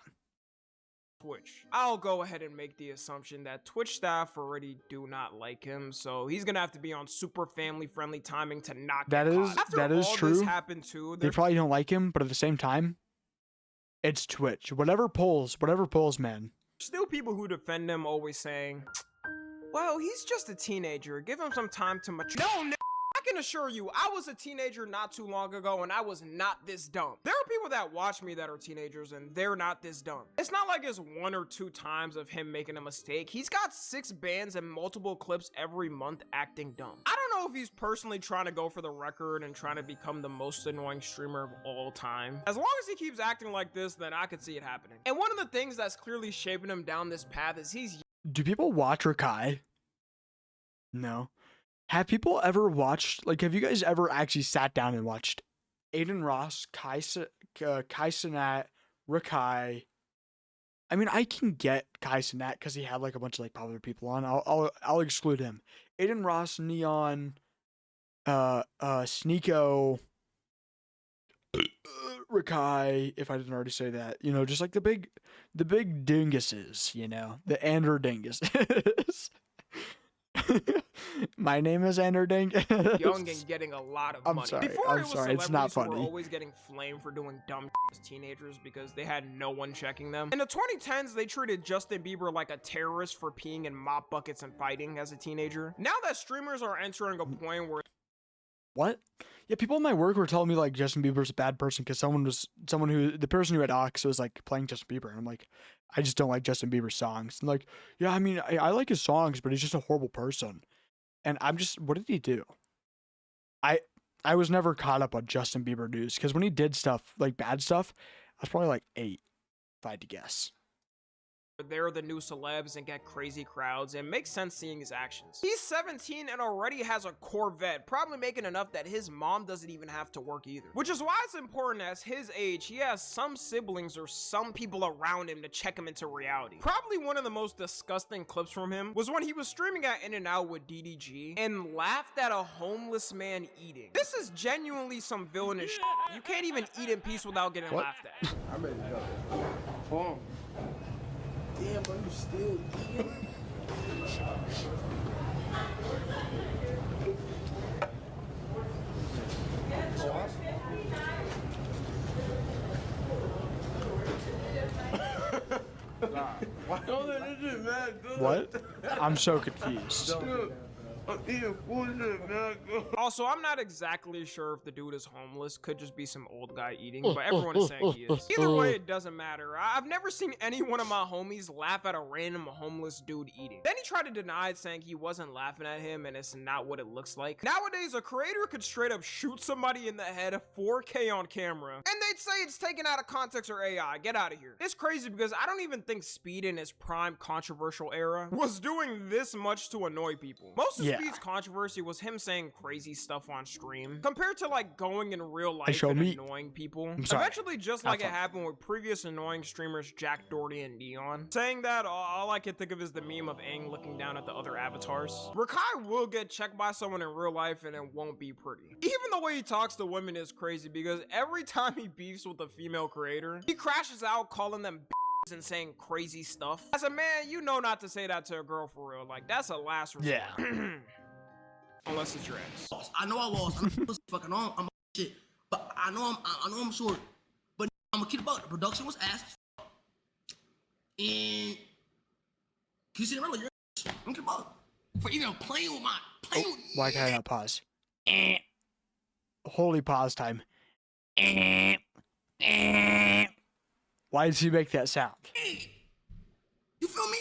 Twitch. I'll go ahead and make the assumption that Twitch staff already do not like him, so he's gonna have to be on super family-friendly timing to not get caught. After that is all true. This happened too, They probably don't like him, but at the same time, it's Twitch. Whatever polls, man. Still people who defend him always saying, well, he's just a teenager. Give him some time to mature. No, I can assure you, I was a teenager not too long ago and I was not this dumb. There are people that watch me that are teenagers and they're not this dumb. It's not like it's 1 or 2 times of him making a mistake. He's got 6 bans and multiple clips every month acting dumb. I don't know if he's personally trying to go for the record and trying to become the most annoying streamer of all time. As long as he keeps acting like this, then I could see it happening. And one of the things that's clearly shaping him down this path is he's... Do people watch Rakai? No. Have people ever watched, like, have you guys ever actually sat down and watched Aiden Ross, Kai Cenat, Rakai? I mean, I can get Kai Cenat because he had like a bunch of like popular people on. I'll exclude him. Aiden Ross, Neon, Sneeko, Rakai, if I didn't already say that, you know, just like the big dinguses, you know, the Ander dinguses. My name is Ander Dingus. Young and getting a lot of money. Before it's not funny. Were always getting flamed for doing dumb as teenagers because they had no one checking them. In the 2010s, they treated Justin Bieber like a terrorist for peeing in mop buckets and fighting as a teenager. Now that streamers are entering a point where what? Yeah, people in my work were telling me like Justin Bieber's a bad person because the person who had Ox was like playing Justin Bieber, and I'm like, I just don't like Justin Bieber's songs. And like, yeah, I mean, I like his songs, but he's just a horrible person. And I'm just, what did he do? I was never caught up on Justin Bieber news because when he did stuff like bad stuff, I was probably like 8, if I had to guess. They're the new celebs and get crazy crowds, and makes sense seeing his actions. He's 17 and already has a Corvette, probably making enough that his mom doesn't even have to work either. Which is why it's important as his age, he has some siblings or some people around him to check him into reality. Probably one of the most disgusting clips from him was when he was streaming at In-N-Out with DDG and laughed at a homeless man eating. This is genuinely some villainous shit. You can't even eat in peace without getting laughed at. I'm ready to go. Hold on. Damn, bro, you still eating? What? I'm so confused. Also, I'm not exactly sure if the dude is homeless. Could just be some old guy eating, but everyone is saying he is. Either way, it doesn't matter. I've never seen any one of my homies laugh at a random homeless dude eating. Then he tried to deny it, saying he wasn't laughing at him and it's not what it looks like. Nowadays, a creator could straight up shoot somebody in the head 4K on camera, and they'd say it's taken out of context or AI. Get out of here. It's crazy because I don't even think Speed in his prime controversial era was doing this much to annoy people. Most of Speed's controversy was him saying crazy stuff on stream compared to like going in real life and annoying people. Eventually, just like it happened with previous annoying streamers Jack Doherty and Neon. Saying that, all I can think of is the meme of Aang looking down at the other avatars. Rakai will get checked by someone in real life and it won't be pretty. Even the way he talks to women is crazy because every time he beefs with a female creator, he crashes out calling them and saying crazy stuff. As a man, you know not to say that to a girl for real. Like, that's a last resort. Yeah. unless it's your ex. I know I lost. I know fucking on. I'm shit, but I know I'm short. But I'm gonna keep it up. The production was ass. And you see the earlier? I'm keep up for even playing with my Why can't I not pause? Holy pause time. Why does he make that sound? You feel me?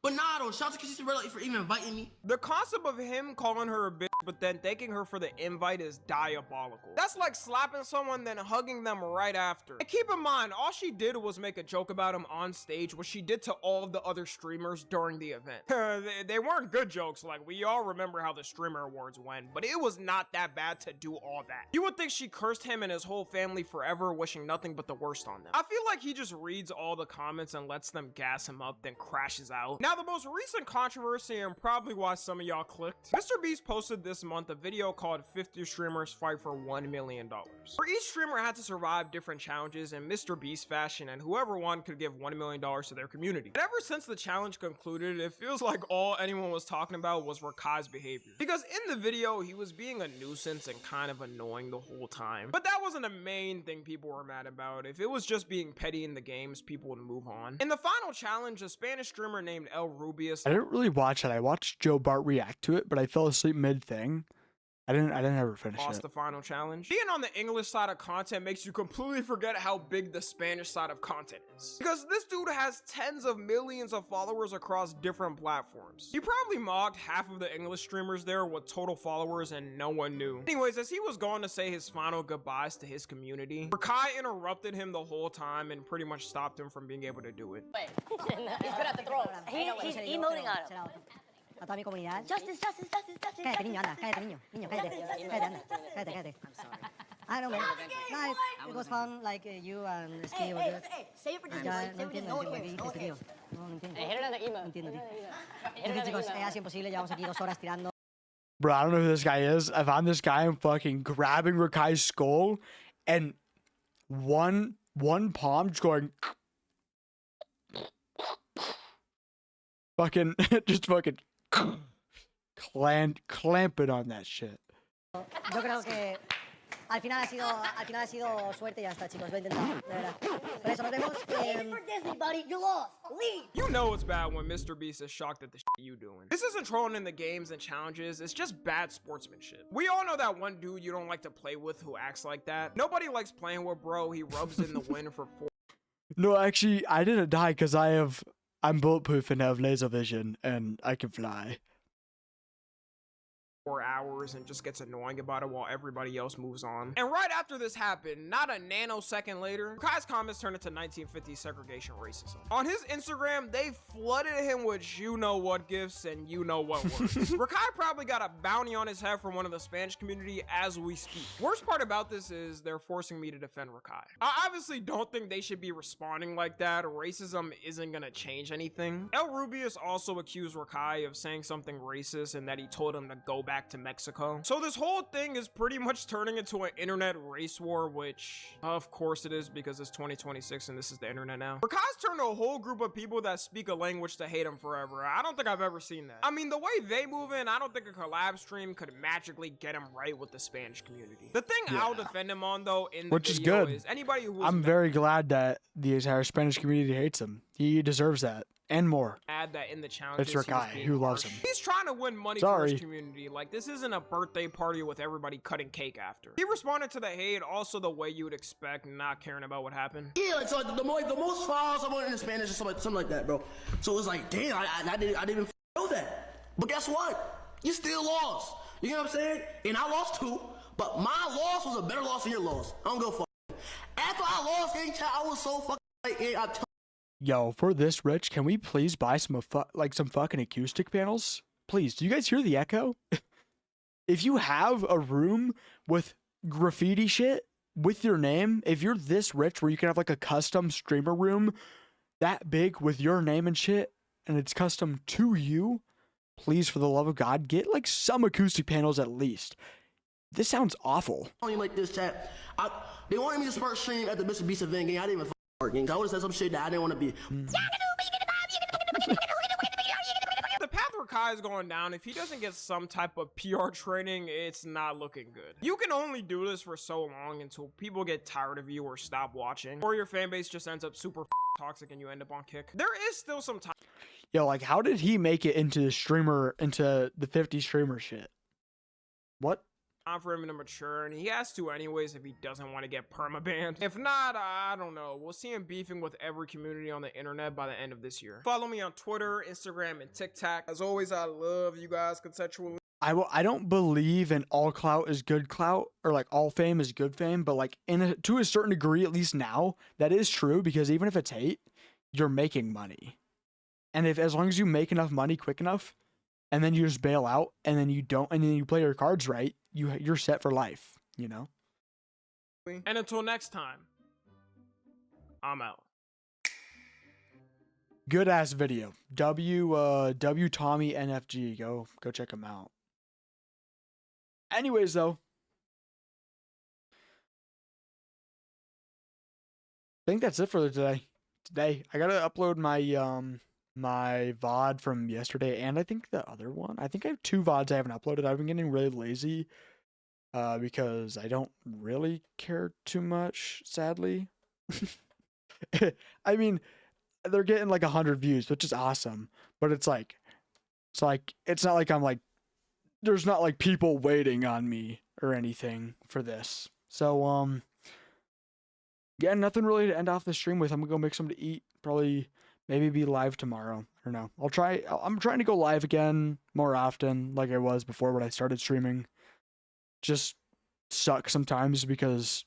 But nah, though. Shout out to Kissy Cinderella for even inviting me. The concept of him calling her a bitch, but then thanking her for the invite is diabolical. That's like slapping someone, then hugging them right after. And keep in mind, all she did was make a joke about him on stage, which she did to all of the other streamers during the event. They weren't good jokes, like we all remember how the streamer awards went, but it was not that bad to do all that. You would think she cursed him and his whole family forever, wishing nothing but the worst on them. I feel like he just reads all the comments and lets them gas him up, then crashes out. Now, the most recent controversy, and probably why some of y'all clicked, Mr. Beast posted this month a video called 50 Streamers Fight for $1 million. Where each streamer had to survive different challenges in Mr. Beast fashion, and whoever won could give $1 million to their community. And ever since the challenge concluded, it feels like all anyone was talking about was Rakai's behavior. Because in the video, he was being a nuisance and kind of annoying the whole time. But that wasn't the main thing people were mad about. If it was just being petty in the games, people would move on. In the final challenge, a Spanish streamer named El Rubius. I didn't really watch it. I watched Joe Bart react to it, but I fell asleep mid-thing. I didn't ever finish Lost it. the final challenge. Being on the English side of content makes you completely forget how big the Spanish side of content is. Because this dude has tens of millions of followers across different platforms. He probably mocked half of the English streamers there with total followers and no one knew. Anyways, as he was going to say his final goodbyes to his community, Rakai interrupted him the whole time and pretty much stopped him from being able to do it. He's good at the throws. He's emoting on him. A toda mi comunidad. Justice. Cállate, niño, anda. Cállate, niño. Niño, cállate. Cállate, anda. Cállate. I'm sorry. I don't know, man. No, it was fun, like you and Ski were good. Say it for Disney. Ya, no entiendo lo que dijiste, tío. No entiendo. No entiendo, tío. En fin, chicos, ha sido imposible. Llevamos aquí 2 horas tirando. Bro, I don't know who this guy is. If I'm this guy, I'm fucking grabbing Rakai's skull and one palm just going fucking just fucking clamp it on that shit. Yo creo que al final ha sido suerte y ya está, chicos. Lo he intentado, de verdad. Por eso nos vemos. For Disney, buddy. You lost. Leave. You know it's bad when Mr. Beast is shocked at the shit you doing. This isn't trolling in the games and challenges. It's just bad sportsmanship. We all know that one dude you don't like to play with who acts like that. Nobody likes playing with bro. He rubs in the wind for 4. No, actually, I didn't die because I'm bulletproof and have laser vision and I can fly. 4 hours and just gets annoying about it while everybody else moves on. And right after this happened, not a nanosecond later, Rakai's comments turned into 1950s segregation racism. On his Instagram, they flooded him with you-know-what gifts and you-know-what words. Rakai probably got a bounty on his head from one of the Spanish community as we speak. Worst part about this is they're forcing me to defend Rakai. I obviously don't think they should be responding like that. Racism isn't gonna change anything. El Rubius also accused Rakai of saying something racist and that he told him to go back to Mexico. So this whole thing is pretty much turning into an internet race war, which of course it is because it's 2026 and this is the internet now. Rakai's turned a whole group of people that speak a language to hate him forever. I don't think I've ever seen that. I mean, the way they move in, I don't think a collab stream could magically get him right with the Spanish community. The thing I'll defend him on though in the video is anybody who I'm very glad that the entire Spanish community hates him. He deserves that. And more. Add that in the challenges. It's Rakai who loves him. He's trying to win money for his community. Like, this isn't a birthday party with everybody cutting cake after. He responded to the hate also the way you would expect, not caring about what happened. Yeah, like, so the most files I want in Spanish or something like that, bro. So it was like, damn, I didn't even know that. But guess what? You still lost. You know what I'm saying? And I lost too. But my loss was a better loss than your loss. I don't go fuck. After I lost, I was so fucking like, yo, for this rich, can we please buy some fucking acoustic panels? Please, do you guys hear the echo? If you have a room with graffiti shit with your name, if you're this rich where you can have like a custom streamer room that big with your name and shit, and it's custom to you, please, for the love of God, get like some acoustic panels at least. This sounds awful. I don't like this chat. They wanted me to start stream at the Mr. Beast event game. I didn't even I would have said some shit that I didn't want to be. The path Kai's going down, if he doesn't get some type of PR training, it's not looking good. You can only do this for so long until people get tired of you or stop watching, or your fan base just ends up super toxic and you end up on kick. There is still some time. Yo, like, how did he make it into the 50 streamer shit? What? For him to mature, and he has to anyways if he doesn't want to get permabanned. If not, I don't know. We'll see him beefing with every community on the internet by the end of this year. Follow me on Twitter, Instagram, and TikTok. As always, I love you guys consensually. I don't believe in all clout is good clout, or like all fame is good fame, but like to a certain degree, at least now, that is true, because even if it's hate, you're making money. And as long as you make enough money quick enough, and then you just bail out, and then you don't, and then you play your cards right, you're set for life, you know? And until next time, I'm out. Good ass video. W Tommy NFG. Go check him out. Anyways, though, I think that's it for today. I gotta upload my my VOD from yesterday, and I think the other one. I think I have 2 VODs I haven't uploaded. I've been getting really lazy because I don't really care too much, sadly. I mean, they're getting like 100 views, which is awesome, but it's not like I'm like, there's not like people waiting on me or anything for this. So yeah, nothing really to end off the stream with. I'm gonna go make something to eat, probably maybe be live tomorrow. I don't know. I'm trying to go live again more often, like I was before when I started streaming. Just sucks sometimes because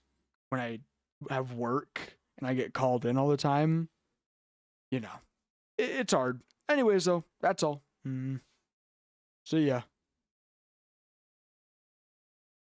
when I have work and I get called in all the time, you know, it's hard. Anyways, though, that's all. See ya.